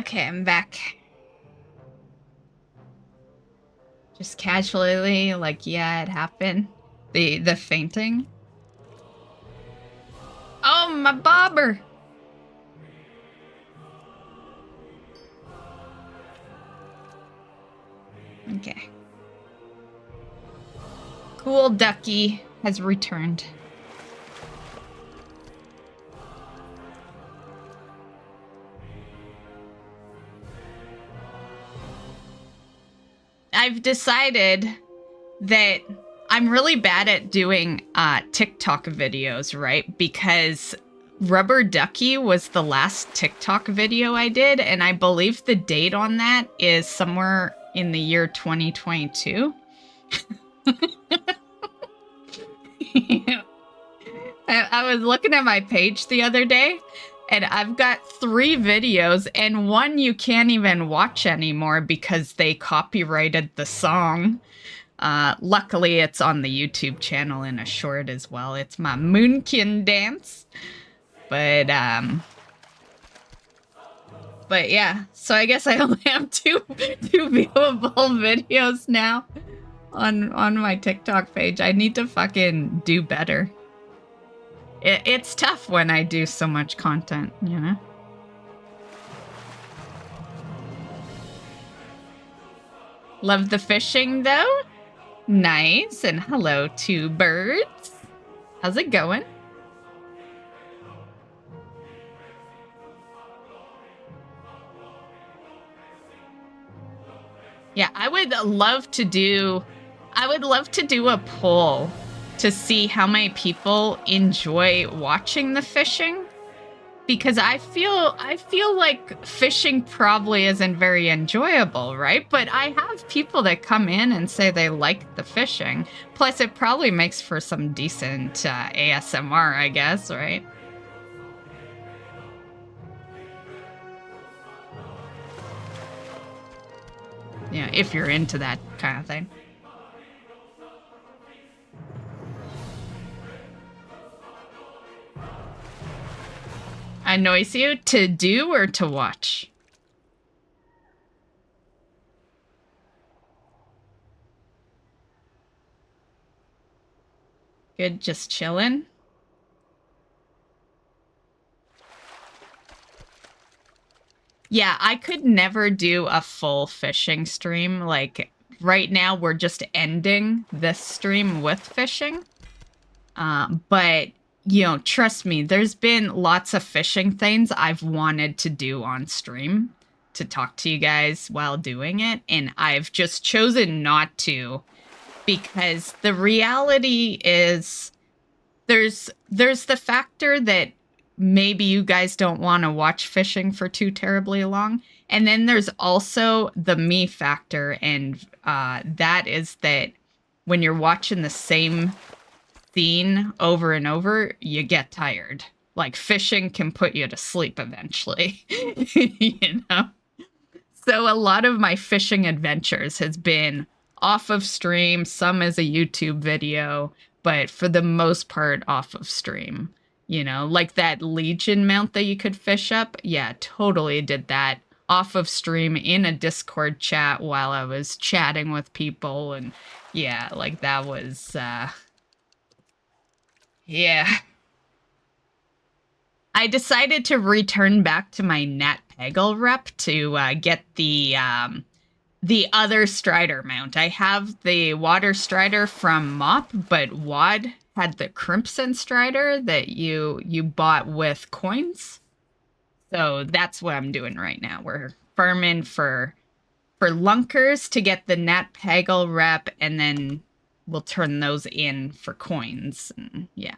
Okay, I'm back. Just casually, like, yeah, it happened. The fainting. Oh, my bobber! Okay. Cool Ducky has returned. I've decided that I'm really bad at doing TikTok videos, right? Because Rubber Ducky was the last TikTok video I did, and I believe the date on that is somewhere in the year 2022. I was looking at my page the other day, and I've got 3 videos, and one you can't even watch anymore because they copyrighted the song. Luckily, it's on the YouTube channel in a short as well. It's my Moonkin dance. But yeah, so I guess I only have two viewable videos now on my TikTok page. I need to fucking do better. It's tough when I do so much content, you know? Love the fishing, though. Nice. And hello, 2 birds. How's it going? Yeah, I would love to do a poll to see how many people enjoy watching the fishing, because I feel like fishing probably isn't very enjoyable, right? But I have people that come in and say they like the fishing. Plus, it probably makes for some decent ASMR, I guess, right? Yeah, if you're into that kind of thing. Annoys you to do or to watch? Good, just chilling. Yeah, I could never do a full fishing stream. Like, right now, we're just ending this stream with fishing. But, you know, trust me, there's been lots of fishing things I've wanted to do on stream to talk to you guys while doing it. And I've just chosen not to, because the reality is there's the factor that maybe you guys don't want to watch fishing for too terribly long. And then there's also the me factor. And that is that when you're watching the same scene over and over, you get tired. Like, fishing can put you to sleep eventually, you know? So a lot of my fishing adventures has been off of stream, some as a YouTube video, but for the most part off of stream. You know, like that Legion mount that you could fish up. Yeah, totally did that off of stream in a Discord chat while I was chatting with people. And yeah, like that was, yeah. I decided to return back to my Nat Peggle rep to get the other Strider mount. I have the Water Strider from Mop, but Wad had the Crimson Strider that you bought with coins. So that's what I'm doing right now. We're farming for lunkers to get the Nat Peggle rep, and then we'll turn those in for coins. And yeah.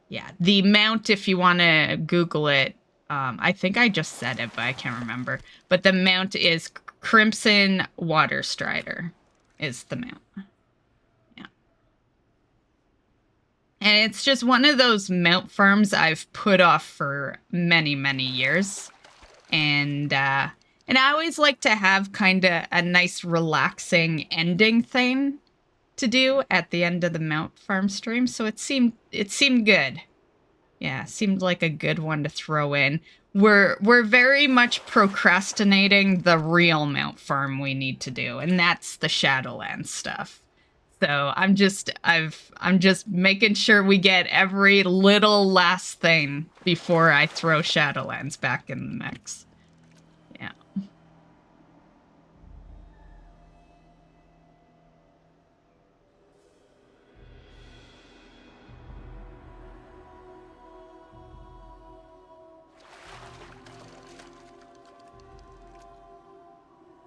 Yeah, the mount, if you want to Google it, I think I just said it, but I can't remember. But the mount is Crimson Water Strider is the mount. And it's just one of those mount farms I've put off for many, many years. And I always like to have kind of a nice relaxing ending thing to do at the end of the mount farm stream. So it seemed good. Yeah, seemed like a good one to throw in. we're very much procrastinating the real mount farm we need to do, and that's the Shadowlands stuff. So I'm just making sure we get every little last thing before I throw Shadowlands back in the mix. Yeah.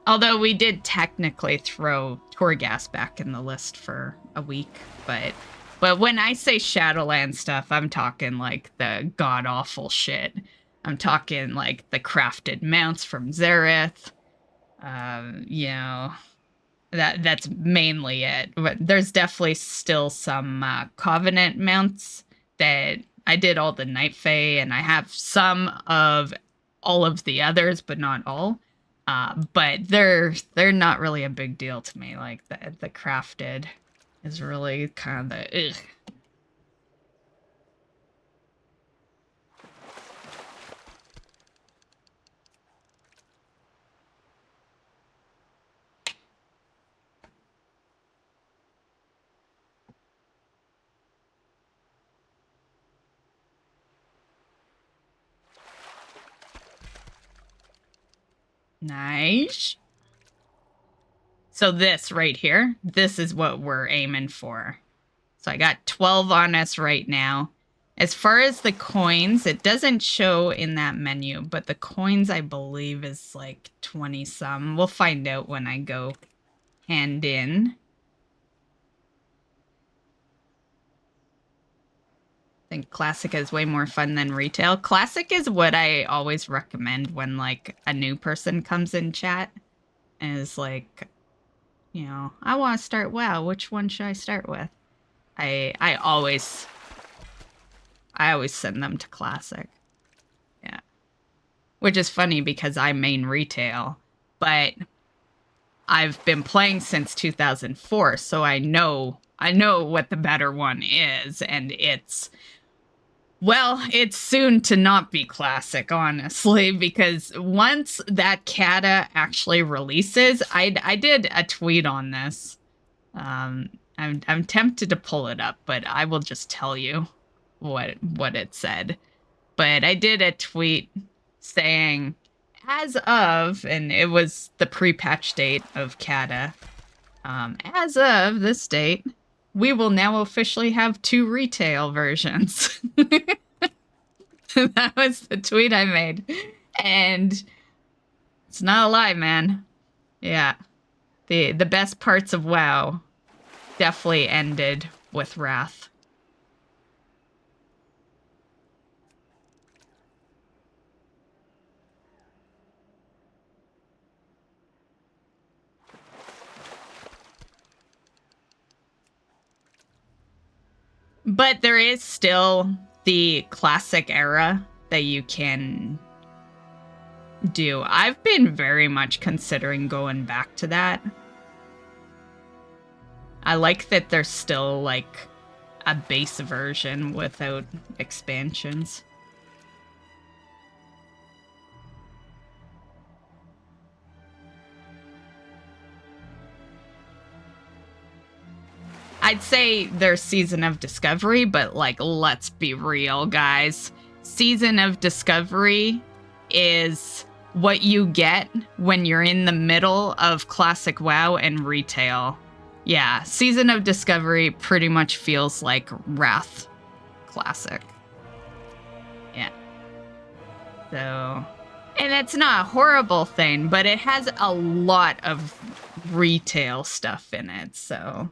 Although we did technically throw Torghast back in the list for a week, but when I say Shadowland stuff, I'm talking like the god-awful shit. I'm talking like the crafted mounts from Zareth. You know, that's mainly it. But there's definitely still some Covenant mounts that I did all the Night Fae, and I have some of all of the others, but not all. But they're not really a big deal to me. Like the crafted is really kind of the ugh. Nice. So this right here, this is what we're aiming for. So I got 12 on us right now. As far as the coins, it doesn't show in that menu, but the coins I believe is like 20 some. We'll find out when I go hand in. I think Classic is way more fun than retail. Classic is what I always recommend when like a new person comes in chat and is like, you know, I want to start WoW. Which one should I start with? I always send them to Classic. Yeah. Which is funny because I main retail, but I've been playing since 2004, so I know what the better one is, and it's soon to not be Classic, honestly, because once that Kata actually releases, I did a tweet on this. I'm tempted to pull it up, but I will just tell you what it said. But I did a tweet saying, as of, and it was the pre-patch date of Kata, as of this date, we will now officially have 2 retail versions. That was the tweet I made. And it's not a lie, man. Yeah. The best parts of WoW definitely ended with Wrath. But there is still the Classic era that you can do. I've been very much considering going back to that. I like that there's still like a base version without expansions. I'd say there's Season of Discovery, but like, let's be real, guys. Season of Discovery is what you get when you're in the middle of Classic WoW and retail. Yeah, Season of Discovery pretty much feels like Wrath Classic. Yeah. So, and it's not a horrible thing, but it has a lot of retail stuff in it, so...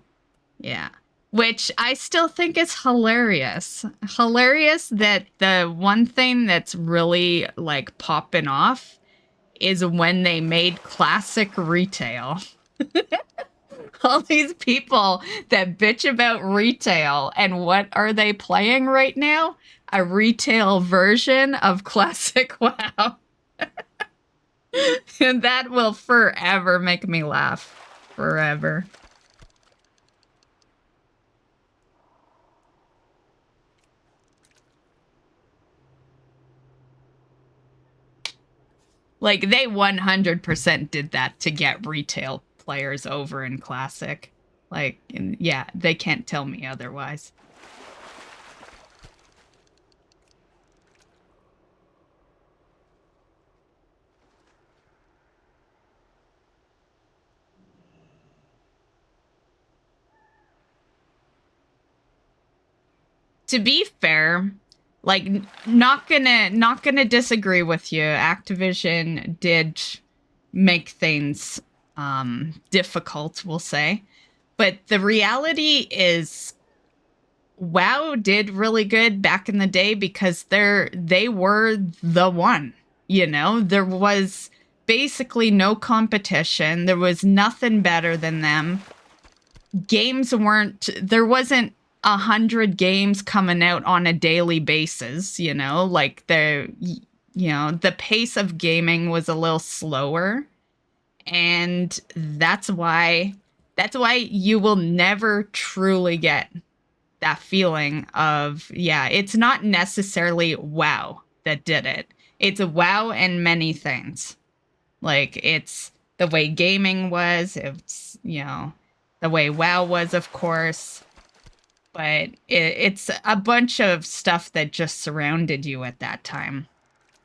yeah. Which I still think is hilarious. Hilarious that the one thing that's really, like, popping off is when they made Classic retail. All these people that bitch about retail, and what are they playing right now? A retail version of Classic WoW. And that will forever make me laugh. Forever. Like, they 100% did that to get retail players over in Classic. Like, yeah, they can't tell me otherwise. To be fair, like, not gonna disagree with you. Activision did make things difficult, we'll say. But the reality is WoW did really good back in the day because they were the one, you know? There was basically no competition. There was nothing better than them. There wasn't 100 games coming out on a daily basis, you know? Like, the pace of gaming was a little slower. And that's why you will never truly get that feeling of, yeah, it's not necessarily WoW that did it. It's a WoW and many things. Like, it's the way gaming was, it's, you know, the way WoW was, of course. But it's a bunch of stuff that just surrounded you at that time.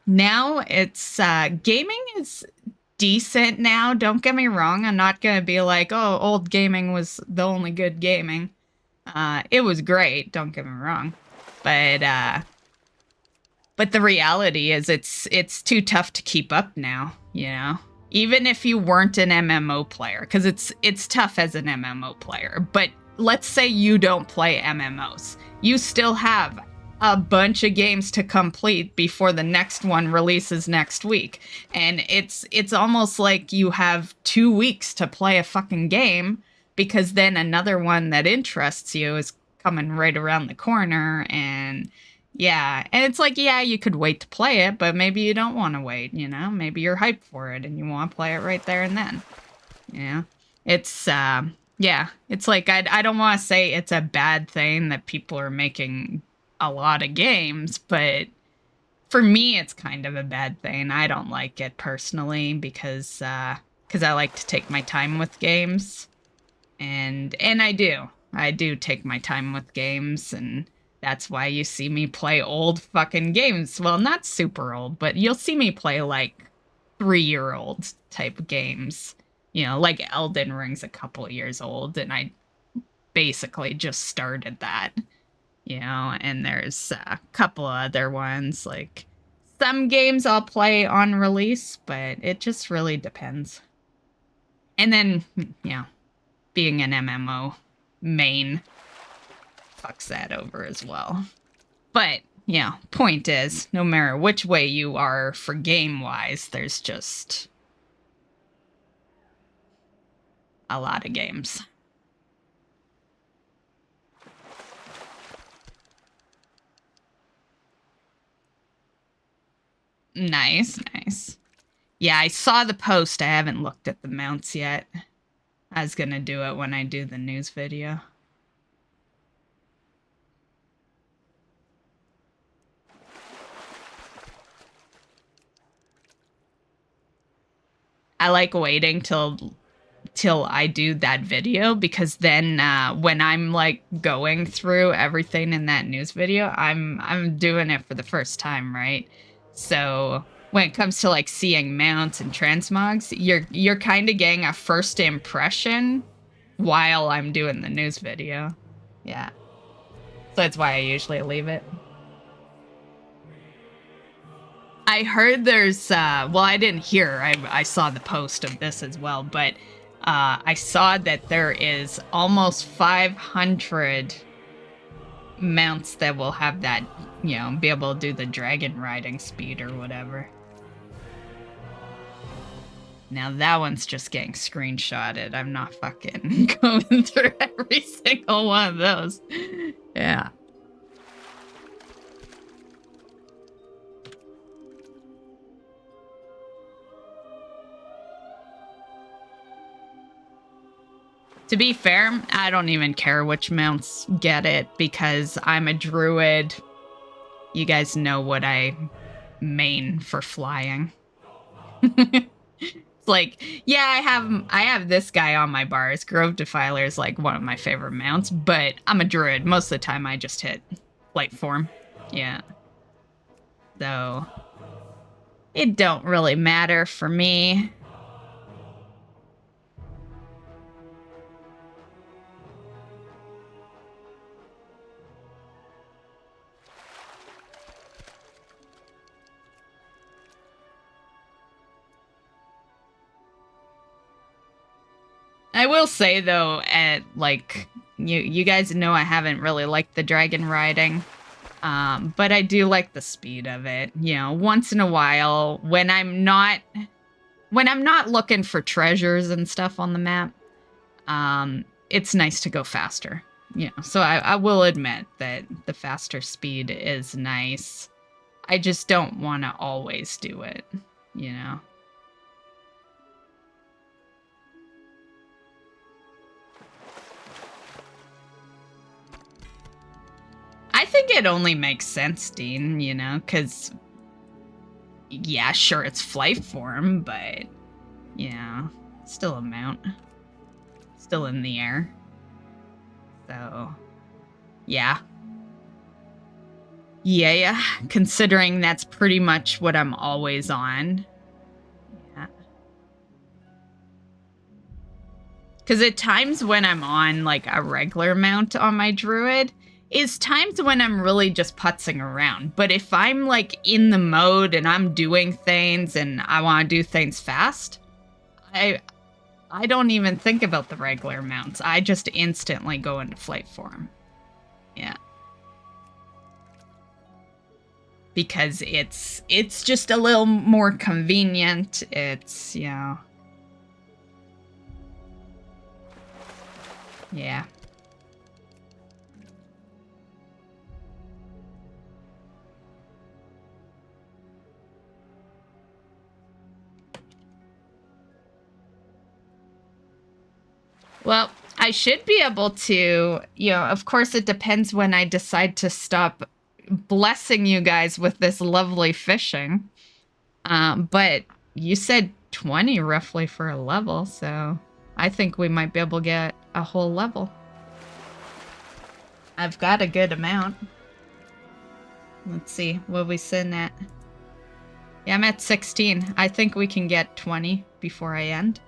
Now it's, gaming is decent now. Don't get me wrong. I'm not going to be like, oh, old gaming was the only good gaming. It was great. Don't get me wrong. But the reality is it's too tough to keep up now, you know? Even if you weren't an MMO player, because it's tough as an MMO player. But let's say you don't play MMOs. You still have a bunch of games to complete before the next one releases next week. And it's almost like you have 2 weeks to play a fucking game, because then another one that interests you is coming right around the corner. And yeah, and it's like, yeah, you could wait to play it, but maybe you don't want to wait, you know? Maybe you're hyped for it and you want to play it right there and then. You know? It's, yeah, it's like, I don't want to say it's a bad thing that people are making a lot of games, but for me, it's kind of a bad thing. I don't like it personally because I like to take my time with games, and I do take my time with games, and that's why you see me play old fucking games. Well, not super old, but you'll see me play like 3-year-old type games. You know, like Elden Ring's a couple years old, and I basically just started that. You know, and there's a couple other ones, like some games I'll play on release, but it just really depends. And then, you know, being an MMO main fucks that over as well. But, yeah, point is, no matter which way you are for game-wise, there's just a lot of games. Nice, nice. Yeah, I saw the post. I haven't looked at the mounts yet. I was gonna do it when I do the news video. I like waiting till I do that video, because then when I'm like going through everything in that news video, I'm doing it for the first time, right? So when it comes to like seeing mounts and transmogs, you're kind of getting a first impression while I'm doing the news video. Yeah. So that's why I usually leave it. I heard there's, well, I didn't hear, I saw the post of this as well, but I saw that there is almost 500 mounts that will have that, you know, be able to do the dragon riding speed or whatever. Now that one's just getting screenshotted. I'm not fucking going through every single one of those. Yeah. To be fair, I don't even care which mounts get it, because I'm a druid. You guys know what I main for flying. It's like, yeah, I have this guy on my bars. Grove Defiler is like one of my favorite mounts, but I'm a druid. Most of the time I just hit light form. Yeah. So it don't really matter for me. I will say though, at like you guys know I haven't really liked the dragon riding. But I do like the speed of it. You know, once in a while when I'm not looking for treasures and stuff on the map, it's nice to go faster. You know, so I will admit that the faster speed is nice. I just don't want to always do it, you know. I think it only makes sense, Dean, you know, because, yeah, sure, it's flight form, but, you know, still a mount. Still in the air. So, yeah. Yeah, considering that's pretty much what I'm always on. Yeah. Because at times when I'm on, like, a regular mount on my druid, is times when I'm really just putzing around. But if I'm like in the mode and I'm doing things and I want to do things fast, I don't even think about the regular mounts. I just instantly go into flight form. Yeah. Because it's just a little more convenient. It's, you know. Yeah. Well, I should be able to, you know, of course it depends when I decide to stop blessing you guys with this lovely fishing. But you said 20 roughly for a level, so I think we might be able to get a whole level. I've got a good amount. Let's see, what are we sitting at? Yeah, I'm at 16. I think we can get 20 before I end.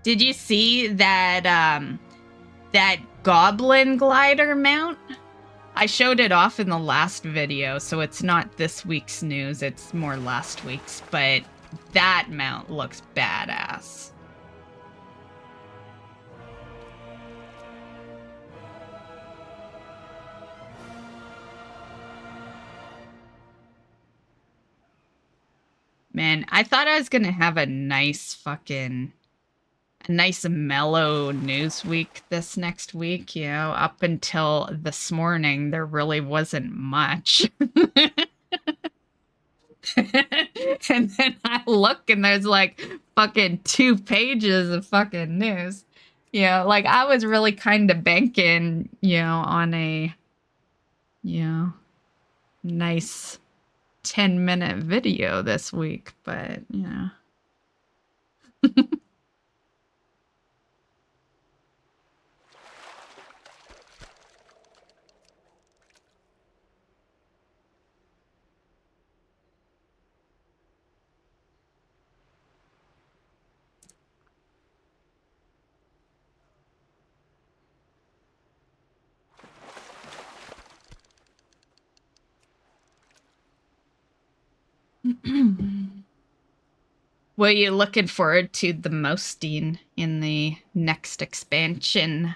Did you see that that goblin glider mount? I showed it off in the last video, so it's not this week's news, it's more last week's, but that mount looks badass. Man, I thought I was gonna have a nice mellow news week this next week, you know. Up until this morning, there really wasn't much. And then I look and there's like fucking 2 pages of fucking news. You know, like I was really kind of banking, you know, on a, you know, nice 10-minute video this week, but, you know. What are you looking forward to the most, Dean, in the next expansion?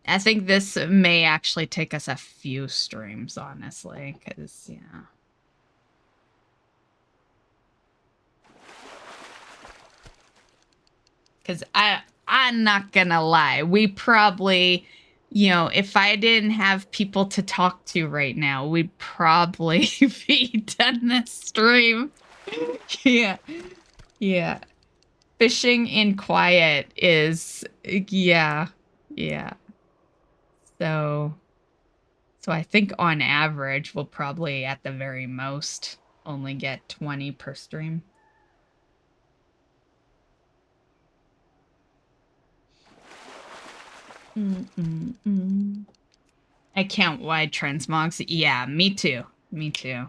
I think this may actually take us a few streams, honestly, because, yeah. Because I'm not gonna lie, we probably, you know, if I didn't have people to talk to right now, we'd probably be done this stream. Yeah. Yeah. Fishing in quiet is, yeah. Yeah. So I think on average, we'll probably at the very most only get 20 per stream. I count wide transmogs. Yeah, me too. Me too.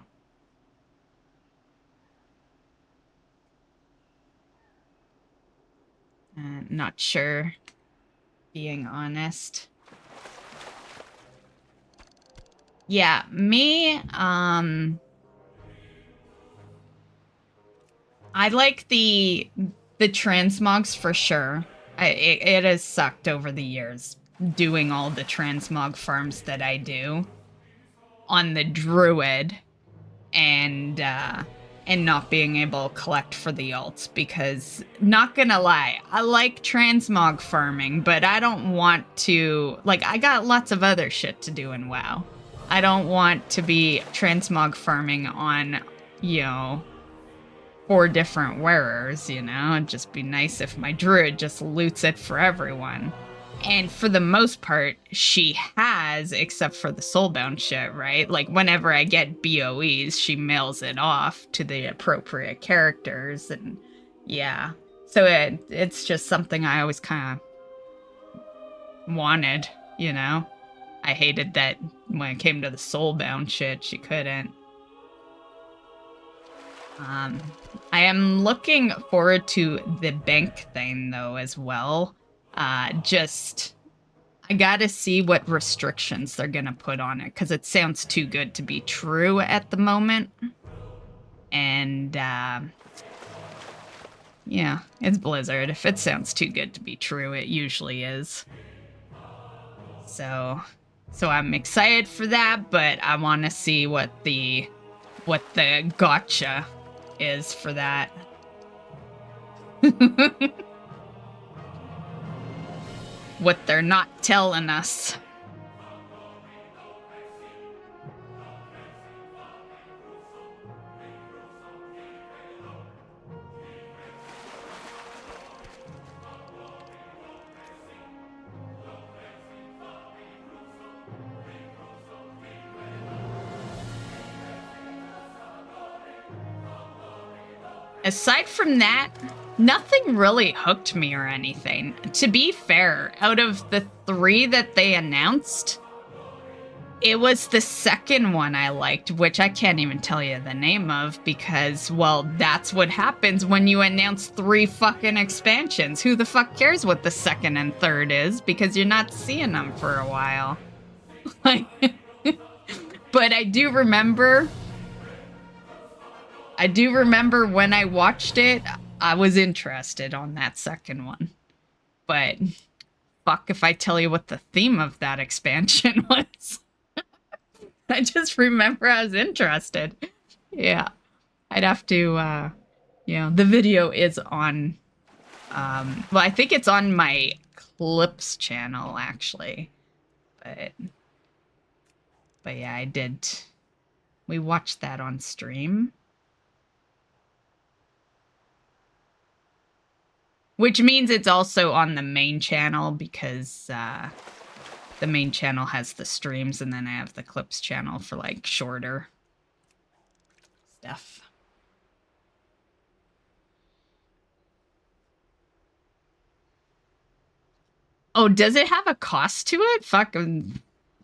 Not sure, being honest. Yeah, me, I like the transmogs for sure. It has sucked over the years doing all the transmog farms that I do on the druid and not being able to collect for the alts, because not gonna lie, I like transmog farming, but I don't want to, like, I got lots of other shit to do in WoW. I don't want to be transmog farming on, you know, 4 different wearers, you know? It'd just be nice if my druid just loots it for everyone. And for the most part, she has, except for the soulbound shit, right? Like, whenever I get BOEs, she mails it off to the appropriate characters, and yeah. So it's just something I always kind of wanted, you know? I hated that when it came to the soulbound shit, she couldn't. I am looking forward to the bank thing, though, as well. I gotta see what restrictions they're gonna put on it, because it sounds too good to be true at the moment. And, yeah, it's Blizzard. If it sounds too good to be true, it usually is. So I'm excited for that, but I want to see what the gotcha is for that. What they're not telling us. Aside from that, nothing really hooked me or anything. To be fair, out of the 3 that they announced, it was the second one I liked, which I can't even tell you the name of, because, well, that's what happens when you announce 3 fucking expansions. Who the fuck cares what the second and third is, because you're not seeing them for a while. Like, but I do remember when I watched it, I was interested on that second one. But fuck if I tell you what the theme of that expansion was. I just remember I was interested. Yeah. I'd have to, the video is on, well, I think it's on my Clips channel, actually. But yeah, we watched that on stream. Which means it's also on the main channel, because the main channel has the streams, and then I have the Clips channel for, like, shorter stuff. Oh, does it have a cost to it? Fuck,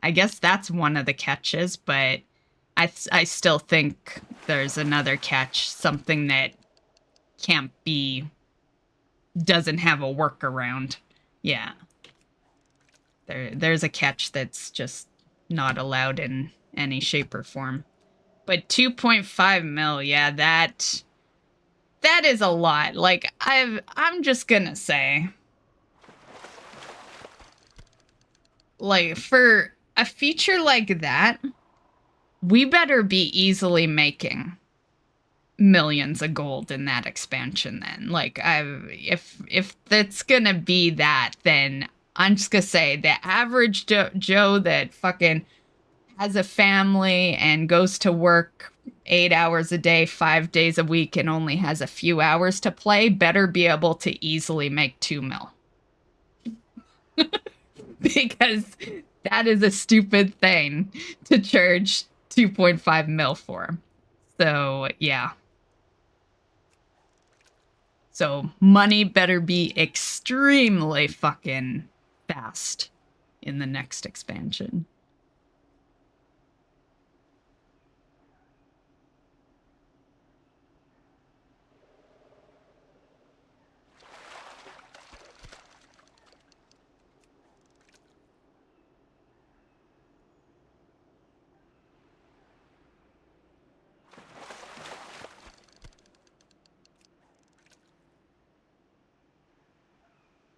I guess that's one of the catches, but I still think there's another catch, something that doesn't have a workaround. Yeah. There's a catch that's just not allowed in any shape or form. But 2.5 mil, yeah, that is a lot. Like, I'm just gonna say, like, for a feature like that, we better be easily making millions of gold in that expansion then. Like, if that's gonna be that, then I'm just gonna say the average Joe that fucking has a family and goes to work 8 hours a day, 5 days a week, and only has a few hours to play better be able to easily make 2 mil. Because that is a stupid thing to charge 2.5 mil for. So, yeah. So, money better be extremely fucking fast in the next expansion.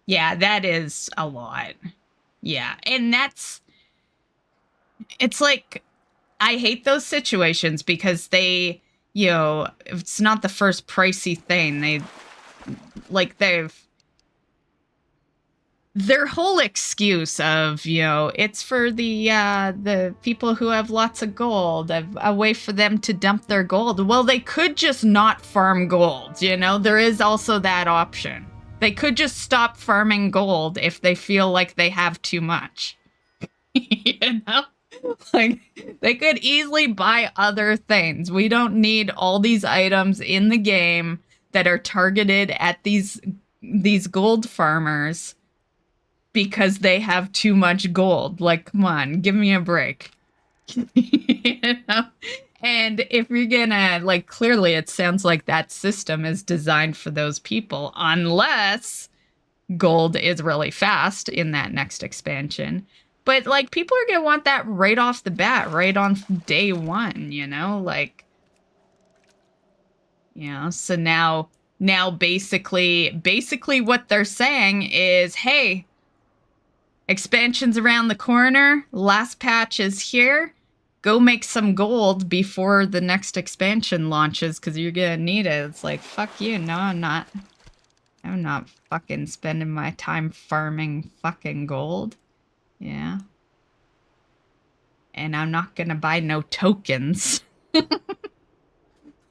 Yeah, that is a lot. Yeah, and it's like, I hate those situations because they, you know, it's not the first pricey thing. Their whole excuse of, you know, it's for the people who have lots of gold, a way for them to dump their gold. Well, they could just not farm gold, you know? There is also that option. They could just stop farming gold if they feel like they have too much. You know? Like, they could easily buy other things. We don't need all these items in the game that are targeted at these gold farmers because they have too much gold. Like, come on, give me a break. You know? And if you're gonna, like, clearly it sounds like that system is designed for those people, unless gold is really fast in that next expansion. But, like, people are gonna want that right off the bat, right on day one, you know? Like, you know, so now basically what they're saying is, hey, expansion's around the corner, last patch is here, go make some gold before the next expansion launches, because you're gonna need it. It's like, fuck you, no, I'm not fucking spending my time farming fucking gold. Yeah. And I'm not gonna buy no tokens.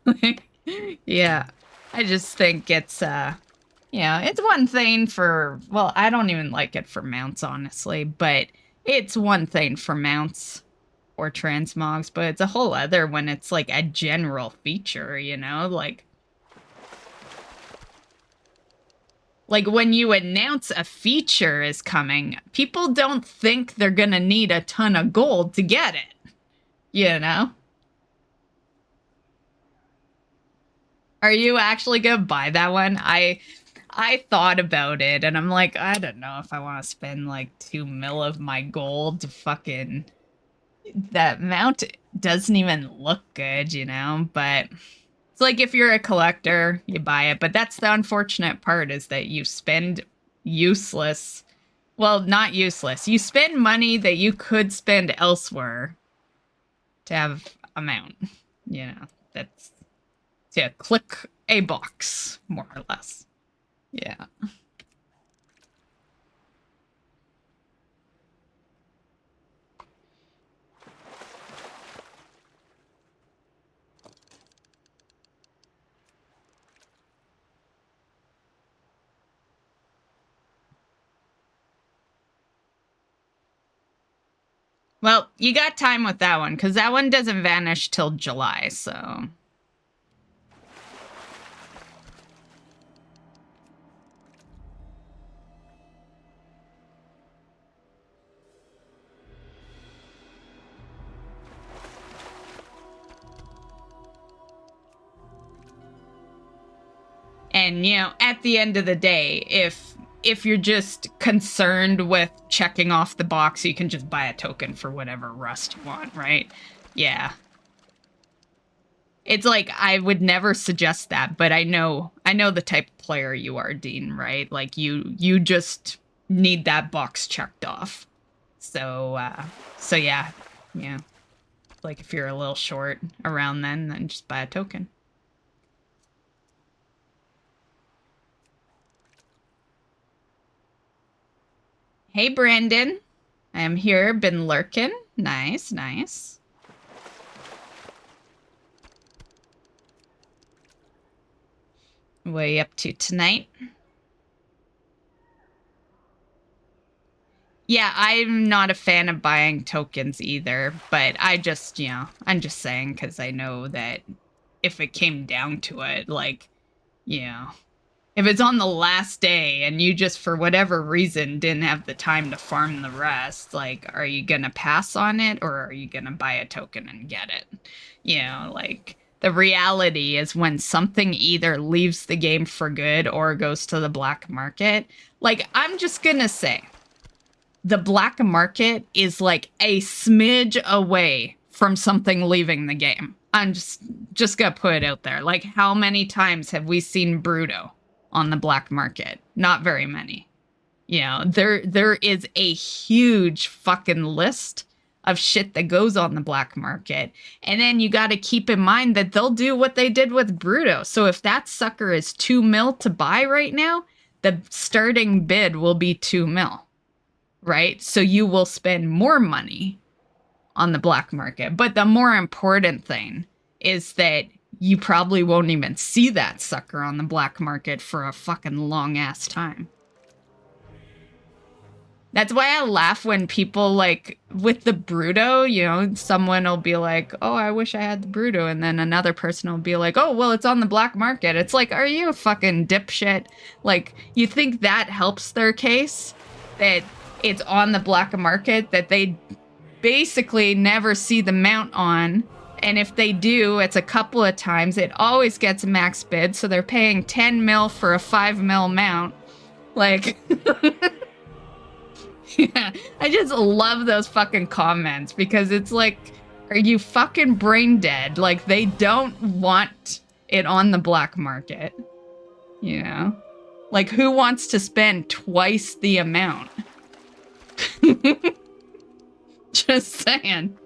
Like, yeah. I just think it's, yeah, it's one thing for, well, I don't even like it for mounts, honestly, but it's one thing for mounts or transmogs, but it's a whole other when it's like a general feature, you know? Like when you announce a feature is coming, people don't think they're gonna need a ton of gold to get it, you know? Are you actually gonna buy that one? I thought about it, and I'm like, I don't know if I want to spend like 2 mil of my gold to fucking... That mount doesn't even look good, you know? But it's like, if you're a collector, you buy it. But that's the unfortunate part, is that you spend useless... Well, not useless. You spend money that you could spend elsewhere to have a mount, you know? That's... to click a box, more or less. Yeah. Well, you got time with that one, because that one doesn't vanish till July, so... And, you know, at the end of the day, if you're just concerned with checking off the box, you can just buy a token for whatever rust you want, right? Yeah. It's like, I would never suggest that, but I know the type of player you are, Dean, right? Like, you just need that box checked off. So yeah. Yeah. Like, if you're a little short around then just buy a token. Hey, Brandon. I am here, been lurking. Nice, nice. What are you up to tonight? Yeah, I'm not a fan of buying tokens either, but I just, you know, I'm just saying because I know that if it came down to it, like, you know, if it's on the last day and you just, for whatever reason, didn't have the time to farm the rest, like, are you gonna pass on it or are you gonna buy a token and get it? You know, like, the reality is when something either leaves the game for good or goes to the black market, like, I'm just gonna say, the black market is like a smidge away from something leaving the game. I'm just gonna put it out there. Like, how many times have we seen Bruto on the black market? Not very many. You know, there is a huge fucking list of shit that goes on the black market. And then you got to keep in mind that they'll do what they did with Bruto. So if that sucker is 2 mil to buy right now, the starting bid will be 2 mil. Right? So you will spend more money on the black market. But the more important thing is that you probably won't even see that sucker on the black market for a fucking long ass time. That's why I laugh when people, like, with the Bruto, you know, someone will be like, oh, I wish I had the Bruto. And then another person will be like, oh, well, it's on the black market. It's like, are you a fucking dipshit? Like, you think that helps their case? That it's on the black market, that they basically never see the mount on. And if they do, it's a couple of times. It always gets max bid, so they're paying 10 mil for a 5 mil mount. Like, yeah, I just love those fucking comments because it's like, are you fucking brain dead? Like, they don't want it on the black market. You know? Like, who wants to spend twice the amount? Just saying.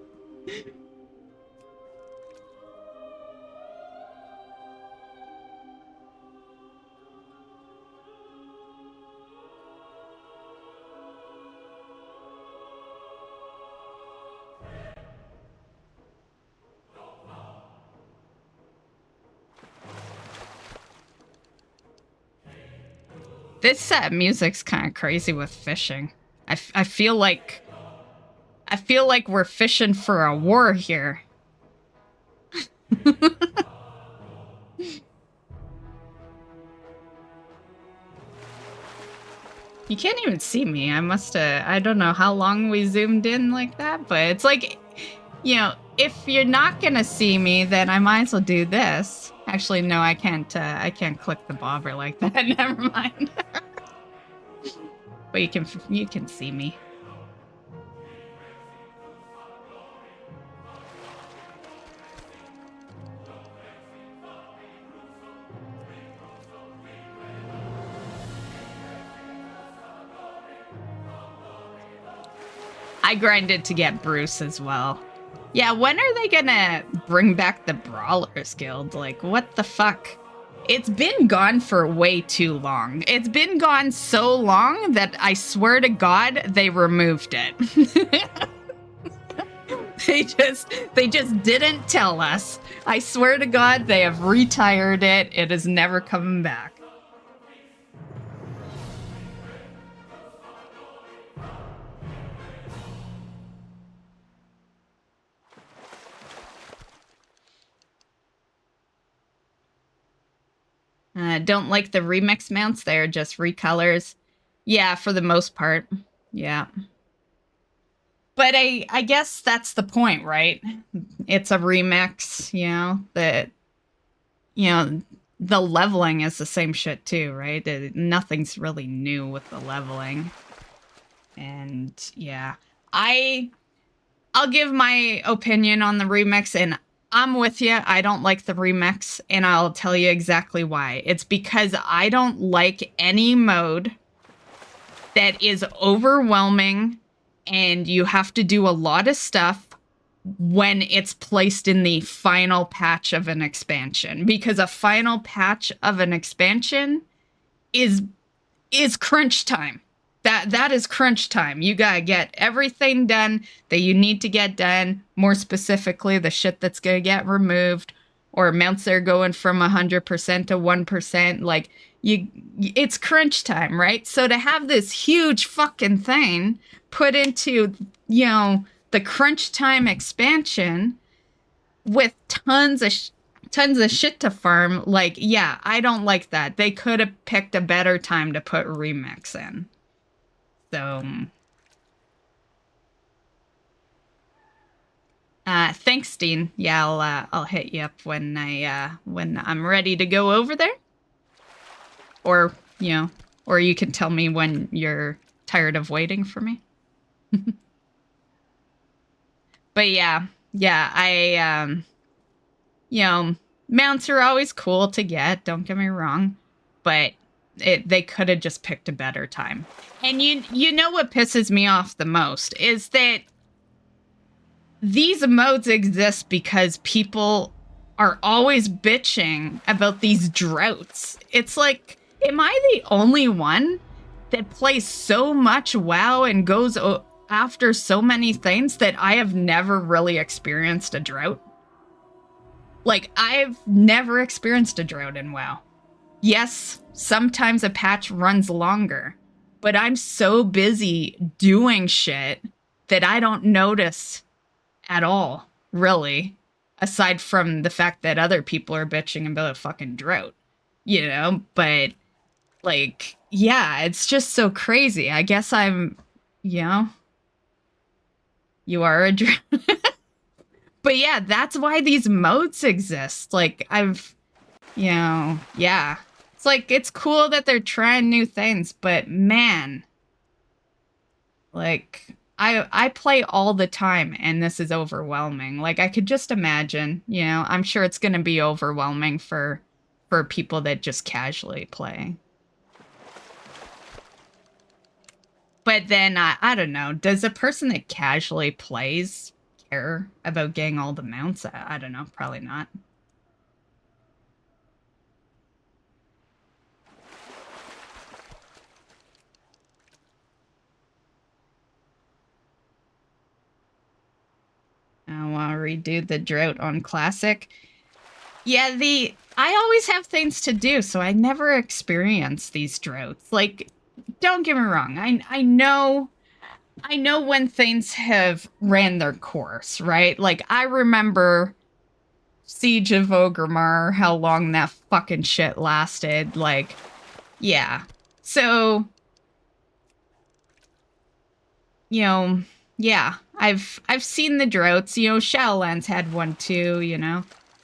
This music's kind of crazy with fishing. I feel like we're fishing for a war here. You can't even see me. I don't know how long we zoomed in like that, but it's like, you know, if you're not gonna see me, then I might as well do this. Actually, no, I can't click the bobber like that. Never mind. But you can see me. I grinded to get Bruce as well. Yeah, when are they gonna bring back the Brawlers Guild? Like, what the fuck? It's been gone for way too long. It's been gone so long that I swear to God they removed it. They just didn't tell us. I swear to God they have retired it. It is never coming back. Don't like the remix mounts. They're just recolors. Yeah, for the most part. Yeah. But I guess that's the point, right? It's a remix, you know, that, you know, the leveling is the same shit too, right? Nothing's really new with the leveling. And yeah, I'll give my opinion on the remix, and I'm with you. I don't like the remix, and I'll tell you exactly why. It's because I don't like any mode that is overwhelming and you have to do a lot of stuff when it's placed in the final patch of an expansion. Because a final patch of an expansion is crunch time. That is crunch time. You gotta get everything done that you need to get done. More specifically, the shit that's gonna get removed, or amounts that are going from 100% to 1%. Like, it's crunch time, right? So to have this huge fucking thing put into, you know, the crunch time expansion with tons of shit to farm, like, yeah, I don't like that. They could have picked a better time to put remix in. So, thanks, Dean. Yeah, I'll hit you up when I'm ready to go over there. Or, you know, or you can tell me when you're tired of waiting for me. But yeah, I, you know, mounts are always cool to get, don't get me wrong, but they could have just picked a better time. And you know what pisses me off the most is that these modes exist because people are always bitching about these droughts. It's like, am I the only one that plays so much WoW and goes after so many things that I have never really experienced a drought? Like, I've never experienced a drought in WoW. Yes, sometimes a patch runs longer, but I'm so busy doing shit that I don't notice at all, really, aside from the fact that other people are bitching about a fucking drought, you know? But, like, yeah, it's just so crazy. I guess I'm, you know, you are a drought. But yeah, that's why these modes exist. Like, you know, yeah. It's like, it's cool that they're trying new things, but man, like, I play all the time and this is overwhelming. Like, I could just imagine, you know, I'm sure it's going to be overwhelming for people that just casually play. But then, I don't know, does a person that casually plays care about getting all the mounts? I don't know, probably not. I want to redo the drought on Classic. Yeah, I always have things to do, so I never experience these droughts. Like, don't get me wrong, I know when things have ran their course, right? Like, I remember Siege of Orgrimmar, how long that fucking shit lasted. Like, yeah. So, you know, yeah, I've seen the droughts. You know, Shadowlands had one too, you know.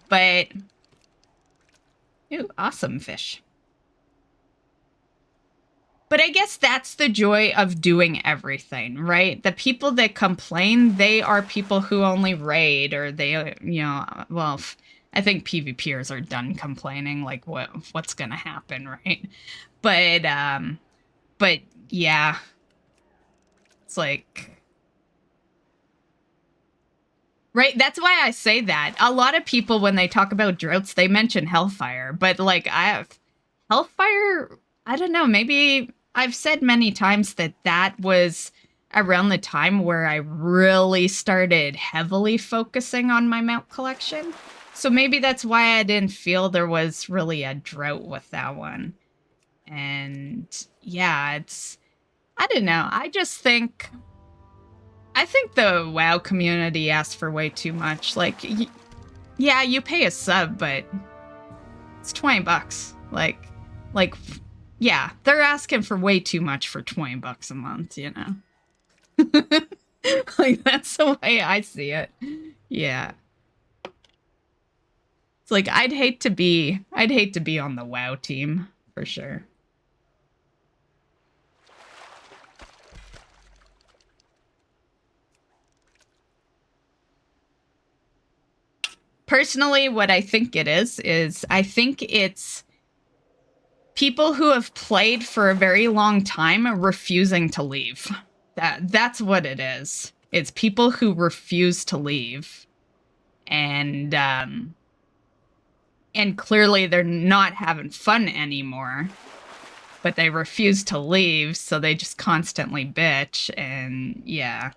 But, ooh, awesome fish. But I guess that's the joy of doing everything, right? The people that complain, they are people who only raid, or they, you know, well, I think PvPers are done complaining, like what's gonna happen, right? But yeah, it's like, right? That's why I say that. A lot of people, when they talk about droughts, they mention Hellfire, but like, Hellfire, I don't know, maybe I've said many times that was around the time where I really started heavily focusing on my mount collection. So maybe that's why I didn't feel there was really a drought with that one. And yeah, I don't know. I think the WoW community asks for way too much. Like, yeah, you pay a sub, but it's $20. Like, yeah, they're asking for way too much for $20 a month, you know? Like, that's the way I see it. Yeah. It's like, I'd hate to be on the WoW team, for sure. Personally, what I think it is I think it's people who have played for a very long time refusing to leave. That's what it is. It's people who refuse to leave. And clearly they're not having fun anymore. but they refuse to leave, so they just constantly bitch, and yeah.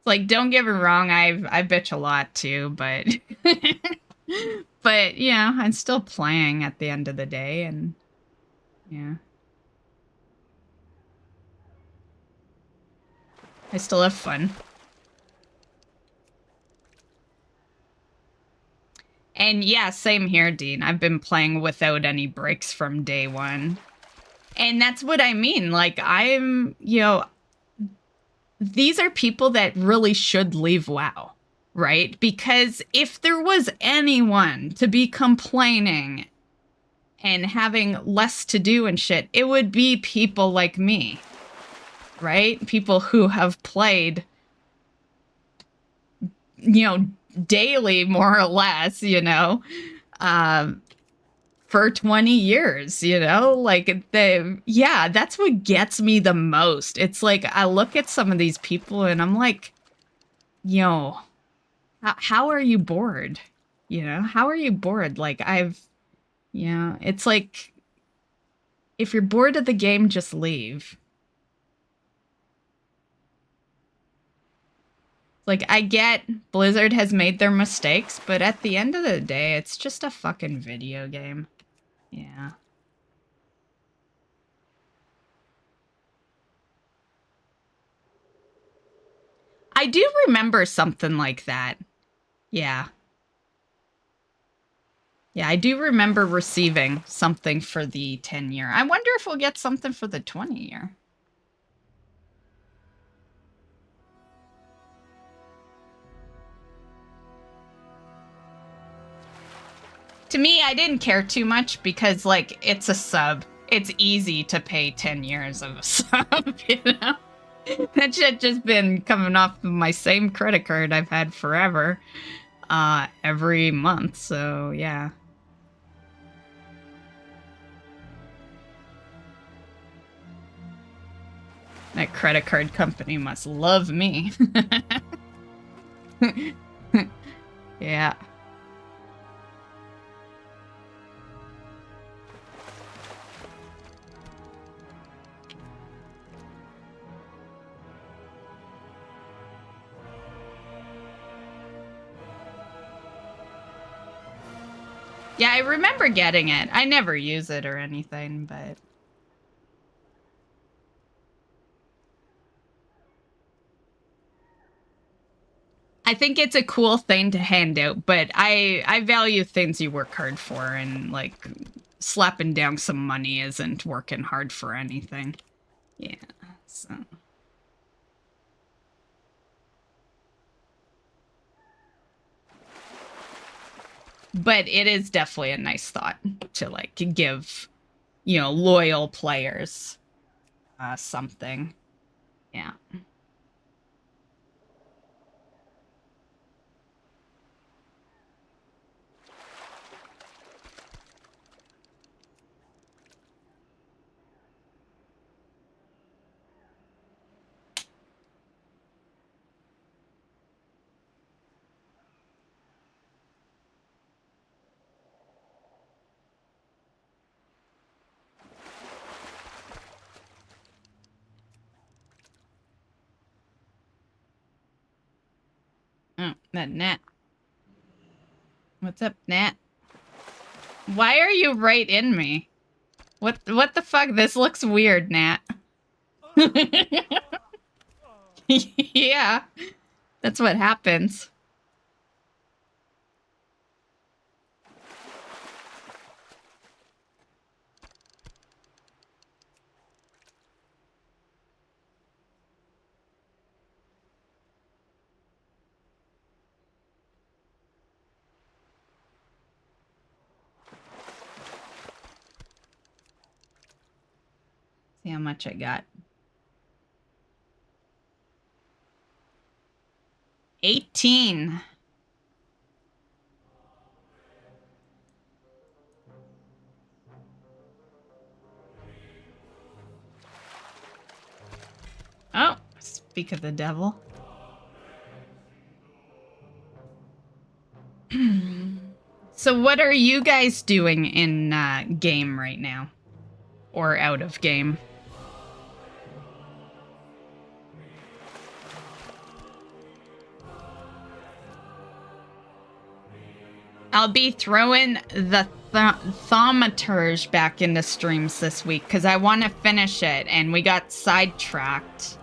Like, don't get me wrong, I bitch a lot too, but but yeah, I'm still playing at the end of the day, and yeah. I still have fun. And yeah, same here, Dean. I've been playing without any breaks from day one. And that's what I mean. Like, I'm, you know, these are people that really should leave WoW, right? Because if there was anyone to be complaining and having less to do and shit, it would be people like me, right? People who have played, you know, daily, more or less, you know, for 20 years, you know, like yeah, that's what gets me the most. It's like, I look at some of these people and I'm like, yo, how are you bored? You know, how are you bored? Like, yeah, it's like, if you're bored of the game, just leave. Like, I get Blizzard has made their mistakes, but at the end of the day, it's just a fucking video game. Yeah. I do remember something like that. Yeah. Yeah, I do remember receiving something for the 10-year. I wonder if we'll get something for the 20-year. To me, I didn't care too much because, like, it's a sub. It's easy to pay 10 years of a sub, you know? That shit just been coming off of my same credit card I've had forever, every month, so yeah. That credit card company must love me. Yeah. Yeah, I remember getting it. I never use it or anything, but... I think it's a cool thing to hand out, but I value things you work hard for, and, like, slapping down some money isn't working hard for anything. Yeah, so... But it is definitely a nice thought to, like, give, you know, loyal players something. Yeah. Oh, that Nat. What's up, Nat? Why are you right in me? What the fuck? This looks weird, Nat. Yeah. That's what happens. See how much I got. 18. Oh, speak of the devil. So what are you guys doing in game right now? Or out of game? I'll be throwing the thaumaturge back into streams this week because I want to finish it, and we got sidetracked.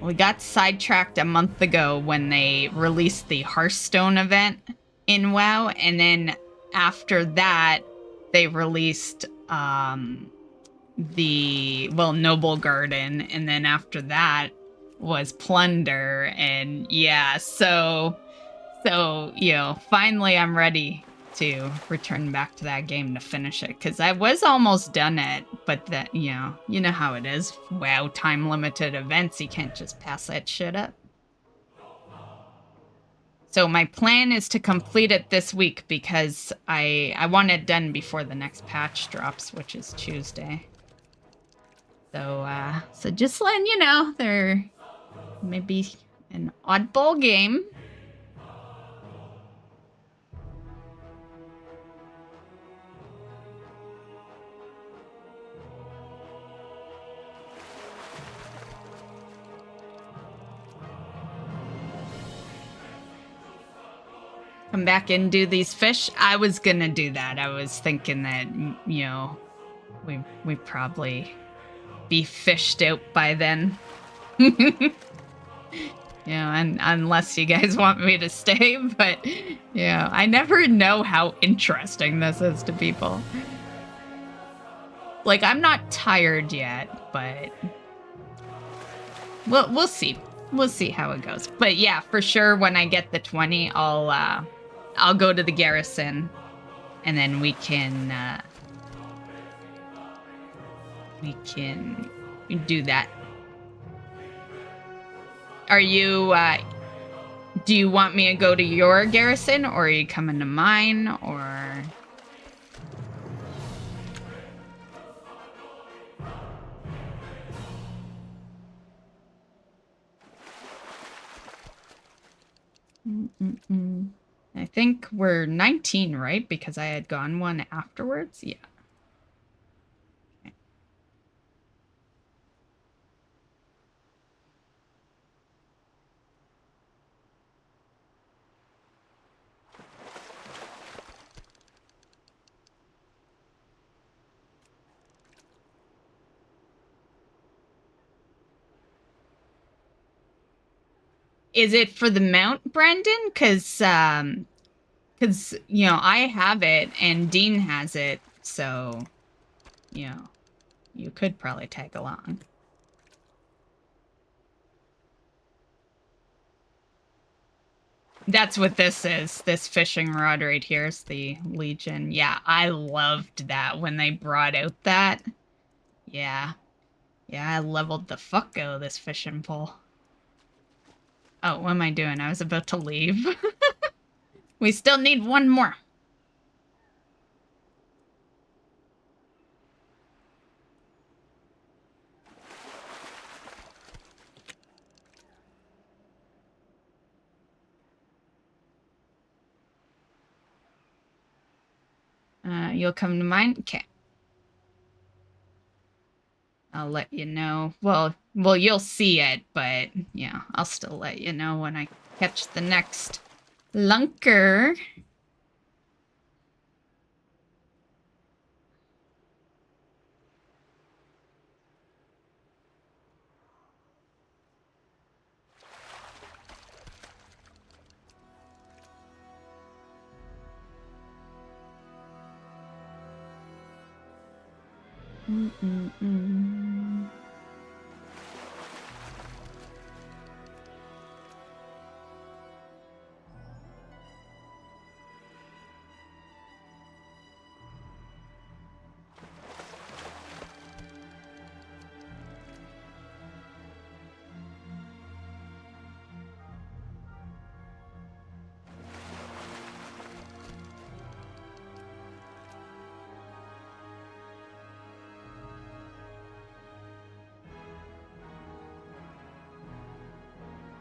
We got sidetracked a month ago when they released the Hearthstone event in WoW, and then after that, they released Noble Garden, and then after that was Plunder, and yeah, so you know, finally I'm ready to return back to that game to finish it, because I was almost done it, but that, you know how it is. WoW time limited events, you can't just pass that shit up. So my plan is to complete it this week because I want it done before the next patch drops, which is Tuesday. So just letting you know, there may be an oddball game. Come back and do these fish. I was gonna do that. I was thinking that, you know, we probably be fished out by then. You know, and unless you guys want me to stay, but yeah, I never know how interesting this is to people. Like, I'm not tired yet, but we'll see. We'll see how it goes. But yeah, for sure, when I get the 20, I'll go to the garrison, and then we can do that. Are you, do you want me to go to your garrison, or are you coming to mine, or? I think we're 19, right? Because I had gone one afterwards. Yeah. Okay. Is it for the mount, Brendan? Because, you know, I have it and Dean has it, so, you know, you could probably tag along. That's what this is. This fishing rod right here is the Legion. Yeah, I loved that when they brought out that. Yeah. Yeah, I leveled the fuck out of this fishing pole. Oh, what am I doing? I was about to leave. We still need one more. You'll come to mine? Okay. I'll let you know. Well, you'll see it, but yeah, I'll still let you know when I catch the next lunker.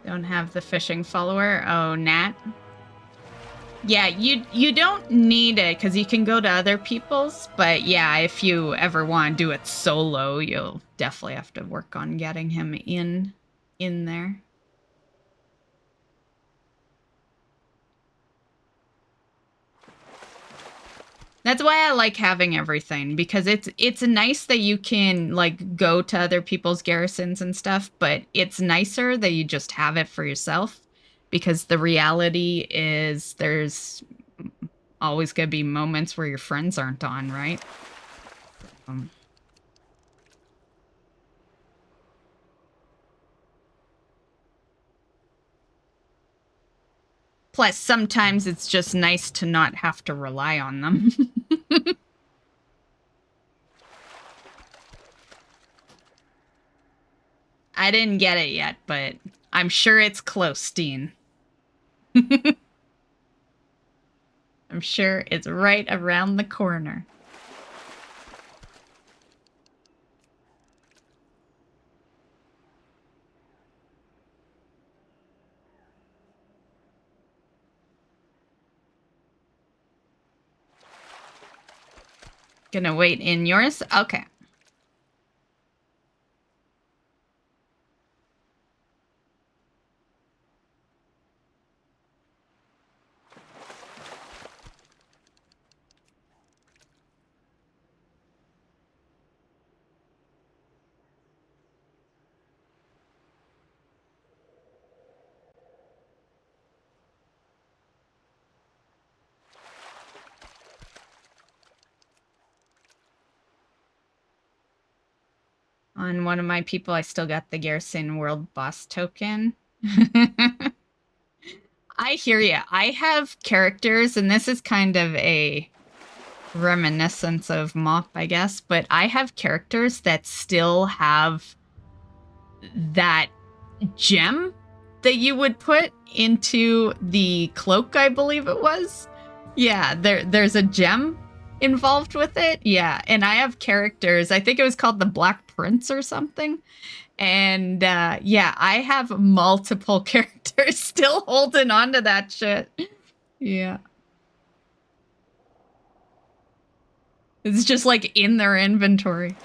Don't have the fishing follower. Oh, Nat. Yeah, you don't need it because you can go to other people's, but yeah, if you ever want to do it solo, you'll definitely have to work on getting him in there. That's why I like having everything, because it's nice that you can like go to other people's garrisons and stuff, but it's nicer that you just have it for yourself, because the reality is there's always going to be moments where your friends aren't on, right? Plus, sometimes it's just nice to not have to rely on them. I didn't get it yet, but I'm sure it's close, Dean. I'm sure it's right around the corner. Gonna wait in yours? Okay. On one of my people, I still got the Garrison World Boss token. I hear ya. I have characters, and this is kind of a reminiscence of Mop, I guess, but I have characters that still have that gem that you would put into the cloak, I believe it was. Yeah, there's a gem involved with it. Yeah, and I have characters. I think it was called the Black Prince or something. And yeah, I have multiple characters still holding on to that shit. Yeah. It's just like in their inventory.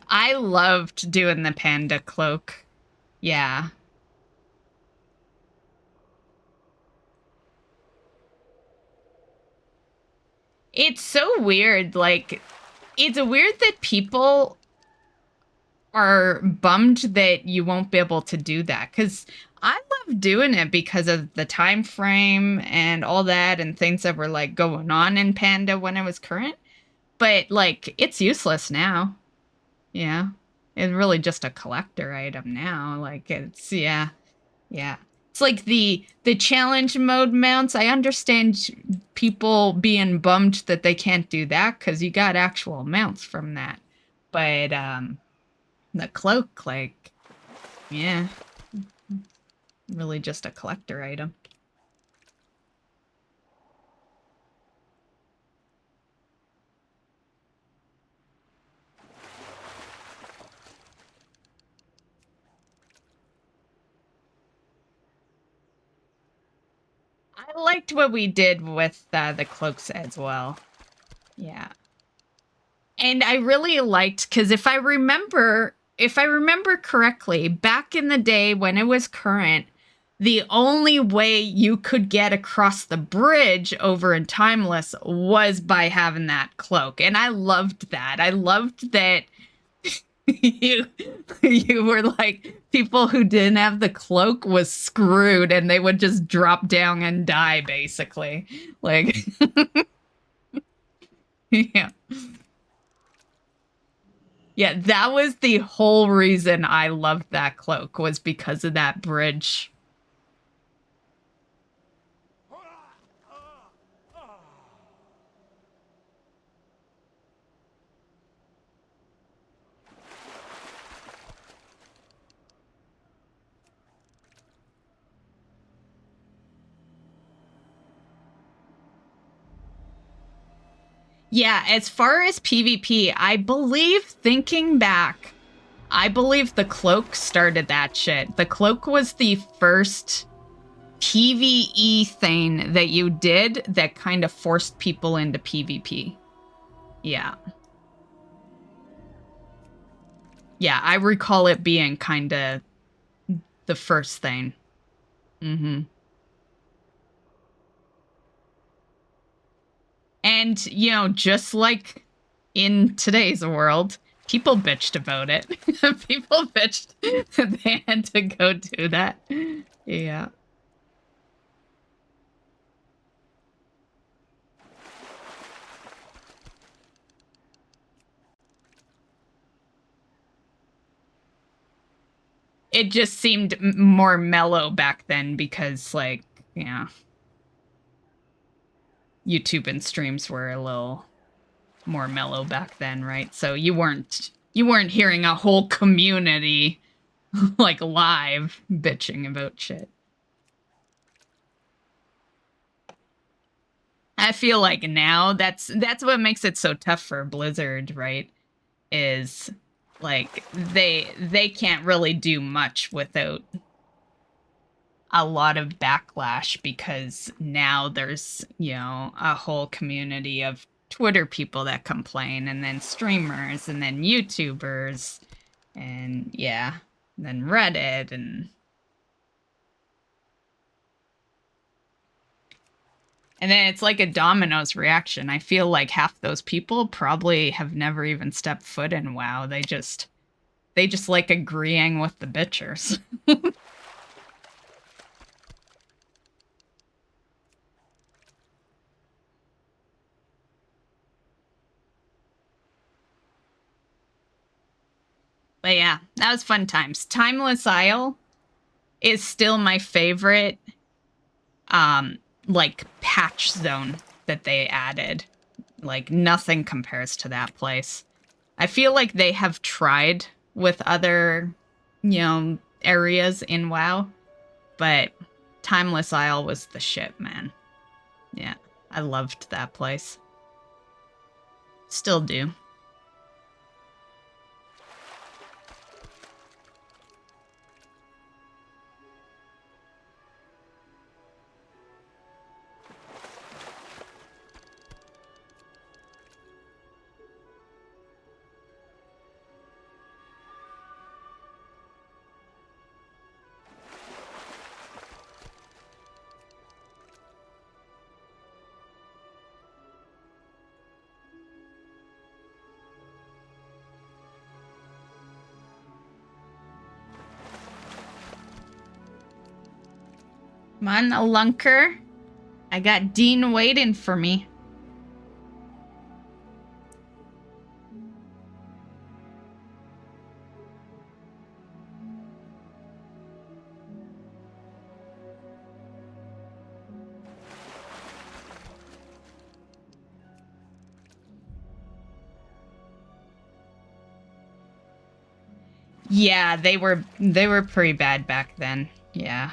I loved doing the panda cloak. Yeah. It's so weird. Like, it's weird that people are bummed that you won't be able to do that. Because I love doing it because of the time frame and all that and things that were, like, going on in Panda when it was current. But, like, it's useless now. Yeah. It's really just a collector item now. Like, it's, yeah. Yeah. It's like the challenge mode mounts. I understand people being bummed that they can't do that because you got actual mounts from that. But, the cloak, like, yeah. Really just a collector item. I liked what we did with the cloaks as well. Yeah. And I really liked, because if I remember correctly, back in the day when it was current, the only way you could get across the bridge over in Timeless was by having that cloak. And I loved that. I loved that you were like, people who didn't have the cloak was screwed and they would just drop down and die, basically. Like, yeah. Yeah, that was the whole reason I loved that cloak, was because of that bridge. Yeah, as far as PvP, I believe, thinking back, I believe the Cloak started that shit. The Cloak was the first PvE thing that you did that kind of forced people into PvP. Yeah. Yeah, I recall it being kind of the first thing. Mm-hmm. And, you know, just like in today's world, people bitched about it. People bitched that they had to go do that. Yeah. It just seemed more mellow back then because, like, yeah, YouTube and streams were a little more mellow back then, right? So you weren't hearing a whole community like live bitching about shit. I feel like now that's what makes it so tough for Blizzard, right? Is like they can't really do much without a lot of backlash because now there's, you know, a whole community of Twitter people that complain and then streamers and then YouTubers and yeah, then Reddit and then it's like a dominoes reaction. I feel like half those people probably have never even stepped foot in WoW. They just like agreeing with the bitchers. But yeah, that was fun times. Timeless Isle is still my favorite like patch zone that they added. Like nothing compares to that place. I feel like they have tried with other, you know, areas in WoW, but Timeless Isle was the shit, man. Yeah, I loved that place. Still do. Come on, a lunker. I got Dean waiting for me. Yeah, they were pretty bad back then. Yeah.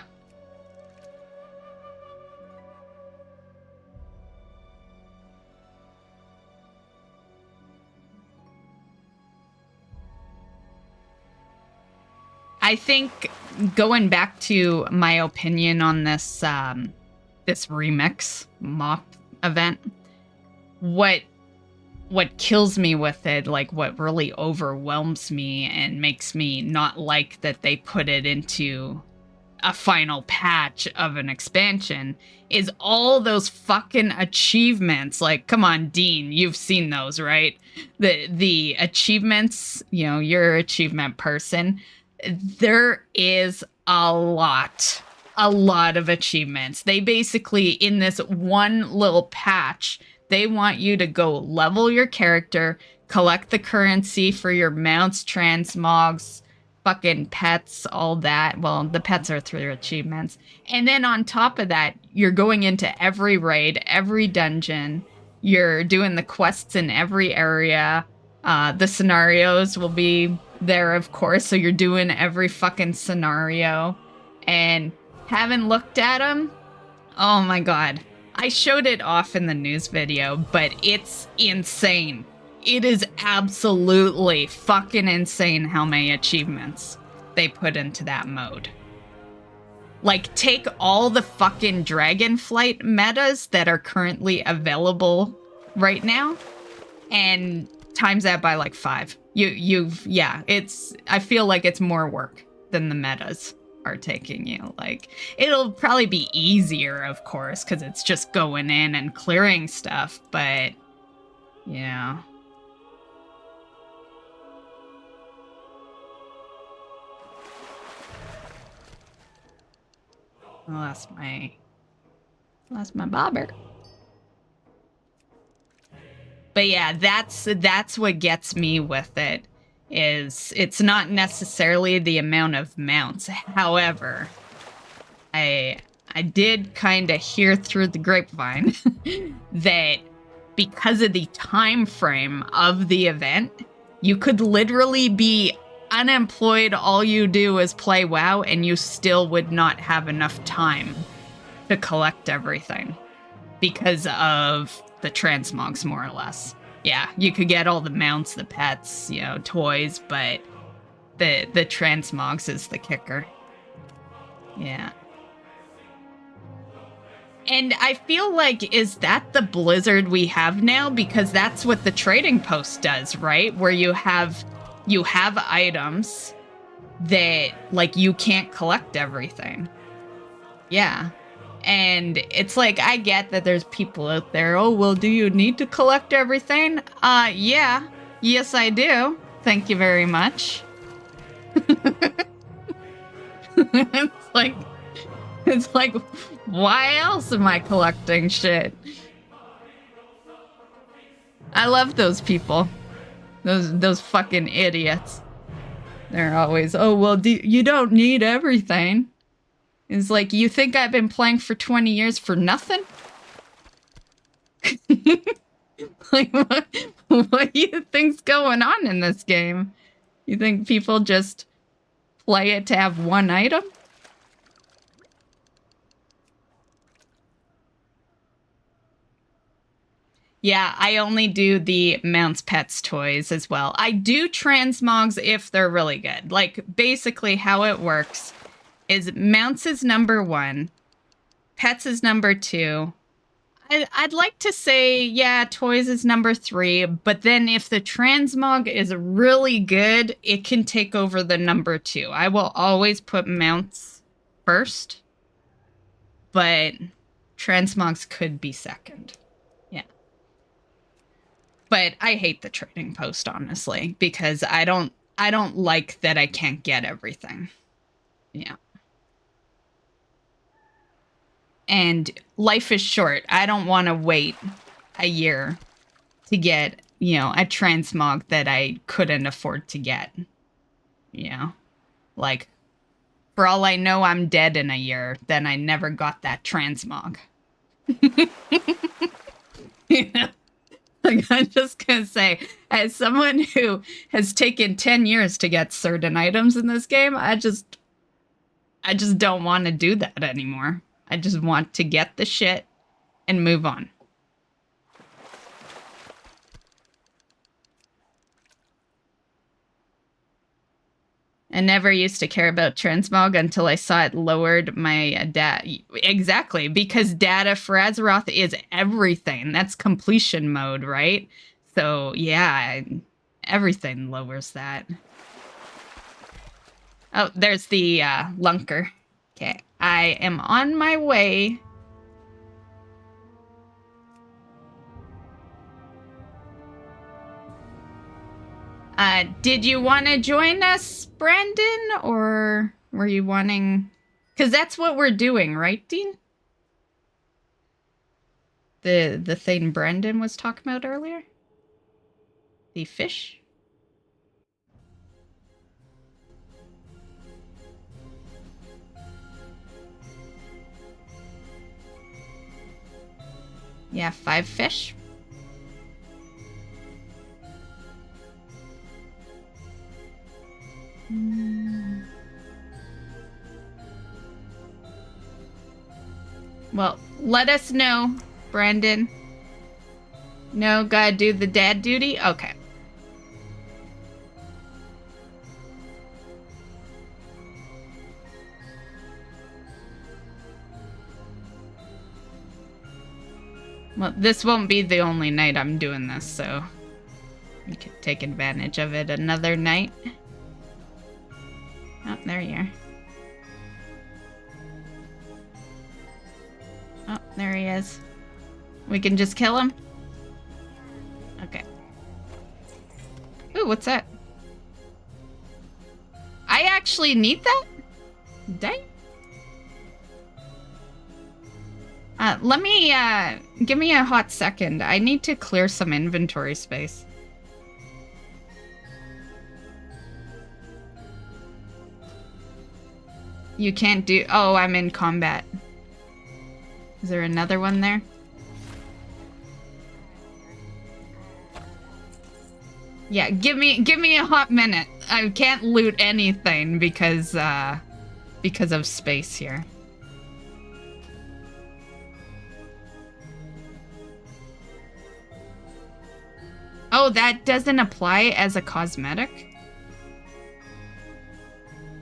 I think going back to my opinion on this this remix mop event, what kills me with it, like what really overwhelms me and makes me not like that they put it into a final patch of an expansion is all those fucking achievements. Like, come on, Dean, you've seen those, right? The achievements, you know, you're an achievement person. There is a lot of achievements. They basically, in this one little patch, they want you to go level your character, collect the currency for your mounts, transmogs, fucking pets, all that. Well, the pets are through achievements. And then on top of that, you're going into every raid, every dungeon. You're doing the quests in every area. The scenarios will be there, of course, so you're doing every fucking scenario. And haven't looked at them? Oh my god. I showed it off in the news video, but it's insane. It is absolutely fucking insane how many achievements they put into that mode. Like, take all the fucking Dragonflight metas that are currently available right now and times that by like 5. Yeah, I feel like it's more work than the metas are taking you. Like, it'll probably be easier, of course, because it's just going in and clearing stuff, but yeah. I lost my bobber. But yeah, that's what gets me with it, is it's not necessarily the amount of mounts. However, I did kind of hear through the grapevine that because of the time frame of the event, you could literally be unemployed, all you do is play WoW, and you still would not have enough time to collect everything because of the transmogs, more or less. Yeah, you could get all the mounts, the pets, you know, toys, but the transmogs is the kicker. Yeah. And I feel like, is that the Blizzard we have now? Because that's what the trading post does, right? Where you have items that, like, you can't collect everything. Yeah. And it's like, I get that there's people out there, oh, well, do you need to collect everything? Yeah. Yes, I do. Thank you very much. It's like, why else am I collecting shit? I love those people. Those fucking idiots. They're always, oh, well, you don't need everything. It's like, you think I've been playing for 20 years for nothing? Like, what do you think's going on in this game? You think people just play it to have one item? Yeah, I only do the mounts, pets, toys as well. I do transmogs if they're really good. Like, basically how it works is mounts is number 1, pets is number 2. I'd like to say, yeah, toys is number 3, but then if the transmog is really good, it can take over the number 2. I will always put mounts first, but transmogs could be second. Yeah. But I hate the trading post, honestly, because I don't like that I can't get everything. Yeah. And life is short. I don't want to wait a year to get, you know, a transmog that I couldn't afford to get. You know? Like, for all I know, I'm dead in a year. Then I never got that transmog. You know? Like, I'm just gonna say, as someone who has taken 10 years to get certain items in this game, I just don't want to do that anymore. I just want to get the shit and move on. I never used to care about transmog until I saw it lowered my data. Exactly, because data for Azeroth is everything. That's completion mode, right? So, yeah, everything lowers that. Oh, there's the lunker. Okay, I am on my way. Did you want to join us, Brandon? Or were you wanting... Because that's what we're doing, right, Dean? The thing Brandon was talking about earlier? The fish? Yeah, 5 fish. Well, let us know, Brandon. No, gotta do the dad duty? Okay. Well, this won't be the only night I'm doing this, so we could take advantage of it another night. Oh, there you are. Oh, there he is. We can just kill him? Okay. Ooh, what's that? I actually need that? Dang. Let me, give me a hot second. I need to clear some inventory space. You can't do... Oh, I'm in combat. Is there another one there? Yeah, give me a hot minute. I can't loot anything because of space here. Oh, that doesn't apply as a cosmetic?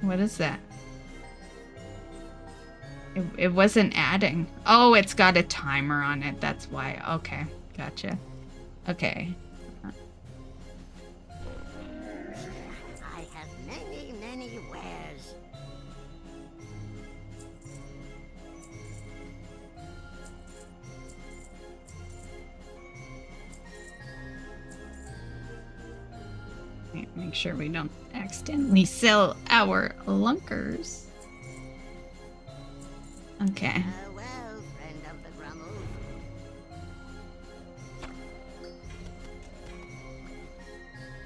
What is that? It wasn't adding. Oh, it's got a timer on it. That's why. Okay, gotcha. Okay. I have many, many wares. Make sure we don't accidentally sell our lunkers. Okay. Well, friend of the Grummel.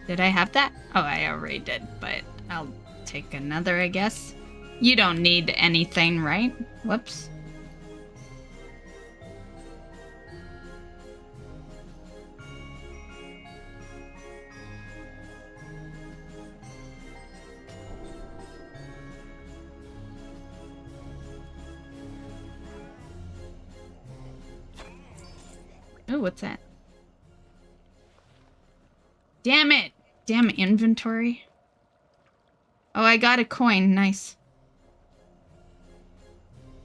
Did I have that? Oh, I already did, but I'll take another, I guess. You don't need anything, right? Whoops. Oh, what's that? Damn it! Damn inventory. Oh, I got a coin. Nice.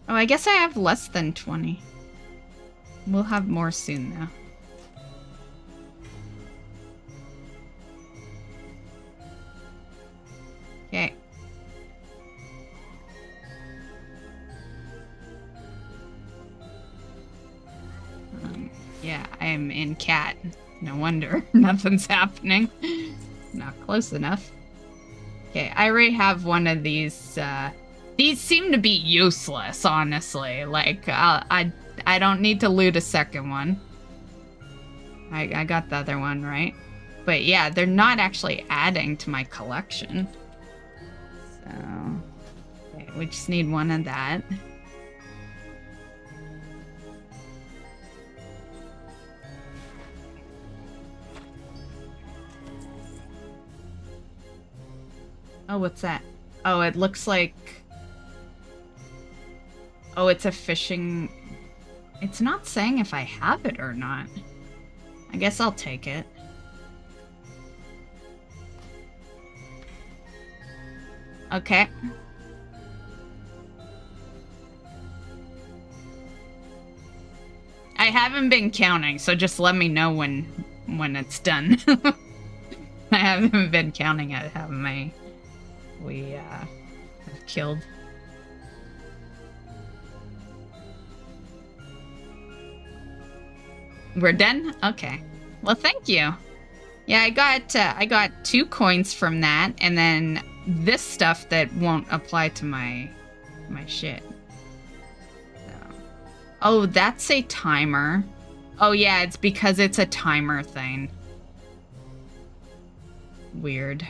Oh, I guess I have less than 20. We'll have more soon, though. Okay. Yeah, I'm in cat. No wonder. Nothing's happening. Not close enough. Okay, I already have one of these. These seem to be useless, honestly. Like, I don't need to loot a second one. I got the other one, right? But yeah, they're not actually adding to my collection. So, okay, we just need one of that. Oh, what's that? Oh, it looks like... Oh, it's a fishing... It's not saying if I have it or not. I guess I'll take it. Okay. I haven't been counting, so just let me know when it's done. I haven't been counting it, haven't I? We have killed. We're done? Okay. Well, thank you. Yeah, I got 2 coins from that, and then this stuff that won't apply to my shit. So. Oh, that's a timer. Oh yeah, it's because it's a timer thing. Weird.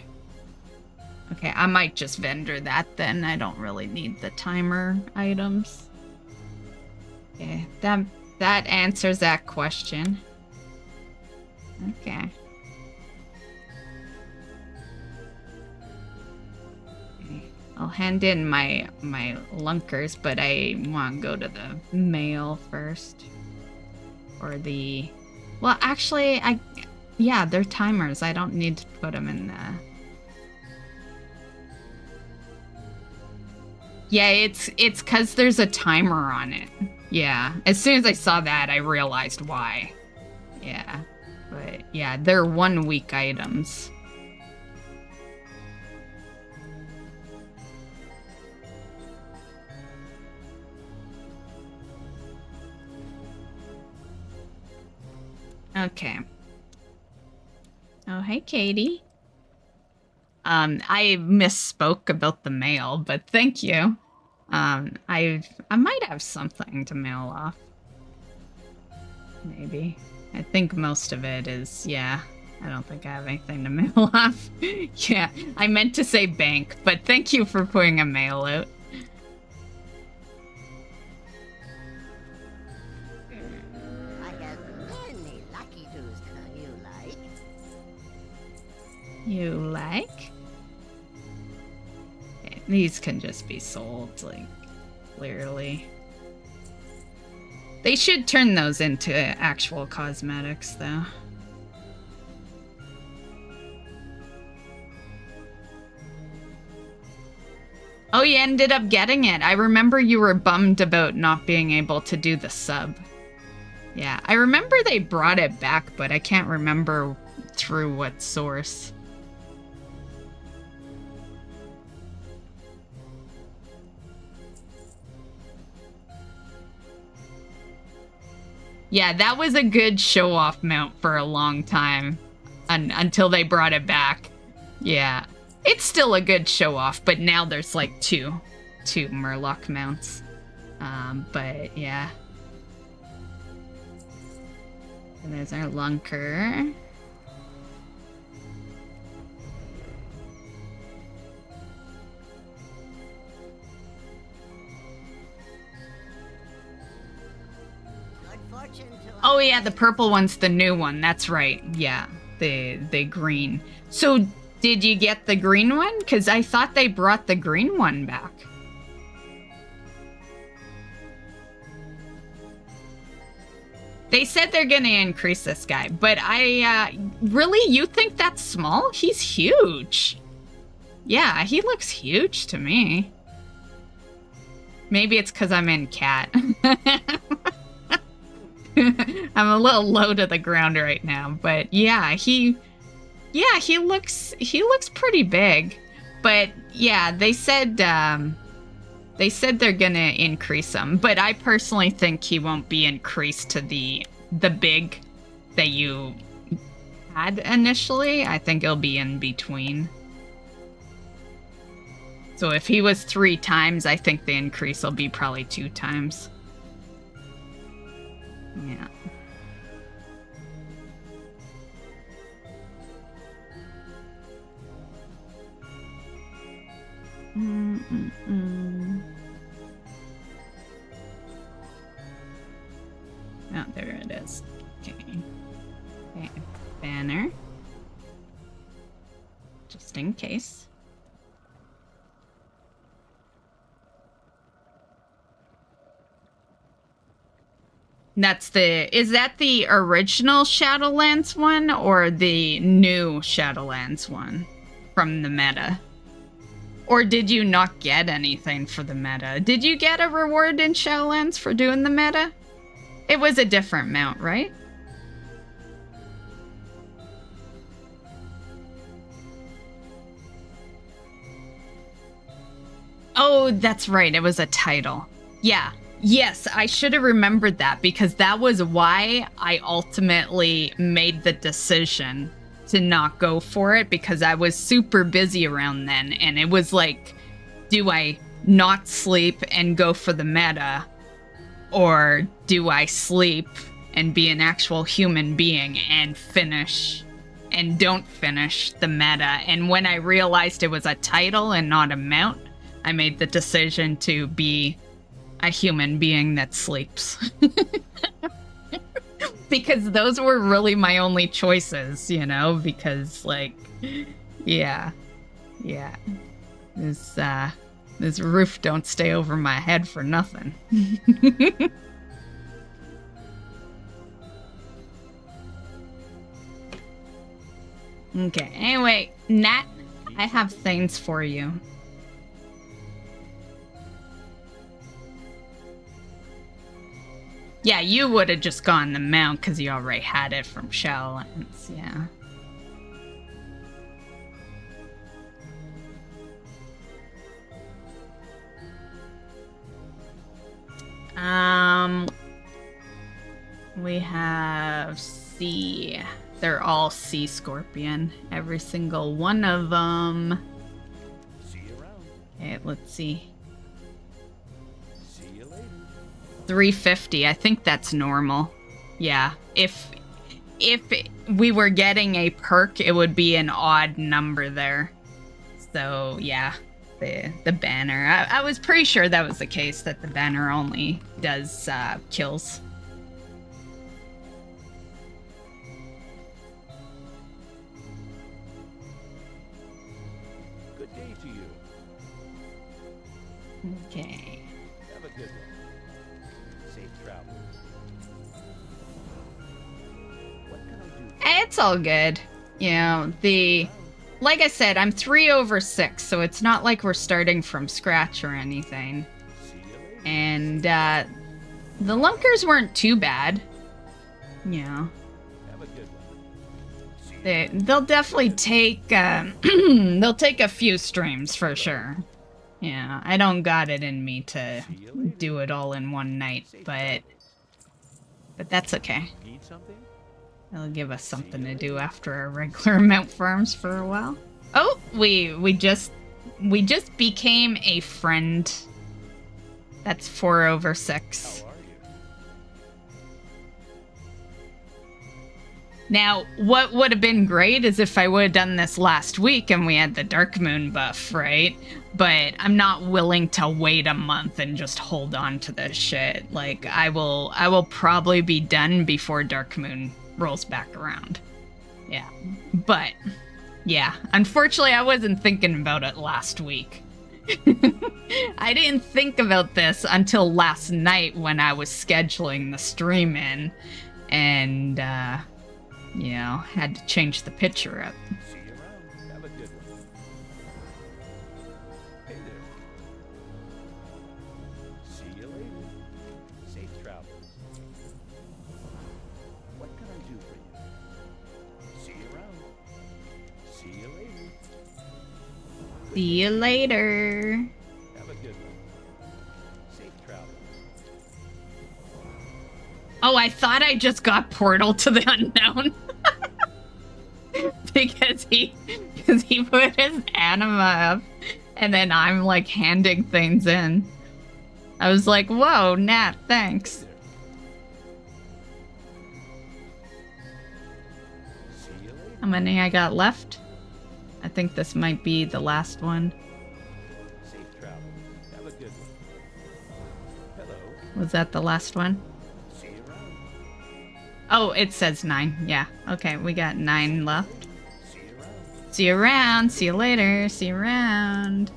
Okay, I might just vendor that then. I don't really need the timer items. Okay, that answers that question. Okay. I'll hand in my lunkers, but I want to go to the mail first. Or the... Well, actually, yeah, they're timers. I don't need to put them in the... Yeah, it's because there's a timer on it. Yeah, as soon as I saw that, I realized why. Yeah, but yeah, they're 1 week items. Okay. Oh, hey, Katie. I misspoke about the mail, but thank you. I might have something to mail off. Maybe. I think most of it is, yeah. I don't think I have anything to mail off. Yeah, I meant to say bank, but thank you for putting a mail out. You like? Okay, these can just be sold, like, clearly. They should turn those into actual cosmetics, though. Oh, you ended up getting it. I remember you were bummed about not being able to do the sub. Yeah, I remember they brought it back, but I can't remember through what source. Yeah, that was a good show-off mount for a long time. Until they brought it back. Yeah. It's still a good show-off, but now there's like two Murloc mounts. But yeah. And there's our Lunker. Oh yeah, the purple one's the new one. That's right. Yeah, the green. So did you get the green one? Because I thought they brought the green one back. They said they're gonna increase this guy, but really, you think that's small? He's huge. Yeah, he looks huge to me. Maybe it's because I'm in cat. I'm a little low to the ground right now, but yeah, he looks pretty big. But yeah, they said they're gonna increase him, but I personally think he won't be increased to the big that you had initially. I think it'll be in between. So if he was 3 times, I think the increase will be probably 2 times. Yeah. Oh, there it is. Okay. Okay. Banner. Just in case. Is that the original Shadowlands one or the new Shadowlands one from the meta? Or did you not get anything for the meta? Did you get a reward in Shadowlands for doing the meta? It was a different mount, right? Oh, that's right. It was a title. Yeah. Yes, I should have remembered that because that was why I ultimately made the decision to not go for it, because I was super busy around then, and it was like, do I not sleep and go for the meta, or do I sleep and be an actual human being and finish and don't finish the meta? And when I realized it was a title and not a mount, I made the decision to be a human being that sleeps. Because those were really my only choices, you know, because, like, yeah. This roof don't stay over my head for nothing. Okay, anyway, Nat, I have things for you. Yeah, you would have just gone the mount because you already had it from Shadowlands, yeah. We have sea. They're all sea scorpion. Every single one of them. See you around. Okay, let's see. See you later. 350. I think that's normal. Yeah. If we were getting a perk, it would be an odd number there. So yeah, the banner. I was pretty sure that was the case, that the banner only does kills. Good day to you. Okay. Have a good one. Safe travel. What can I do? It's all good. You know, like I said, I'm 3 over 6, so it's not like we're starting from scratch or anything. See you later. And the lunkers weren't too bad. You know. Have a good one. See you They'll definitely take they'll take a few streams for sure. Yeah, I don't got it in me to do it all in one night, but that's okay. Need something? It'll give us something to do after our regular mount farms for a while. Oh, we just became a friend. That's 4 over 6. How are you? Now, what would have been great is if I would have done this last week and we had the Dark Moon buff, right? But I'm not willing to wait a month and just hold on to this shit. Like, I will probably be done before Dark Moon rolls back around. Yeah. But, yeah. Unfortunately, I wasn't thinking about it last week. I didn't think about this until last night when I was scheduling the stream in. And, you know, had to change the picture up. See you around. Have a good one. Hey there. See you later. Safe travels. What can I do for you? See you around. See you later. See you later. Have a good one. Safe travels. Oh, I thought I just got Portal to the Unknown. because he put his anima up, and then I'm like handing things in. I was like, whoa, Nat, thanks. See you later. How many I got left? I think this might be the last one. Safe travel. Have a good one. Hello. Was that the last one? See you around. Oh, it says 9. Yeah. Okay, we got 9 left. See you around. See you around. See you later. See you around.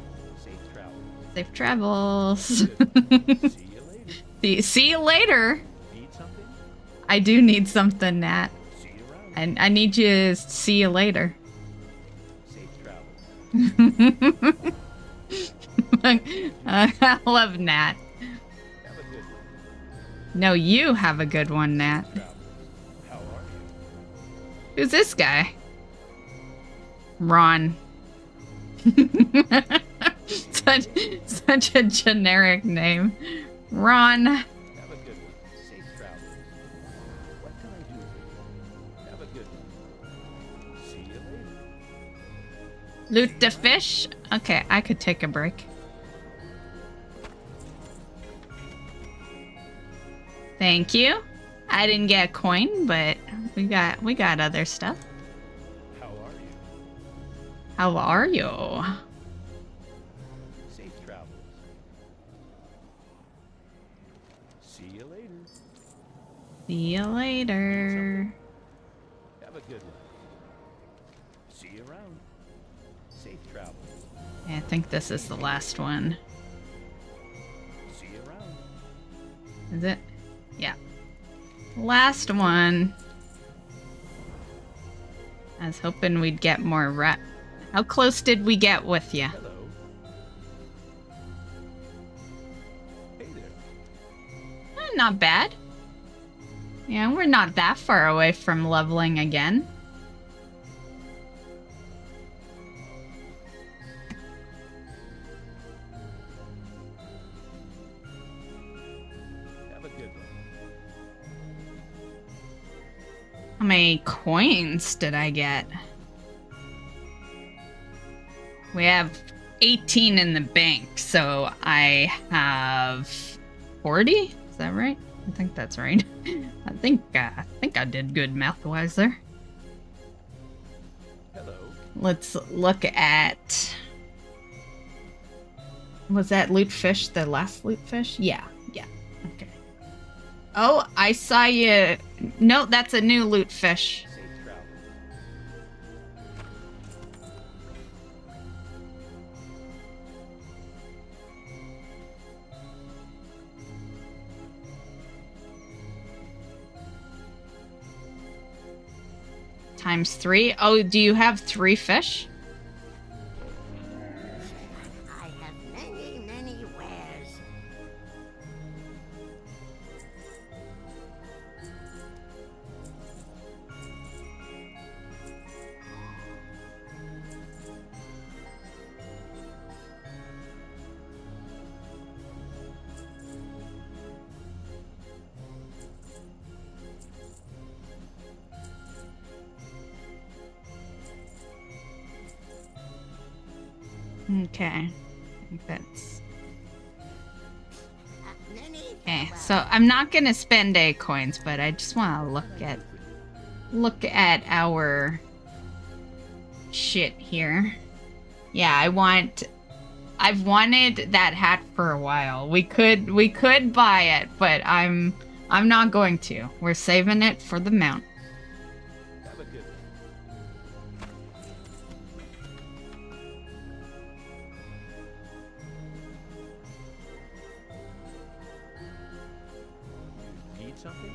Safe travel. Safe travels. See you later. See you later. Need something? I do need something, Nat. See you around. And I need you to see you later. Safe travel. I love Nat. Have a good one. No, you have a good one, Nat. Travel. How are you? Who's this guy? Ron. such a generic name. Ron. Have a good one. Safe travel. What can I do for you? Have a good one. See you later. Loot the fish? Okay, I could take a break. Thank you. I didn't get a coin, but we got other stuff. How are you? How are you? Safe travels. See you later. See you later. Have a good one. See you around. Safe travels. I think this is the last one. See you around. Is it? Yeah. Last one. I was hoping we'd get more rat. How close did we get with you? Hello. Hey there. Not bad. Yeah, we're not that far away from leveling again. Have a good one. How many coins did I get? We have 18 in the bank, so I have 40? Is that right? I think that's right. I think I did good math-wise there. Hello. Let's look at... Was that loot fish the last loot fish? Yeah. Okay. Oh, I saw you... No, that's a new loot fish. Safe travel. Times 3. Oh, do you have 3 fish? I have many, many wares. Okay. I think that's... Many Okay, so I'm not gonna spend A coins, but I just want to look at our shit here. Yeah, I've wanted that hat for a while. We could buy it, but I'm not going to. We're saving it for the mount. Have a good one. Need something?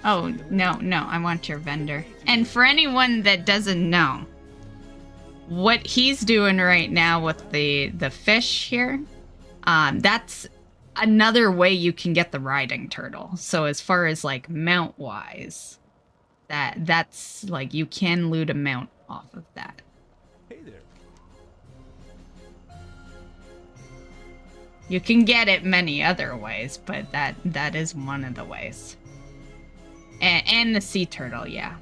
Oh, no, I want your vendor. And for anyone that doesn't know, what he's doing right now with the fish here, that's another way you can get the riding turtle. So as far as like mount wise, that's like you can loot a mount off of that. Hey there. You can get it many other ways, but that is one of the ways. And the sea turtle, yeah.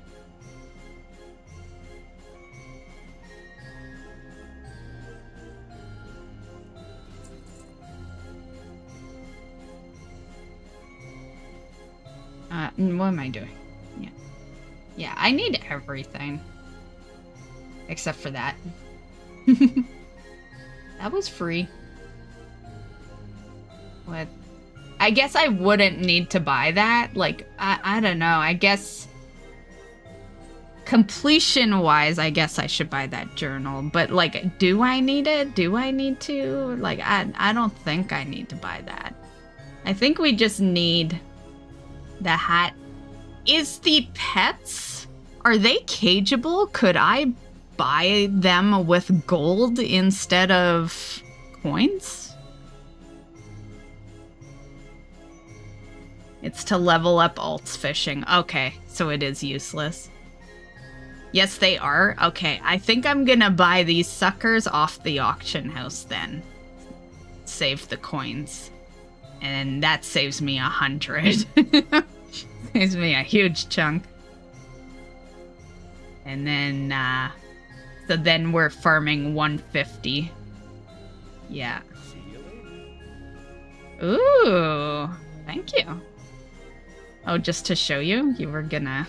What am I doing? Yeah, I need everything. Except for that. That was free. What? I guess I wouldn't need to buy that. Like, I don't know. I guess completion-wise, I guess I should buy that journal. But, like, do I need it? Do I need to? Like, I don't think I need to buy that. I think we just need the hat. Is the pets, are they cageable? Could I buy them with gold instead of coins? It's to level up alts fishing. Okay, so it is useless. Yes, they are. Okay, I think I'm gonna buy these suckers off the auction house then. Save the coins. And that saves me 100. Saves me a huge chunk. And then, so then we're farming 150. Yeah. See you later. Ooh, thank you. Oh, just to show you? You were gonna...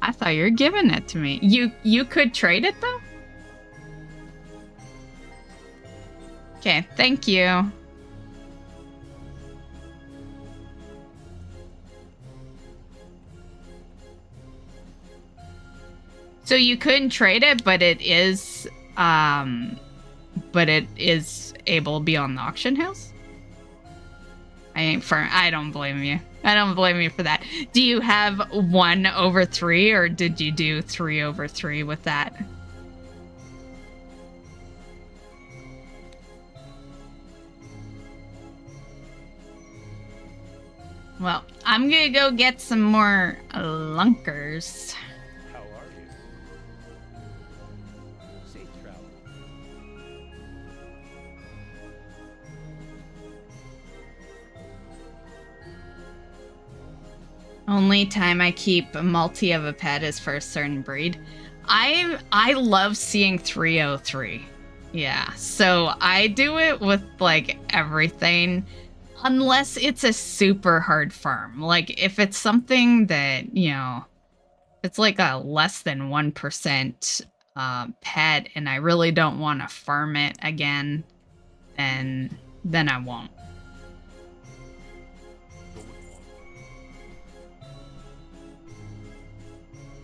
I thought you were giving it to me. You could trade it, though? Okay, thank you. So you couldn't trade it, but it is but it is able to be on the auction house. I don't blame you. I don't blame you for that. Do you have 1/3 or did you do 3/3 with that? Well, I'm gonna go get some more lunkers. How are you? Safe travel. Only time I keep a multi of a pet is for a certain breed. I love seeing 303. Yeah, so I do it with like everything, unless it's a super hard farm. Like if it's something that, you know, it's like a less than 1% pet and I really don't want to farm it again, then I won't.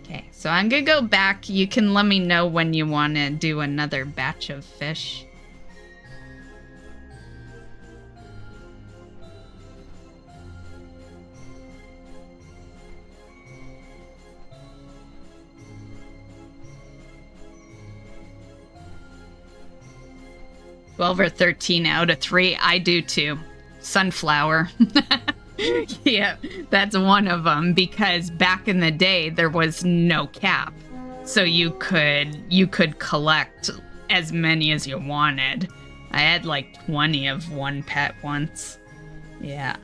Okay, so I'm gonna go back. You can let me know when you want to do another batch of fish. Or 13 out of 3. I do too. Sunflower. Yeah, that's one of them, because back in the day there was no cap, so you could collect as many as you wanted. I had like 20 of one pet once. Yeah,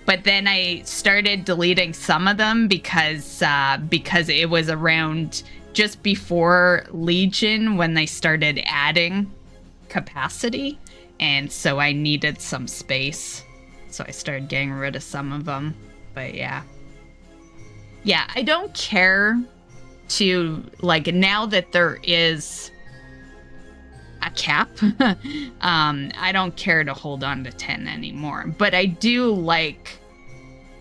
but then I started deleting some of them because it was around just before Legion when they started adding capacity, and so I needed some space. So I started getting rid of some of them. But yeah. Yeah, I don't care to, like, now that there is a cap, I don't care to hold on to 10 anymore. But I do like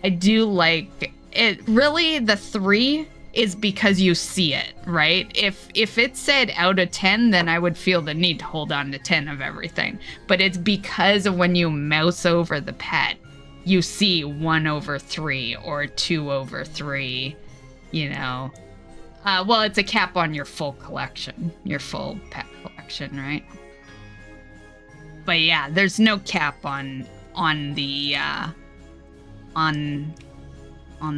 it. Really, the 3 is because you see it, right? If it said out of 10, then I would feel the need to hold on to 10 of everything. But it's because when you mouse over the pet, you see 1/3 or 2/3, you know. Well, it's a cap on your full collection, your full pet collection, right? But yeah, there's no cap on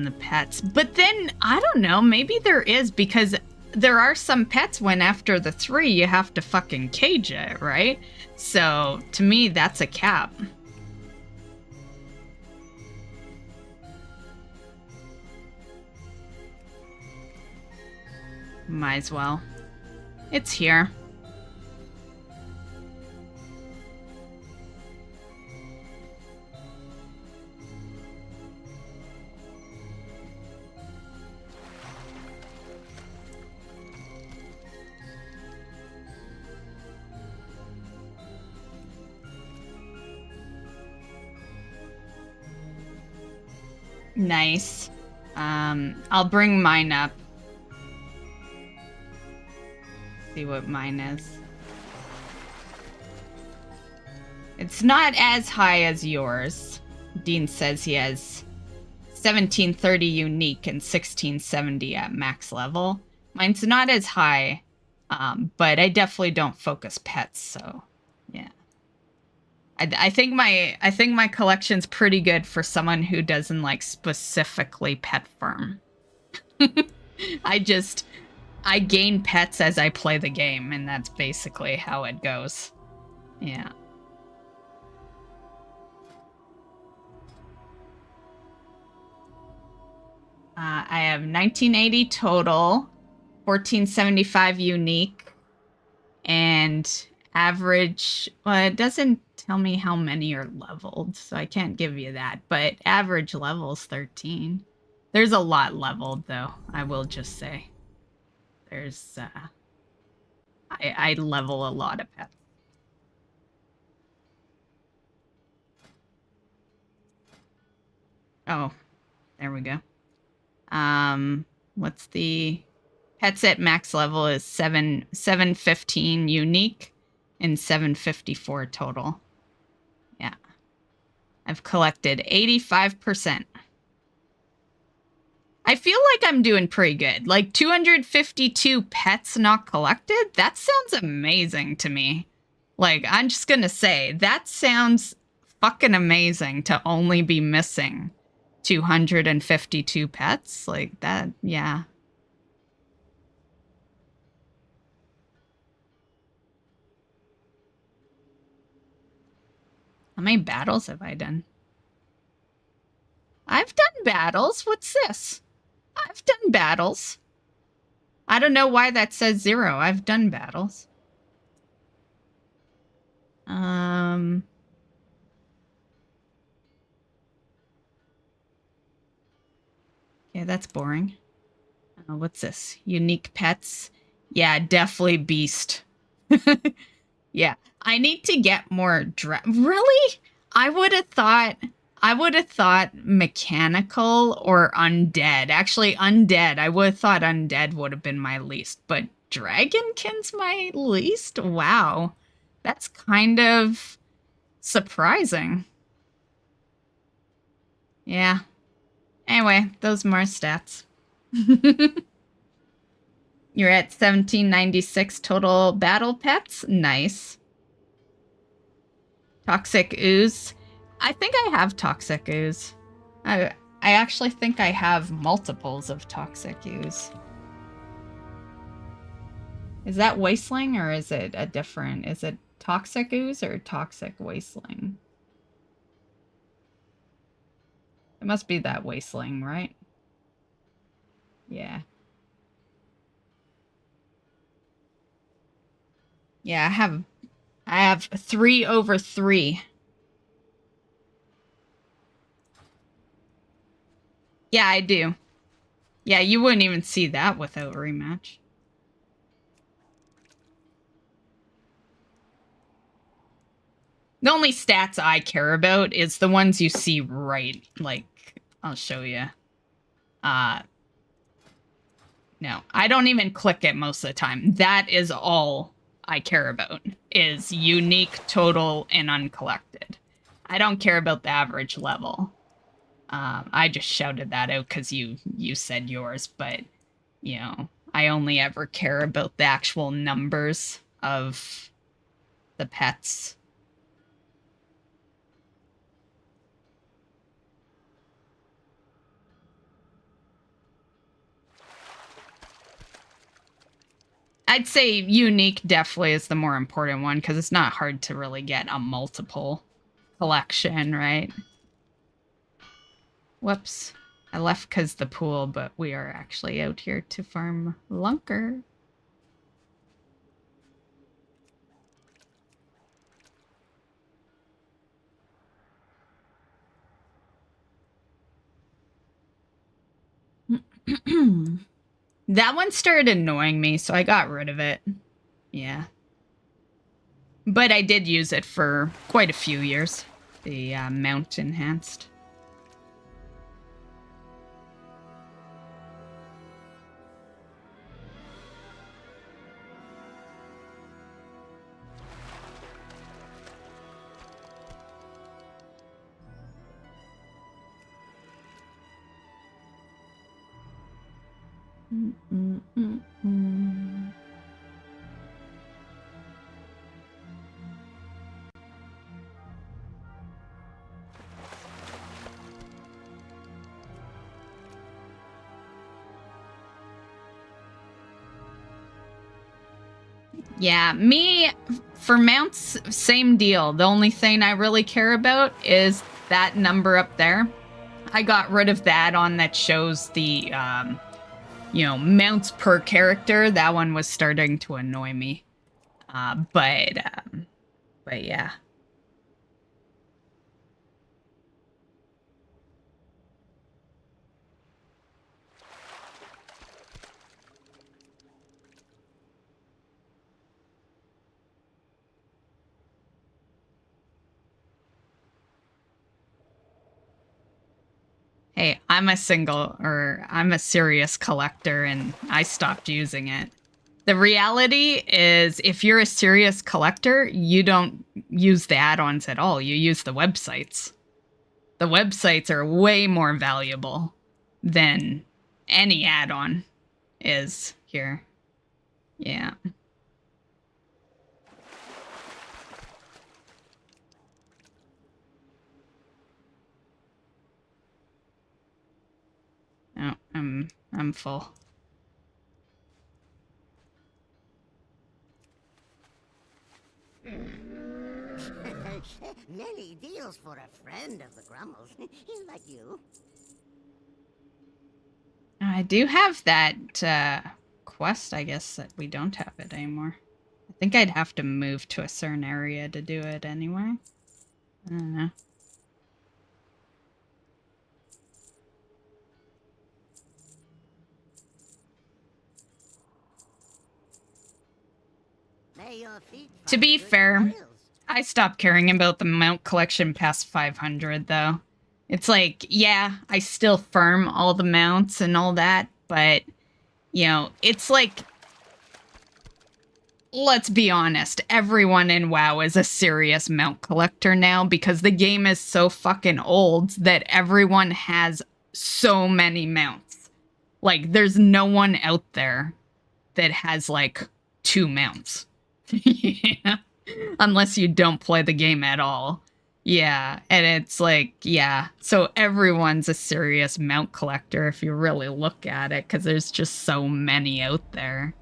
the pets. But then I don't know, maybe there is, because there are some pets when after the 3 you have to fucking cage it, right? So to me that's a cap. Might as well. It's here. Nice. I'll bring mine up. See what mine is. It's not as high as yours. Dean says he has 1730 unique and 1670 at max level. Mine's not as high, but I definitely don't focus pets, so yeah. I think my collection's pretty good for someone who doesn't like specifically pet farm. I gain pets as I play the game, and that's basically how it goes. Yeah. I have 1980 total, 1475 unique, and average, well, it doesn't tell me how many are leveled, so I can't give you that, but average level is 13. There's a lot leveled, though, I will just say. There's, I level a lot of pets. Oh, there we go. What's the Pets at max level is 715 unique and 754 total. Yeah. I've collected 85%. I feel like I'm doing pretty good. Like 252 pets not collected? That sounds amazing to me. Like, I'm just gonna say, that sounds fucking amazing to only be missing 252 pets. Like, that, yeah. How many battles have I done? I've done battles. What's this? I've done battles. I don't know why that says 0. I've done battles. Yeah, that's boring. What's this? Unique pets? Yeah, definitely beast. Yeah, I need to get more really? I would have thought mechanical or undead. Actually, undead. I would have thought undead would have been my least, but dragonkin's my least? Wow. That's kind of surprising. Yeah. Anyway, those more stats. You're at 1796 total battle pets. Nice. Toxic ooze. I think I have toxic ooze. I actually think I have multiples of toxic ooze. Is that wasteling or is it a different? Is it toxic ooze or toxic wasteling? It must be that wasteling, right? Yeah. Yeah, I have 3 over 3. Yeah, I do. Yeah, you wouldn't even see that without rematch. The only stats I care about is the ones you see right. Like, I'll show you. No, I don't even click it most of the time. That is all I care about, is unique, total, and uncollected. I don't care about the average level. I just shouted that out because you said yours, but, you know, I only ever care about the actual numbers of the pets. I'd say unique definitely is the more important one because it's not hard to really get a multiple collection, right? Whoops. I left because the pool, but we are actually out here to farm lunker. That one started annoying me, so I got rid of it. Yeah. But I did use it for quite a few years. The mount enhanced. Yeah, me, for mounts, same deal. The only thing I really care about is that number up there. I got rid of that on that shows the, you know, mounts per character. That one was starting to annoy me. But yeah. Hey, I'm a serious collector and I stopped using it. The reality is if you're a serious collector, you don't use the add-ons at all. You use the websites. The websites are way more valuable than any add-on is here. Yeah. Oh, I'm full. Many deals for a friend of the Grummles. He's like you. I do have that quest, I guess, that we don't have it anymore. I think I'd have to move to a certain area to do it anyway. I don't know. To be fair, I stopped caring about the mount collection past 500, though. It's like, yeah, I still farm all the mounts and all that, but, you know, it's like, let's be honest, everyone in WoW is a serious mount collector now because the game is so fucking old that everyone has so many mounts. Like, there's no one out there that has, like, 2 mounts. Yeah. Unless you don't play the game at all. Yeah, and it's like, yeah. So everyone's a serious mount collector if you really look at it, because there's just so many out there.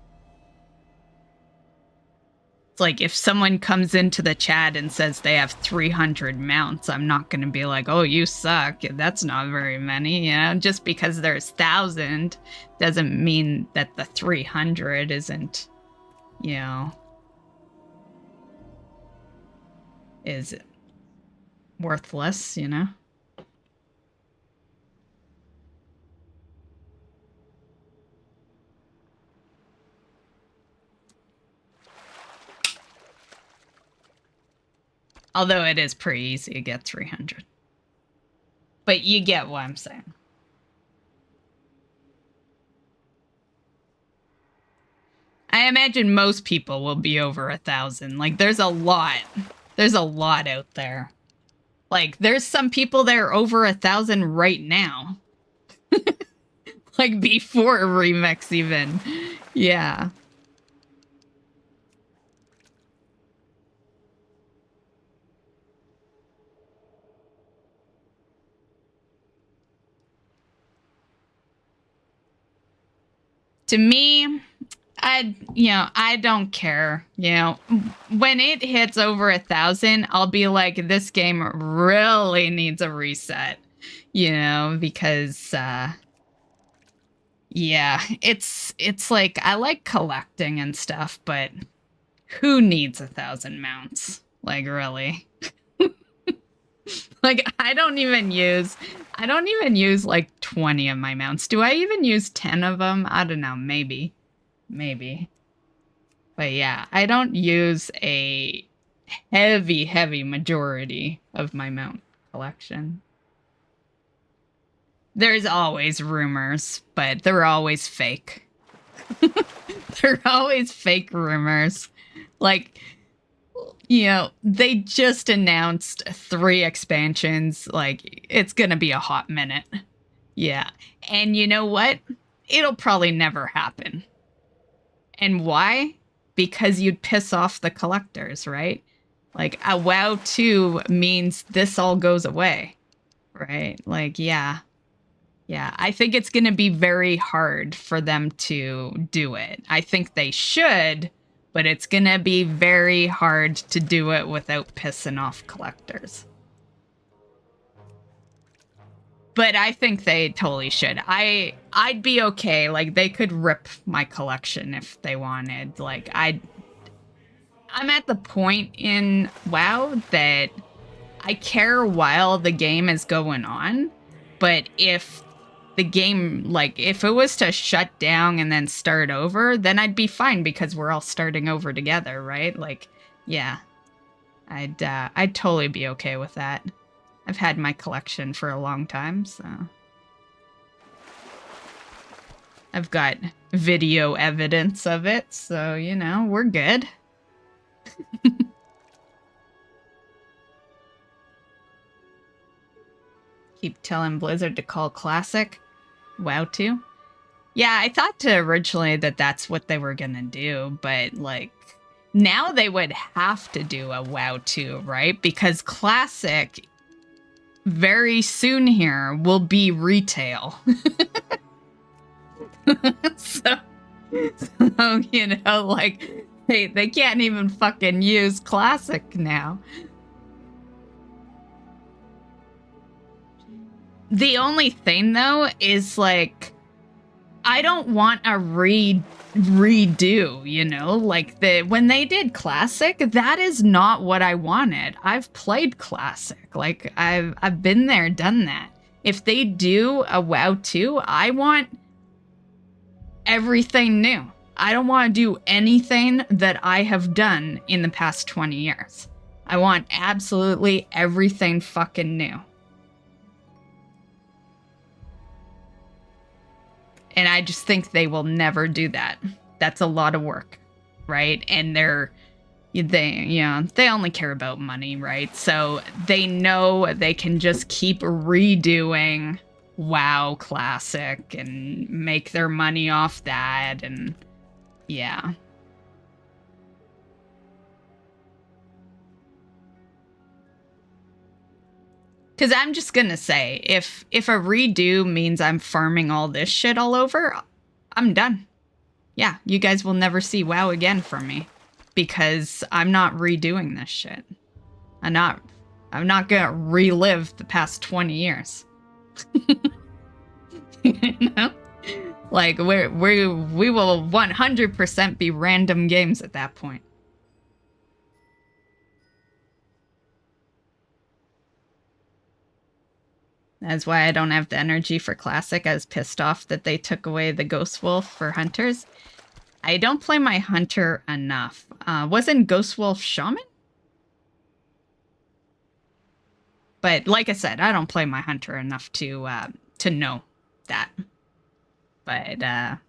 It's like if someone comes into the chat and says they have 300 mounts, I'm not going to be like, oh, you suck. That's not very many. You know, just because there's 1,000 doesn't mean that the 300 isn't, you know, is worthless, you know? Although it is pretty easy to get 300. But you get what I'm saying. I imagine most people will be over 1,000. Like, there's a lot. There's a lot out there. Like, there's some people that are over 1,000 right now. Like, before Remix even. Yeah. To me, I don't care. You know, when it hits over 1,000, I'll be like, this game really needs a reset. You know, because, yeah, it's like, I like collecting and stuff, but who needs 1,000 mounts? Like, really? Like, I don't even use like 20 of my mounts. Do I even use 10 of them? I don't know, maybe. But yeah, I don't use a heavy majority of my mount collection. There's always rumors, but they're always fake. They're always fake rumors. Like, you know, they just announced 3 expansions. Like, it's gonna be a hot minute. Yeah. And you know what? It'll probably never happen. And why? Because you'd piss off the collectors, right? Like, a WoW 2 means this all goes away, right? Like, yeah. Yeah, I think it's gonna be very hard for them to do it. I think they should, but it's gonna be very hard to do it without pissing off collectors. But I think they totally should. I'd be okay. Like, they could rip my collection if they wanted. Like, I'm at the point in WoW that I care while the game is going on, but if the game, like, if it was to shut down and then start over, then I'd be fine because we're all starting over together, right? Like, yeah. I'd totally be okay with that. I've had my collection for a long time, so. I've got video evidence of it, so, you know, we're good. Keep telling Blizzard to call Classic WoW 2. Yeah, I thought originally that that's what they were gonna do, but, like, now they would have to do a WoW 2, right? Because Classic, very soon here, will be retail. so, you know, like, they can't even fucking use Classic now. The only thing, though, is, like, I don't want a redo, you know? Like, when they did Classic, that is not what I wanted. I've played Classic. Like, I've been there, done that. If they do a WoW 2, I want everything new. I don't want to do anything that I have done in the past 20 years. I want absolutely everything fucking new. And I just think they will never do that. That's a lot of work, right? And they only care about money, right? So they know they can just keep redoing WoW Classic and make their money off that, and yeah. Because I'm just gonna say, if a redo means I'm farming all this shit all over, I'm done. Yeah, you guys will never see WoW again from me. Because I'm not redoing this shit. I'm not gonna relive the past 20 years. You know? Like, we will 100% be random games at that point. That's why I don't have the energy for Classic. I was pissed off that they took away the Ghost Wolf for Hunters. I don't play my Hunter enough. Wasn't Ghost Wolf Shaman? But like I said, I don't play my Hunter enough to know that. But I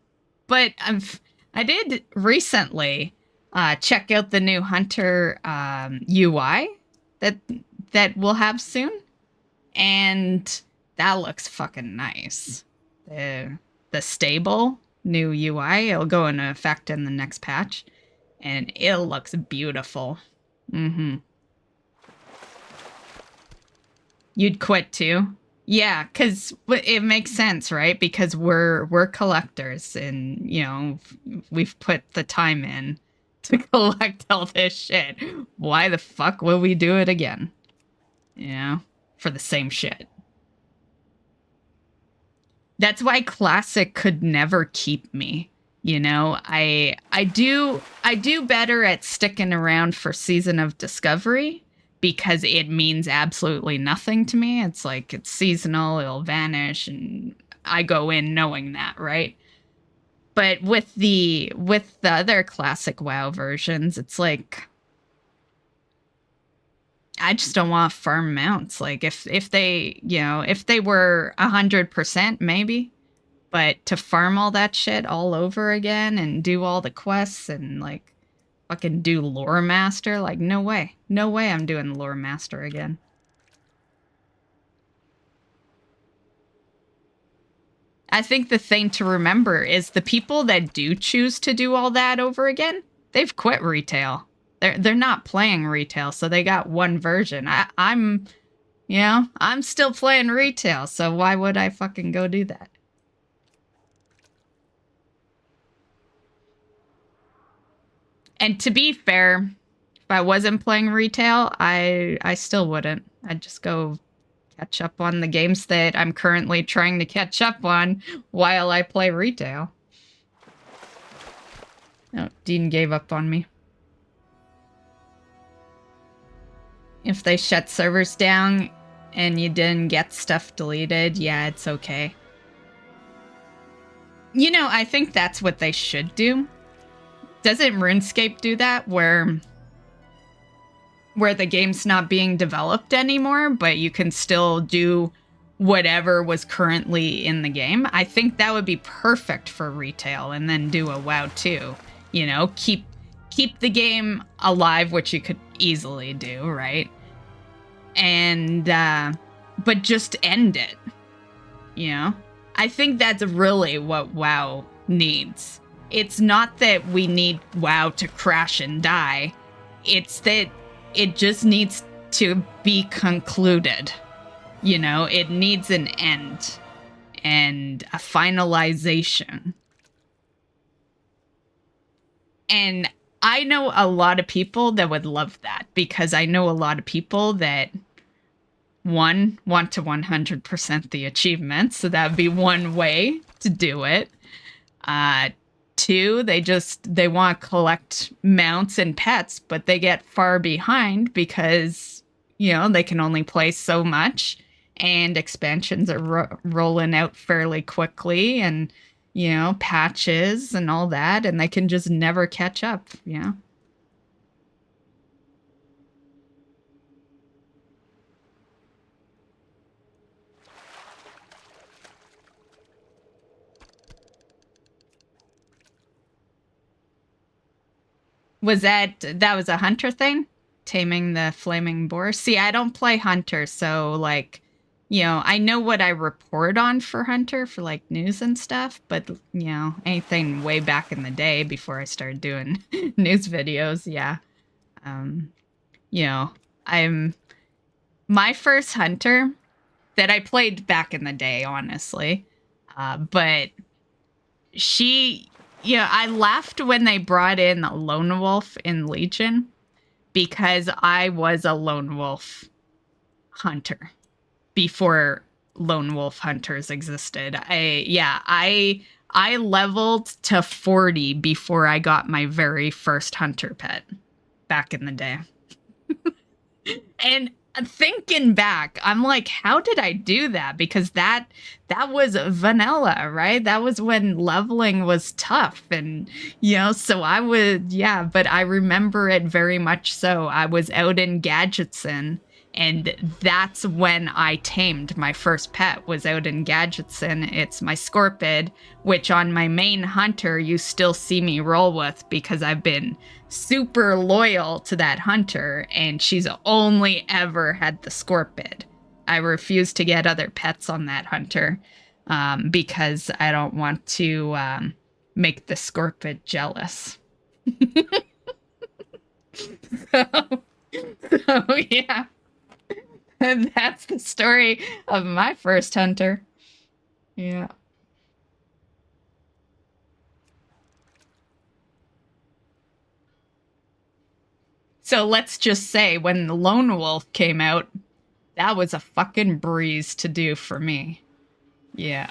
did recently check out the new Hunter UI that we'll have soon. And that looks fucking nice. The stable new UI, it'll go into effect in the next patch. And it looks beautiful. Mm-hmm. You'd quit too? Yeah, because it makes sense, right? Because we're collectors and, you know, we've put the time in to collect all this shit. Why the fuck will we do it again? You know? For the same shit. That's why Classic could never keep me. You know, I do better at sticking around for Season of Discovery because it means absolutely nothing to me. It's like it's seasonal, it'll vanish, and I go in knowing that, right? But with the other Classic WoW versions, it's like I just don't want to farm mounts. Like if they, you know, if they were 100%, maybe. But to farm all that shit all over again and do all the quests and like fucking do Lore Master, like no way. No way I'm doing Lore Master again. I think the thing to remember is the people that do choose to do all that over again, they've quit retail. They're not playing retail, so they got one version. I'm still playing retail, so why would I fucking go do that? And to be fair, if I wasn't playing retail, I still wouldn't. I'd just go catch up on the games that I'm currently trying to catch up on while I play retail. Oh, Dean gave up on me. If they shut servers down and you didn't get stuff deleted, yeah, it's okay. You know, I think that's what they should do. Doesn't RuneScape do that, where the game's not being developed anymore, but you can still do whatever was currently in the game. I think that would be perfect for retail, and then do a WoW 2. You know, keep the game alive, which you could easily do, right? And but just end it. You know? I think that's really what WoW needs. It's not that we need WoW to crash and die. It's that it just needs to be concluded. You know, it needs an end and a finalization. And I know a lot of people that would love that, because I know a lot of people that, one, want to 100% the achievements, so that would be one way to do it. Two, they want to collect mounts and pets, but they get far behind because, you know, they can only play so much. And expansions are rolling out fairly quickly, and, you know, patches and all that, and they can just never catch up, you know? That was a hunter thing? Taming the flaming boar? See, I don't play hunter, so, like, you know, I know what I report on for hunter, for, like, news and stuff, but, you know, anything way back in the day before I started doing news videos, yeah. You know, my first hunter that I played back in the day, honestly, but she, you know, I laughed when they brought in a lone wolf in Legion, because I was a lone wolf hunter before lone wolf hunters existed. I leveled to 40 before I got my very first hunter pet back in the day. And thinking back, I'm like, how did I do that? Because that was vanilla, right? That was when leveling was tough. And, you know, so I would, yeah, but I remember it very much so. I was out in Gadgetson, and that's when I tamed my first pet, was out in Gadgetson. It's my Scorpid, which on my main hunter you still see me roll with, because I've been super loyal to that hunter, and she's only ever had the Scorpid. I refuse to get other pets on that hunter, because I don't want to make the Scorpid jealous. so yeah. And that's the story of my first hunter. Yeah. So let's just say, when the Lone Wolf came out, that was a fucking breeze to do for me. Yeah.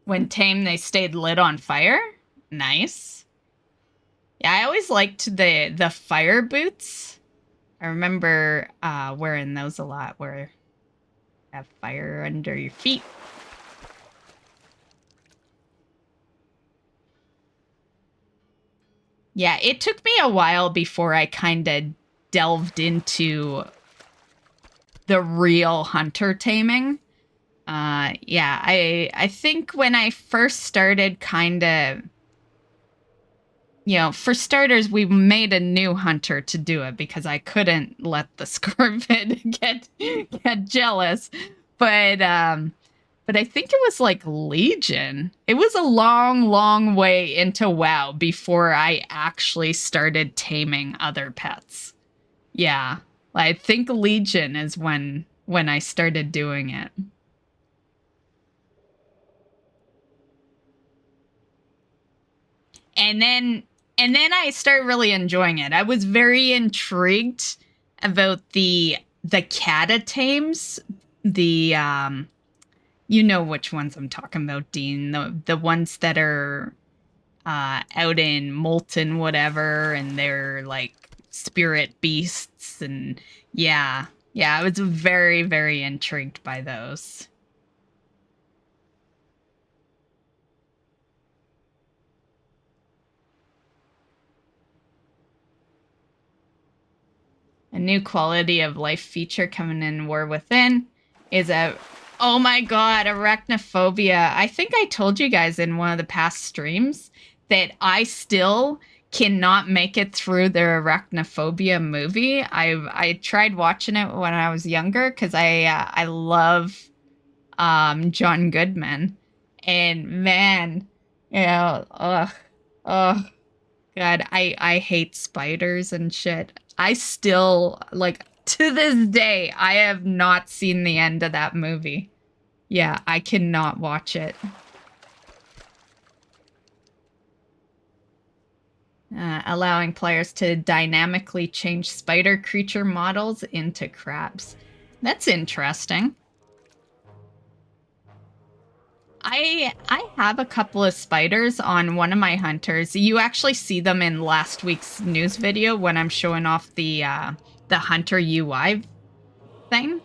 When tame, they stayed lit on fire? Nice. Yeah, I always liked the fire boots. I remember wearing those a lot, where you have fire under your feet. Yeah, it took me a while before I kind of delved into the real hunter taming. Yeah, I think when I first started, kind of, you know, for starters, we made a new hunter to do it, because I couldn't let the Scorpid get jealous. But I think it was like Legion. It was a long, long way into WoW before I actually started taming other pets. Yeah, I think Legion is when I started doing it. And then I started really enjoying it. I was very intrigued about the catatames, the you know which ones I'm talking about, Dean. The ones that are out in Molten whatever, and they're like spirit beasts, and yeah, I was very, very intrigued by those. new quality of life feature coming in War Within is a... Oh my god, arachnophobia. I think I told you guys in one of the past streams that I still cannot make it through the arachnophobia movie. I tried watching it when I was younger because I love John Goodman. And man, you know, oh god, I hate spiders and shit. I still, like, to this day, I have not seen the end of that movie. Yeah, I cannot watch it. Allowing players to dynamically change spider creature models into crabs. That's interesting. I have a couple of spiders on one of my hunters. You actually see them in last week's news video when I'm showing off the hunter UI thing.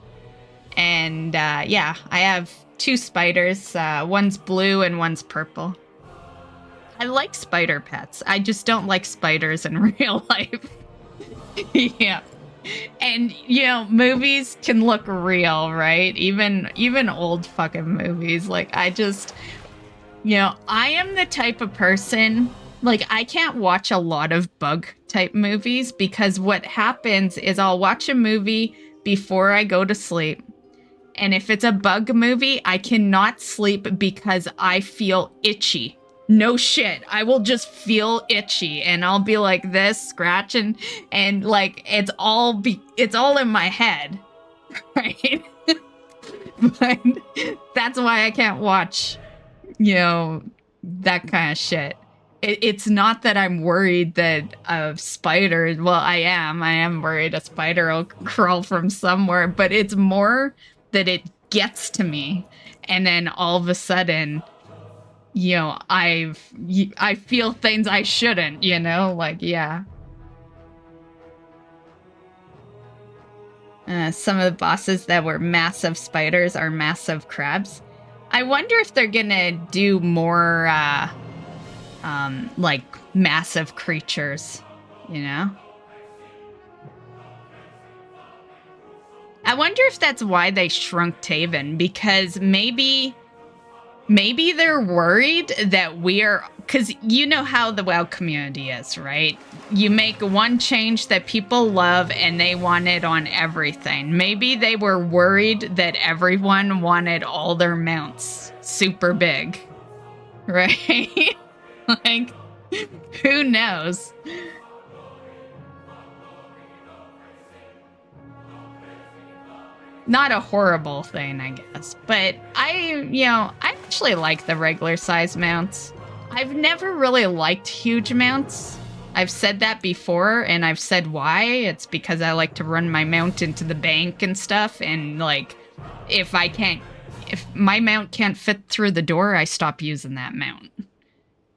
And yeah, I have 2 spiders. One's blue and one's purple. I like spider pets. I just don't like spiders in real life. Yeah. And, you know, movies can look real, right? Even old fucking movies. Like, I just, you know, I am the type of person, like, I can't watch a lot of bug type movies because what happens is I'll watch a movie before I go to sleep. And if it's a bug movie, I cannot sleep because I feel itchy. No shit. I will just feel itchy and I'll be like this, scratching, and like it's all in my head. Right? But that's why I can't watch, you know, that kind of shit. It's not that I'm worried that a spider, well, I am worried a spider will crawl from somewhere, but it's more that it gets to me and then all of a sudden, you know, I feel things I shouldn't, you know, like, yeah. Some of the bosses that were massive spiders are massive crabs. I wonder if they're gonna do more, like, massive creatures, you know? I wonder if that's why they shrunk Taven, because maybe they're worried that we're... Because you know how the WoW community is, right? You make one change that people love and they want it on everything. Maybe they were worried that everyone wanted all their mounts super big. Right? Like, who knows? Not a horrible thing, I guess. But I actually like the regular size mounts. I've never really liked huge mounts. I've said that before, and I've said why. It's because I like to run my mount into the bank and stuff, and, like, if my mount can't fit through the door, I stop using that mount.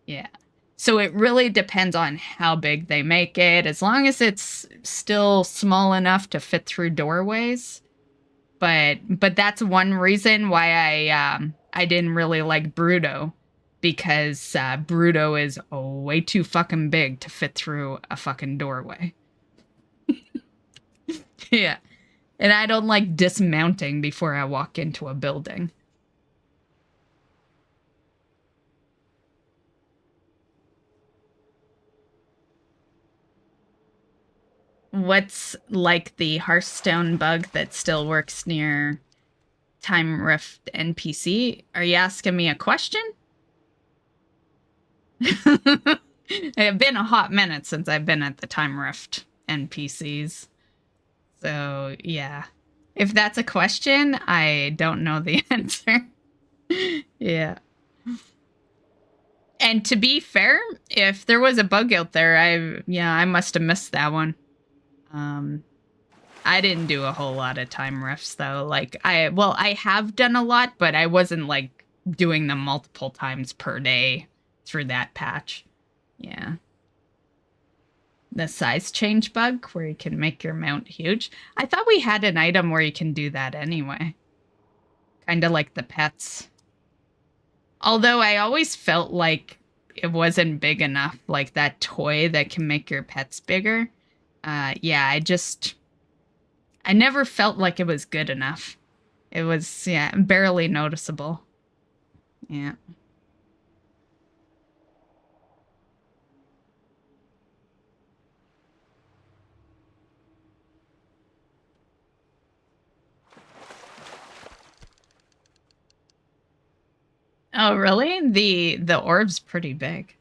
Yeah. So it really depends on how big they make it, as long as it's still small enough to fit through doorways. But that's one reason why I didn't really like Bruto, because Bruto is way too fucking big to fit through a fucking doorway. Yeah. And I don't like dismounting before I walk into a building. What's like the Hearthstone bug that still works near Time Rift NPC? Are you asking me a question? It's been a hot minute since I've been at the Time Rift NPCs. So, yeah. If that's a question, I don't know the answer. Yeah. And to be fair, if there was a bug out there, I must have missed that one. I didn't do a whole lot of time rifts though. Like I have done a lot, but I wasn't like doing them multiple times per day through that patch. Yeah. The size change bug where you can make your mount huge. I thought we had an item where you can do that anyway. Kind of like the pets. Although I always felt like it wasn't big enough, like that toy that can make your pets bigger. Yeah, I never felt like it was good enough. It was, yeah, barely noticeable. Yeah. Oh, really? The orb's pretty big.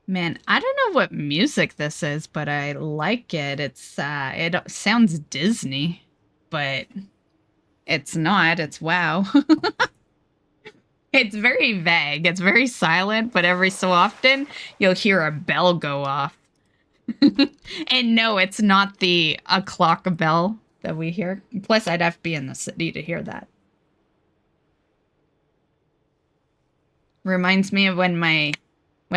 Man, I don't know what music this is, but I like it. It's it sounds Disney, but it's not. It's WoW. It's very vague. It's very silent, but every so often you'll hear a bell go off. And no, it's not the a clock bell that we hear. Plus, I'd have to be in the city to hear that. Reminds me of when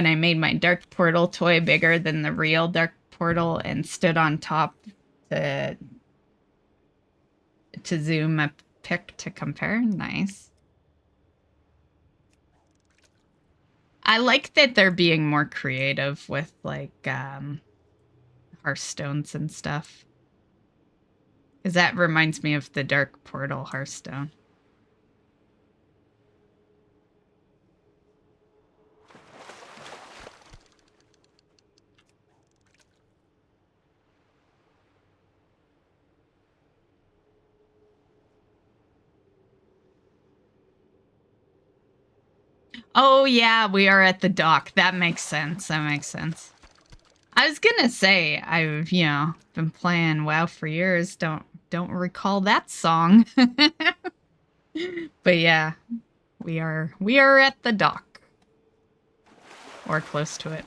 I made my Dark Portal toy bigger than the real Dark Portal and stood on top to zoom a pic to compare. Nice. I like that they're being more creative with, like, Hearthstones and stuff. Because that reminds me of the Dark Portal Hearthstone. Oh, yeah, we are at the dock. That makes sense. That makes sense. I was gonna say, I've, you know, been playing WoW for years. Don't recall that song. But yeah, we are at the dock. Or close to it.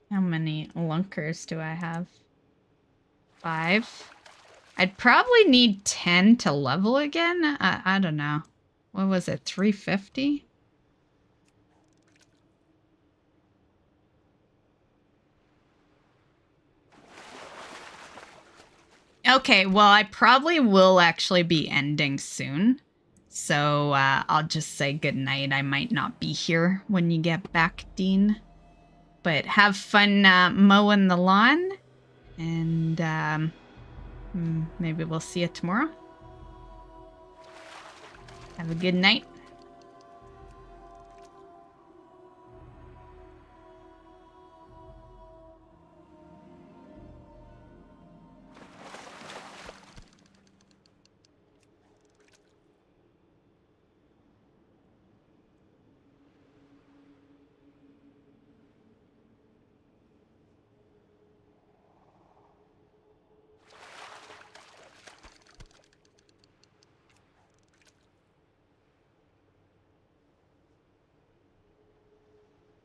How many lunkers do I have? 5. I'd probably need 10 to level again. I don't know. What was it? 350? Okay, well, I probably will actually be ending soon. So I'll just say goodnight. I might not be here when you get back, Dean. But have fun mowing the lawn. And maybe we'll see you tomorrow. Have a good night.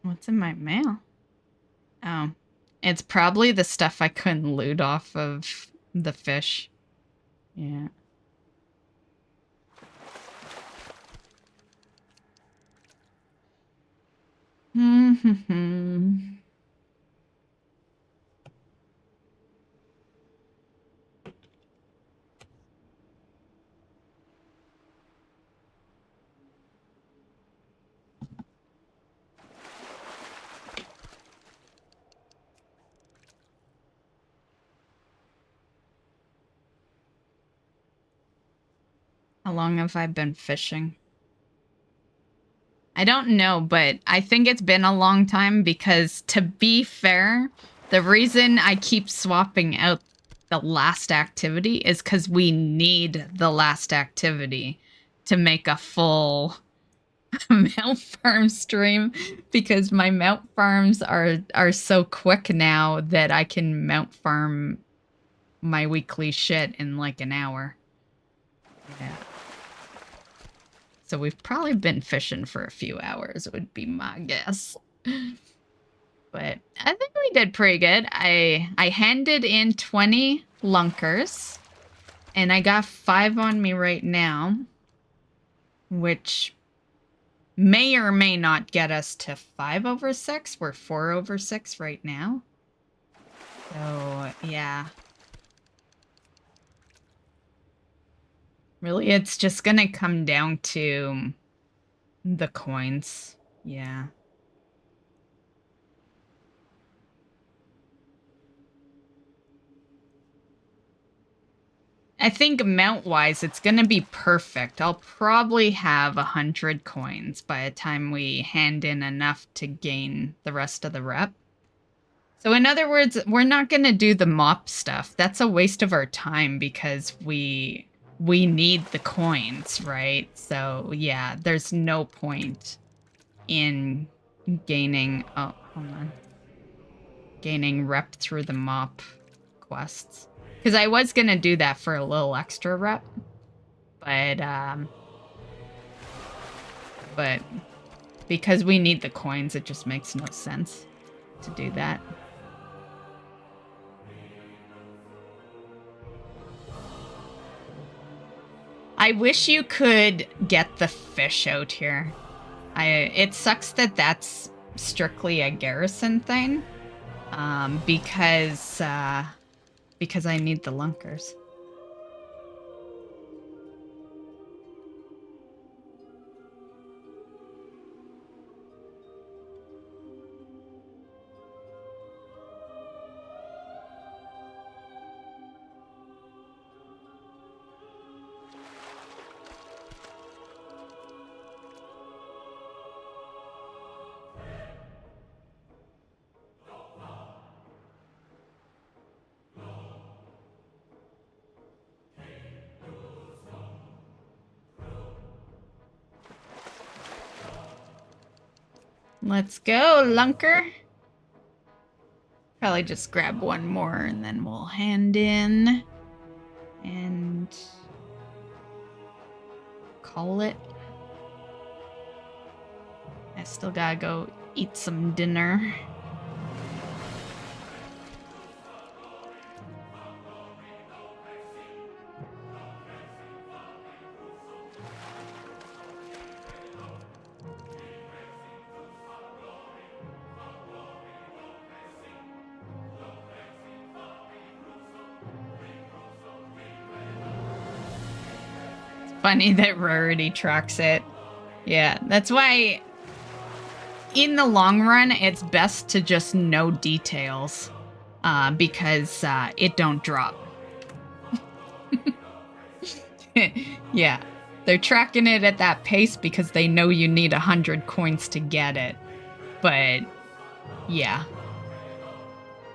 What's in my mail? Oh, it's probably the stuff I couldn't loot off of the fish. Yeah. How long have I been fishing? I don't know, but I think it's been a long time because, to be fair, the reason I keep swapping out the last activity is because we need the last activity to make a full mount farm stream, because my mount farms are so quick now that I can mount farm my weekly shit in like an hour. Yeah. So we've probably been fishing for a few hours, would be my guess. But I think we did pretty good. I handed in 20 lunkers, and I got 5 on me right now, which may or may not get us to 5/6. We're 4/6 right now. So, yeah. Really, it's just gonna come down to the coins. Yeah. I think amount-wise, it's gonna be perfect. I'll probably have 100 coins by the time we hand in enough to gain the rest of the rep. So in other words, we're not gonna do the mop stuff. That's a waste of our time because we need the coins, right? So yeah, there's no point in gaining, oh, hold on. Gaining rep through the mop quests. Because I was going to do that for a little extra rep. But because we need the coins, it just makes no sense to do that. I wish you could get the fish out here. It sucks that that's strictly a garrison thing. Because I need the lunkers. Let's go, lunker. Probably just grab one more and then we'll hand in and call it. I still gotta go eat some dinner. Funny that rarity tracks it. Yeah, that's why in the long run, it's best to just know details because it don't drop. Yeah, they're tracking it at that pace because they know you need 100 coins to get it. But yeah,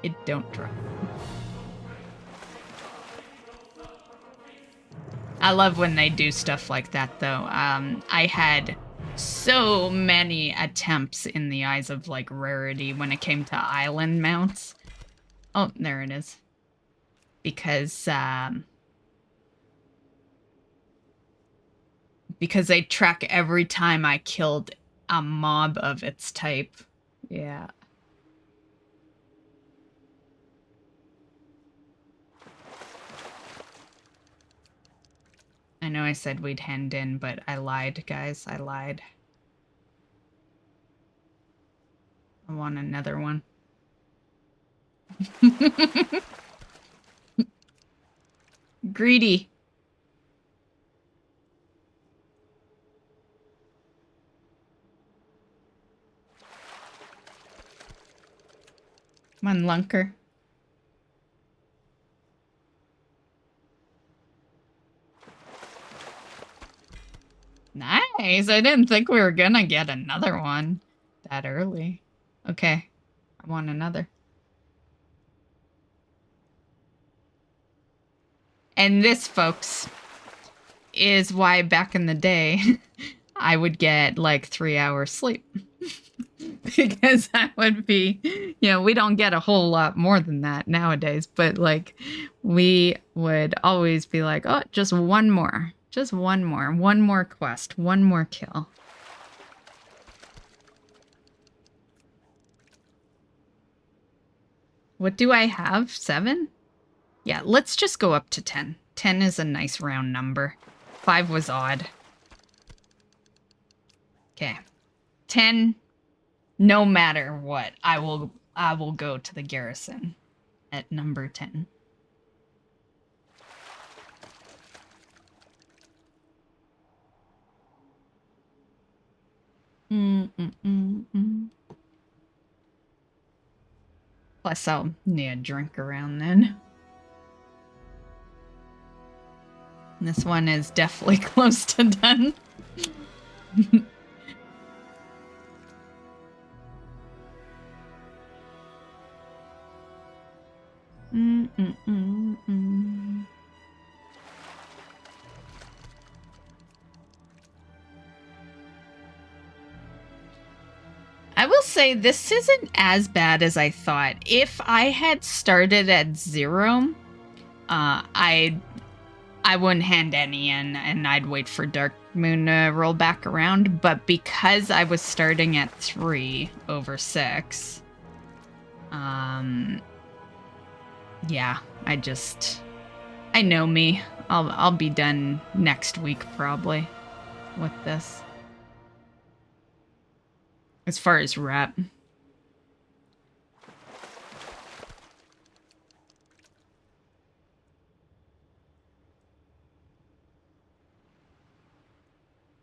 it don't drop. I love when they do stuff like that, though. I had so many attempts in the eyes of, like, rarity when it came to island mounts. Oh, there it is. Because they track every time I killed a mob of its type. Yeah. I know I said we'd hand in, but I lied, guys. I lied. I want another one. Greedy. Come on, lunker. Nice. I didn't think we were gonna get another one that early. Okay. I want another. And this, folks, is why back in the day I would get like 3 hours sleep. Because I would be, you know, we don't get a whole lot more than that nowadays, but like we would always be like, oh, just one more quest, one more kill. What do I have? 7? Yeah, let's just go up to 10. 10 is a nice round number. 5 was odd. Okay. 10. No matter what, I will go to the garrison at number 10. Plus, I'll need a drink around then. This one is definitely close to done. I will say this isn't as bad as I thought. If I had started at 0, I wouldn't hand any in and I'd wait for Dark Moon to roll back around. But because I was starting at 3 over 6, yeah, I know me. I'll be done next week probably with this. As far as rep.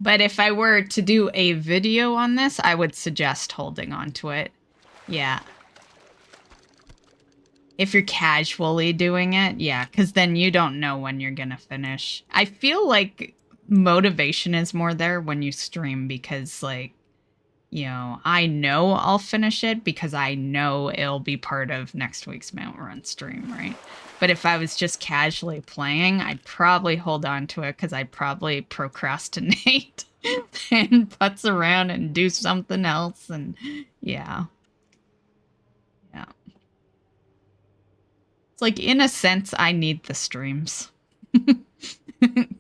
But if I were to do a video on this, I would suggest holding on to it. Yeah. If you're casually doing it, yeah, because then you don't know when you're gonna finish. I feel like motivation is more there when you stream because, like, you know, I know I'll finish it because I know it'll be part of next week's Mount Run stream, right? But if I was just casually playing, I'd probably hold on to it because I'd probably procrastinate and putz around and do something else, and yeah. Yeah. It's like, in a sense, I need the streams.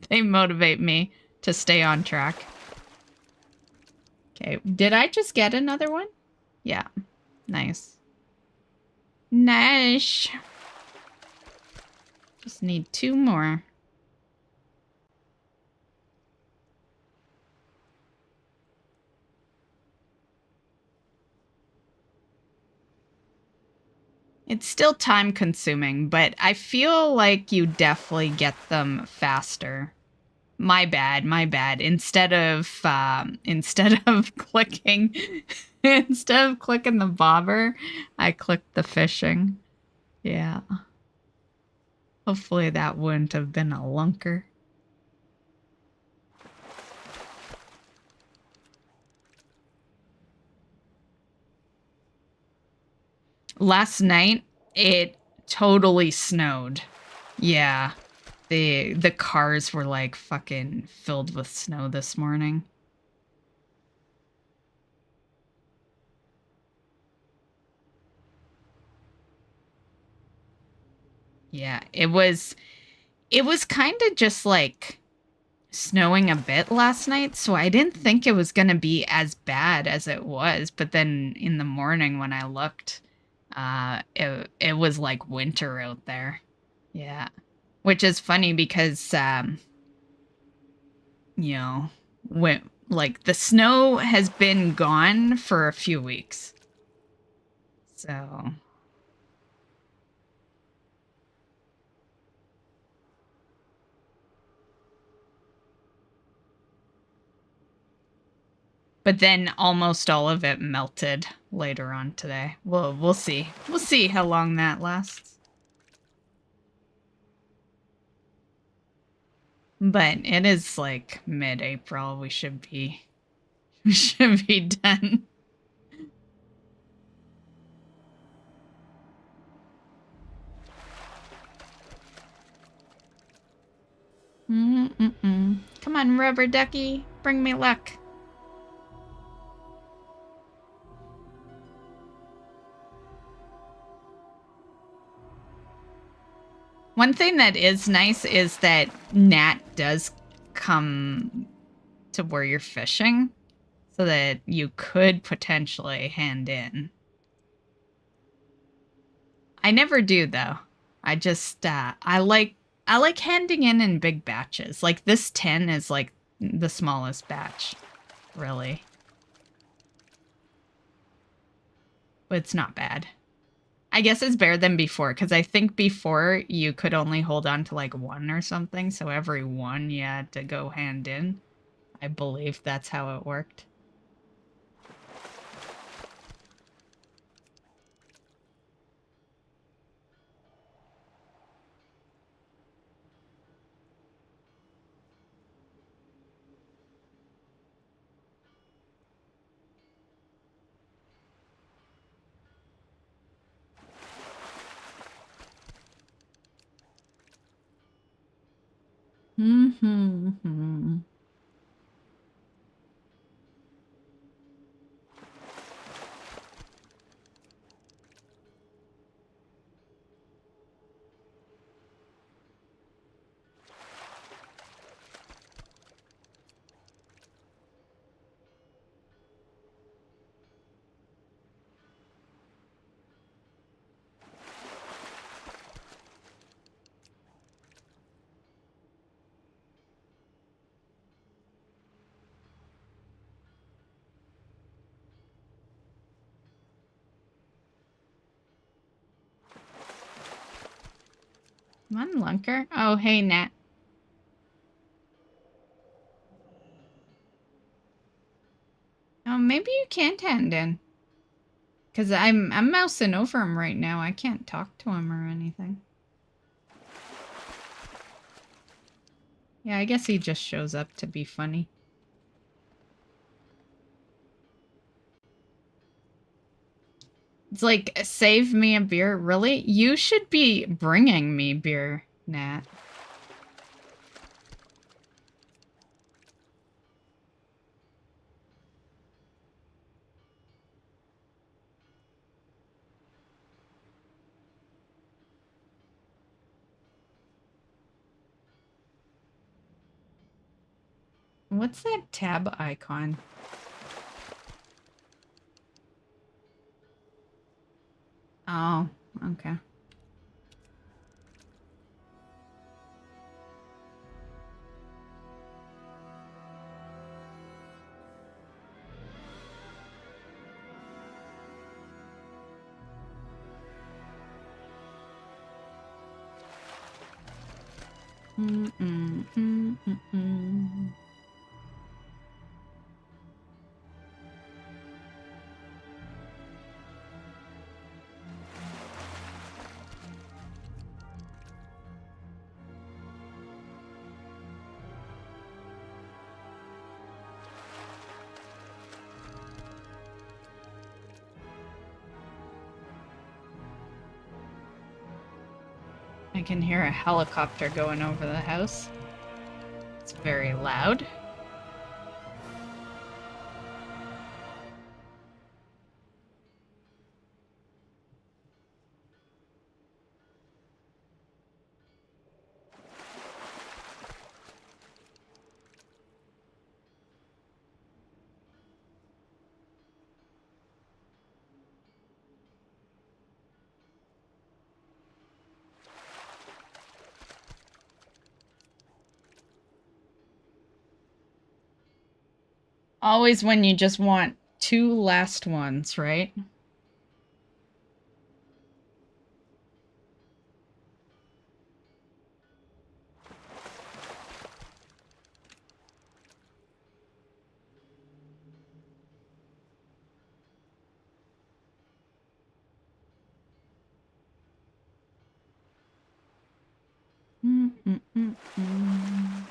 They motivate me to stay on track. Okay, did I just get another one? Yeah, nice. Nice. Just need 2 more. It's still time consuming, but I feel like you definitely get them faster. My bad. Instead of clicking the bobber, I clicked the fishing. Yeah. Hopefully that wouldn't have been a lunker. Last night, it totally snowed. Yeah. The cars were like fucking filled with snow this morning. Yeah, it was kind of just like snowing a bit last night, so I didn't think it was going to be as bad as it was, but then in the morning when I looked, it was like winter out there. Yeah. Which is funny because, you know, when, like, the snow has been gone for a few weeks. So. But then almost all of it melted later on today. We'll see. We'll see how long that lasts. But it is like mid-April. We should be done. Come on, rubber ducky, bring me luck. One thing that is nice is that Nat does come to where you're fishing, so that you could potentially hand in. I never do though. I just I like handing in big batches. Like this 10 is like the smallest batch, really. But it's not bad. I guess it's better than before, because I think before you could only hold on to like one or something, so every one you had to go hand in. I believe that's how it worked. Mm-hmm. Come on, Lunker. Oh, hey, Nat. Oh, maybe you can't hand in. Because I'm mousing over him right now. I can't talk to him or anything. Yeah, I guess he just shows up to be funny. It's like, save me a beer. Really? You should be bringing me beer, Nat. What's that tab icon? Oh, okay. Mm-mm. I can hear a helicopter going over the house. It's very loud. Always when you just want two last ones, right? Mm-mm-mm-mm.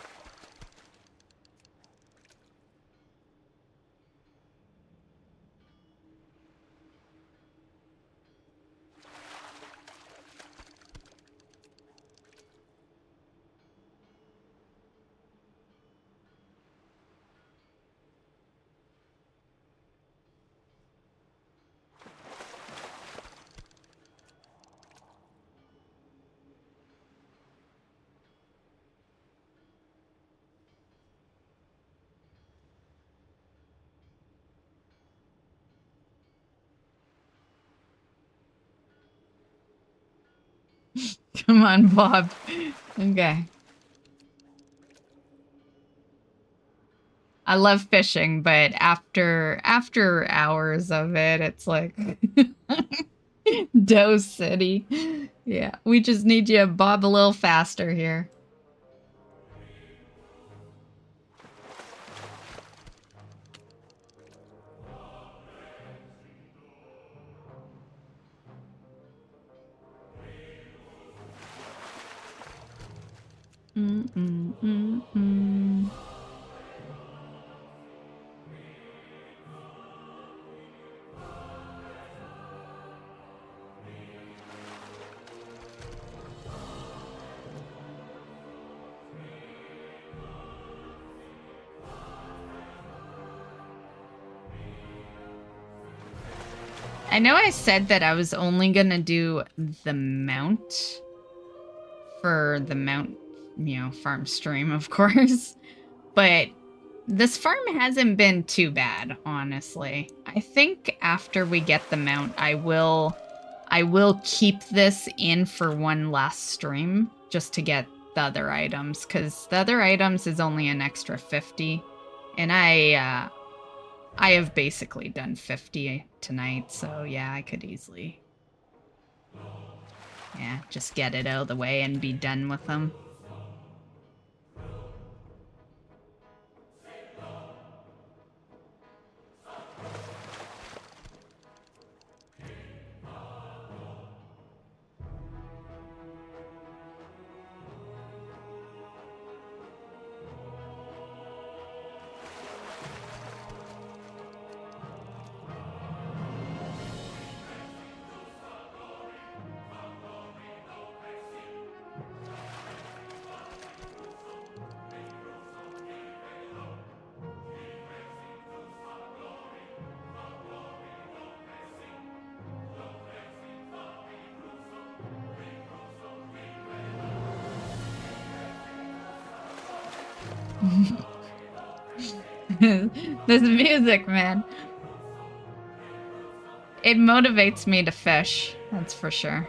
Come on, Bob. Okay. I love fishing, but after hours of it, it's like Doe City. Yeah, we just need you to bob a little faster here. Mm-mm-mm-mm. I know I said that I was only gonna do the mount for the mount, you know, farm stream, of course. But this farm hasn't been too bad, honestly. I think after we get the mount, I will keep this in for one last stream just to get the other items, because the other items is only an extra 50, and I have basically done 50 tonight, so yeah, I could easily, yeah, just get it out of the way and be done with them. This music, man. It motivates me to fish, that's for sure.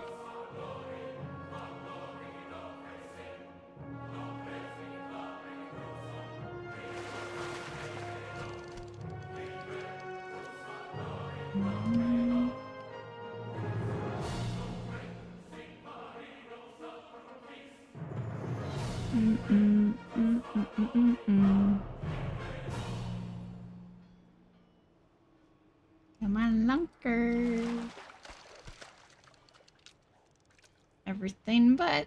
Come on, lunker. Everything but.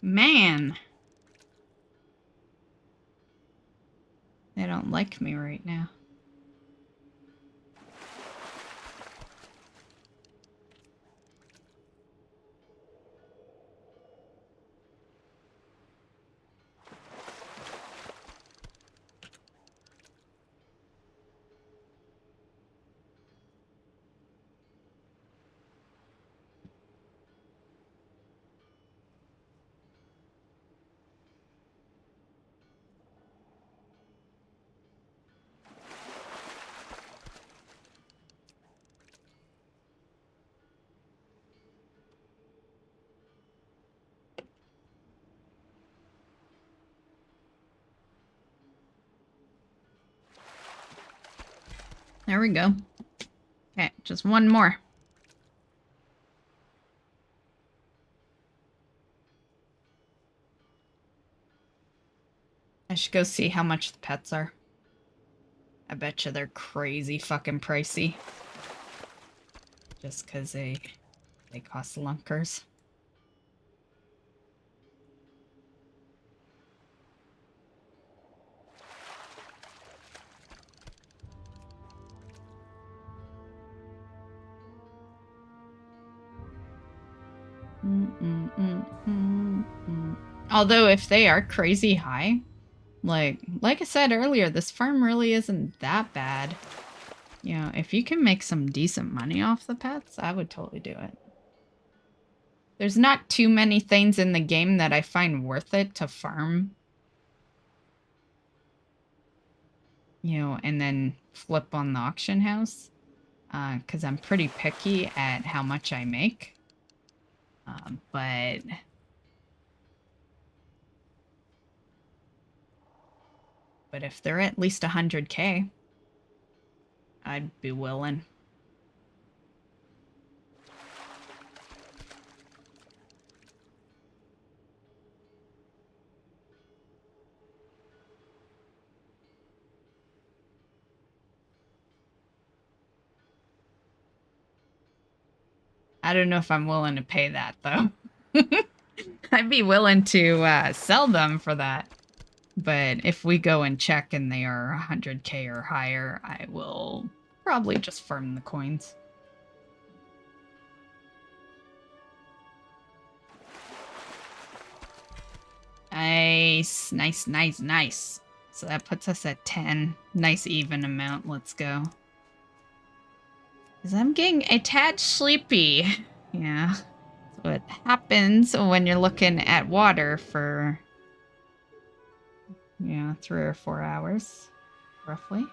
Man. They don't like me right now. There we go. Okay, just one more. I should go see how much the pets are. I bet you they're crazy fucking pricey. Just because they cost lunkers. Although if they are crazy high, like I said earlier, this farm really isn't that bad. You know, if you can make some decent money off the pets, I would totally do it. There's not too many things in the game that I find worth it to farm. You know, and then flip on the auction house. Because I'm pretty picky at how much I make. But if they're at least 100K, I'd be willing. I don't know if I'm willing to pay that, though. I'd be willing to sell them for that. But if we go and check and they are 100K or higher, I will probably just farm the coins. Nice, nice, nice, nice. So that puts us at 10. Nice even amount. Let's go. Because I'm getting a tad sleepy. Yeah. That's what happens when you're looking at water for, yeah, 3 or 4 hours, roughly.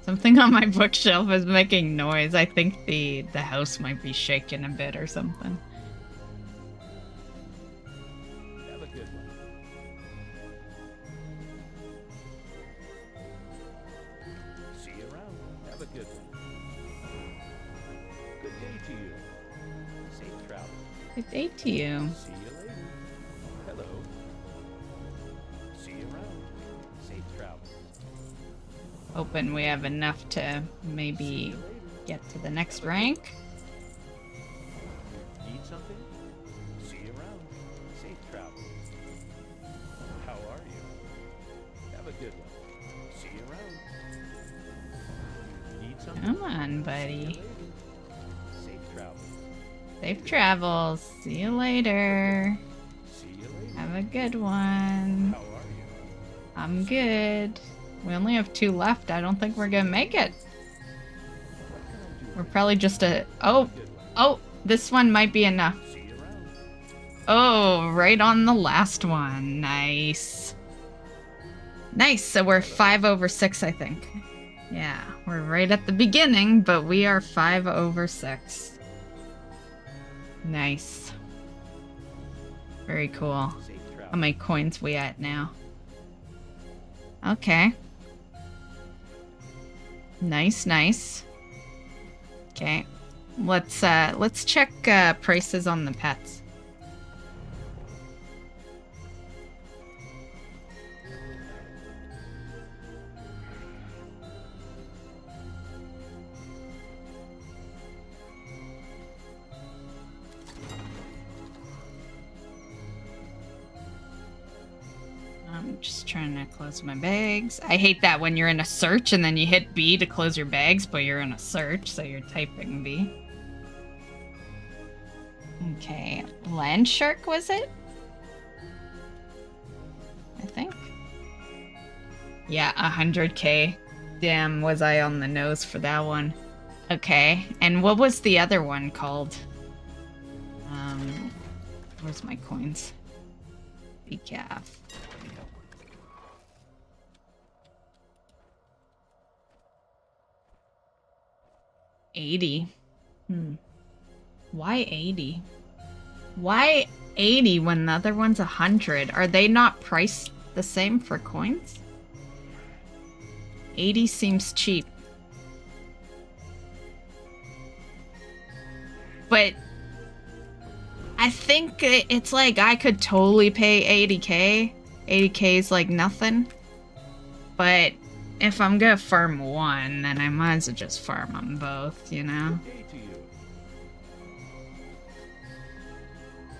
Something on my bookshelf is making noise. I think the house might be shaking a bit or something. Have a good one. See you around. Have a good one. Good day to you. Safe travel. Good day to you. See you later. Hello. See you around. Safe travel. Hoping we have enough to maybe get to the next rank. Need something? See you around. Safe travel. How are you? Have a good one. See you around. Need something? Come on, buddy. Safe travels. Safe travels. See you later. See you later. Have a good one. How are you? I'm good. We only have 2 left. I don't think we're gonna make it. We're probably just a... Oh! Oh! This one might be enough. Oh, right on the last one. Nice. Nice, so we're 5 over 6, I think. Yeah, we're right at the beginning, but we are 5 over 6. Nice. Very cool. How many coins we at now? Okay. Nice, nice. Okay. Let's check prices on the pets. I'm just trying to close my bags. I hate that when you're in a search and then you hit B to close your bags, but you're in a search, so you're typing B. Okay, land shark was it? Yeah, 100k. Damn, was I on the nose for that one. Okay, and what was the other one called? Where's my coins? Decaf. $80. Why 80? Why 80 when the other one's 100? Are they not priced the same for coins? 80 seems cheap. But I think it's like I could totally pay 80k. 80k is like nothing. But if I'm gonna farm one, then I might as well just farm them both, you know?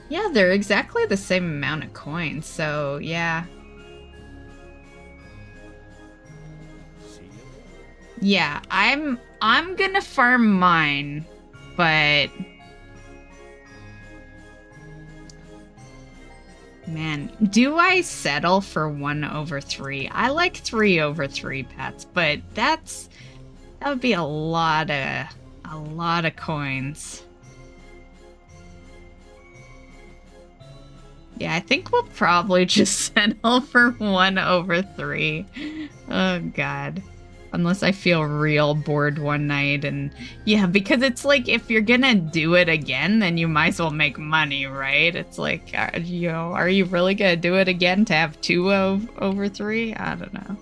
Yeah, they're exactly the same amount of coins, so yeah. Yeah, I'm gonna farm mine, but man, do I settle for 1/3? I like 3/3 pets, but that would be a lot of coins. Yeah, I think we'll probably just settle for 1/3. Oh god. Unless I feel real bored one night, and yeah, because it's like if you're gonna do it again, then you might as well make money, right? It's like, you know, are you really gonna do it again to have 2/3? I don't know.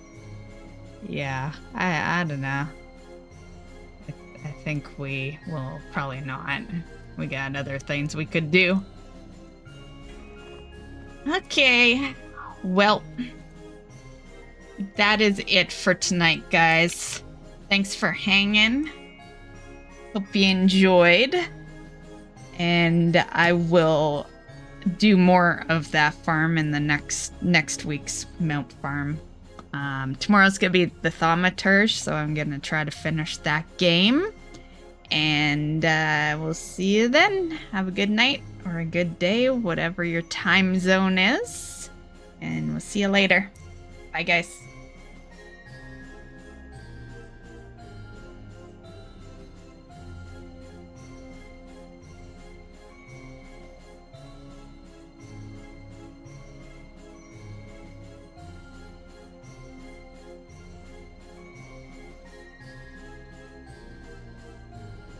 Yeah, I don't know. I think we will probably not. We got other things we could do. Okay, well, that is it for tonight, guys. Thanks for hanging. Hope you enjoyed. And I will do more of that farm in the next week's mount farm. Tomorrow's gonna be the Thaumaturge, so I'm gonna try to finish that game. And we'll see you then. Have a good night or a good day, whatever your time zone is. And we'll see you later. Bye, guys.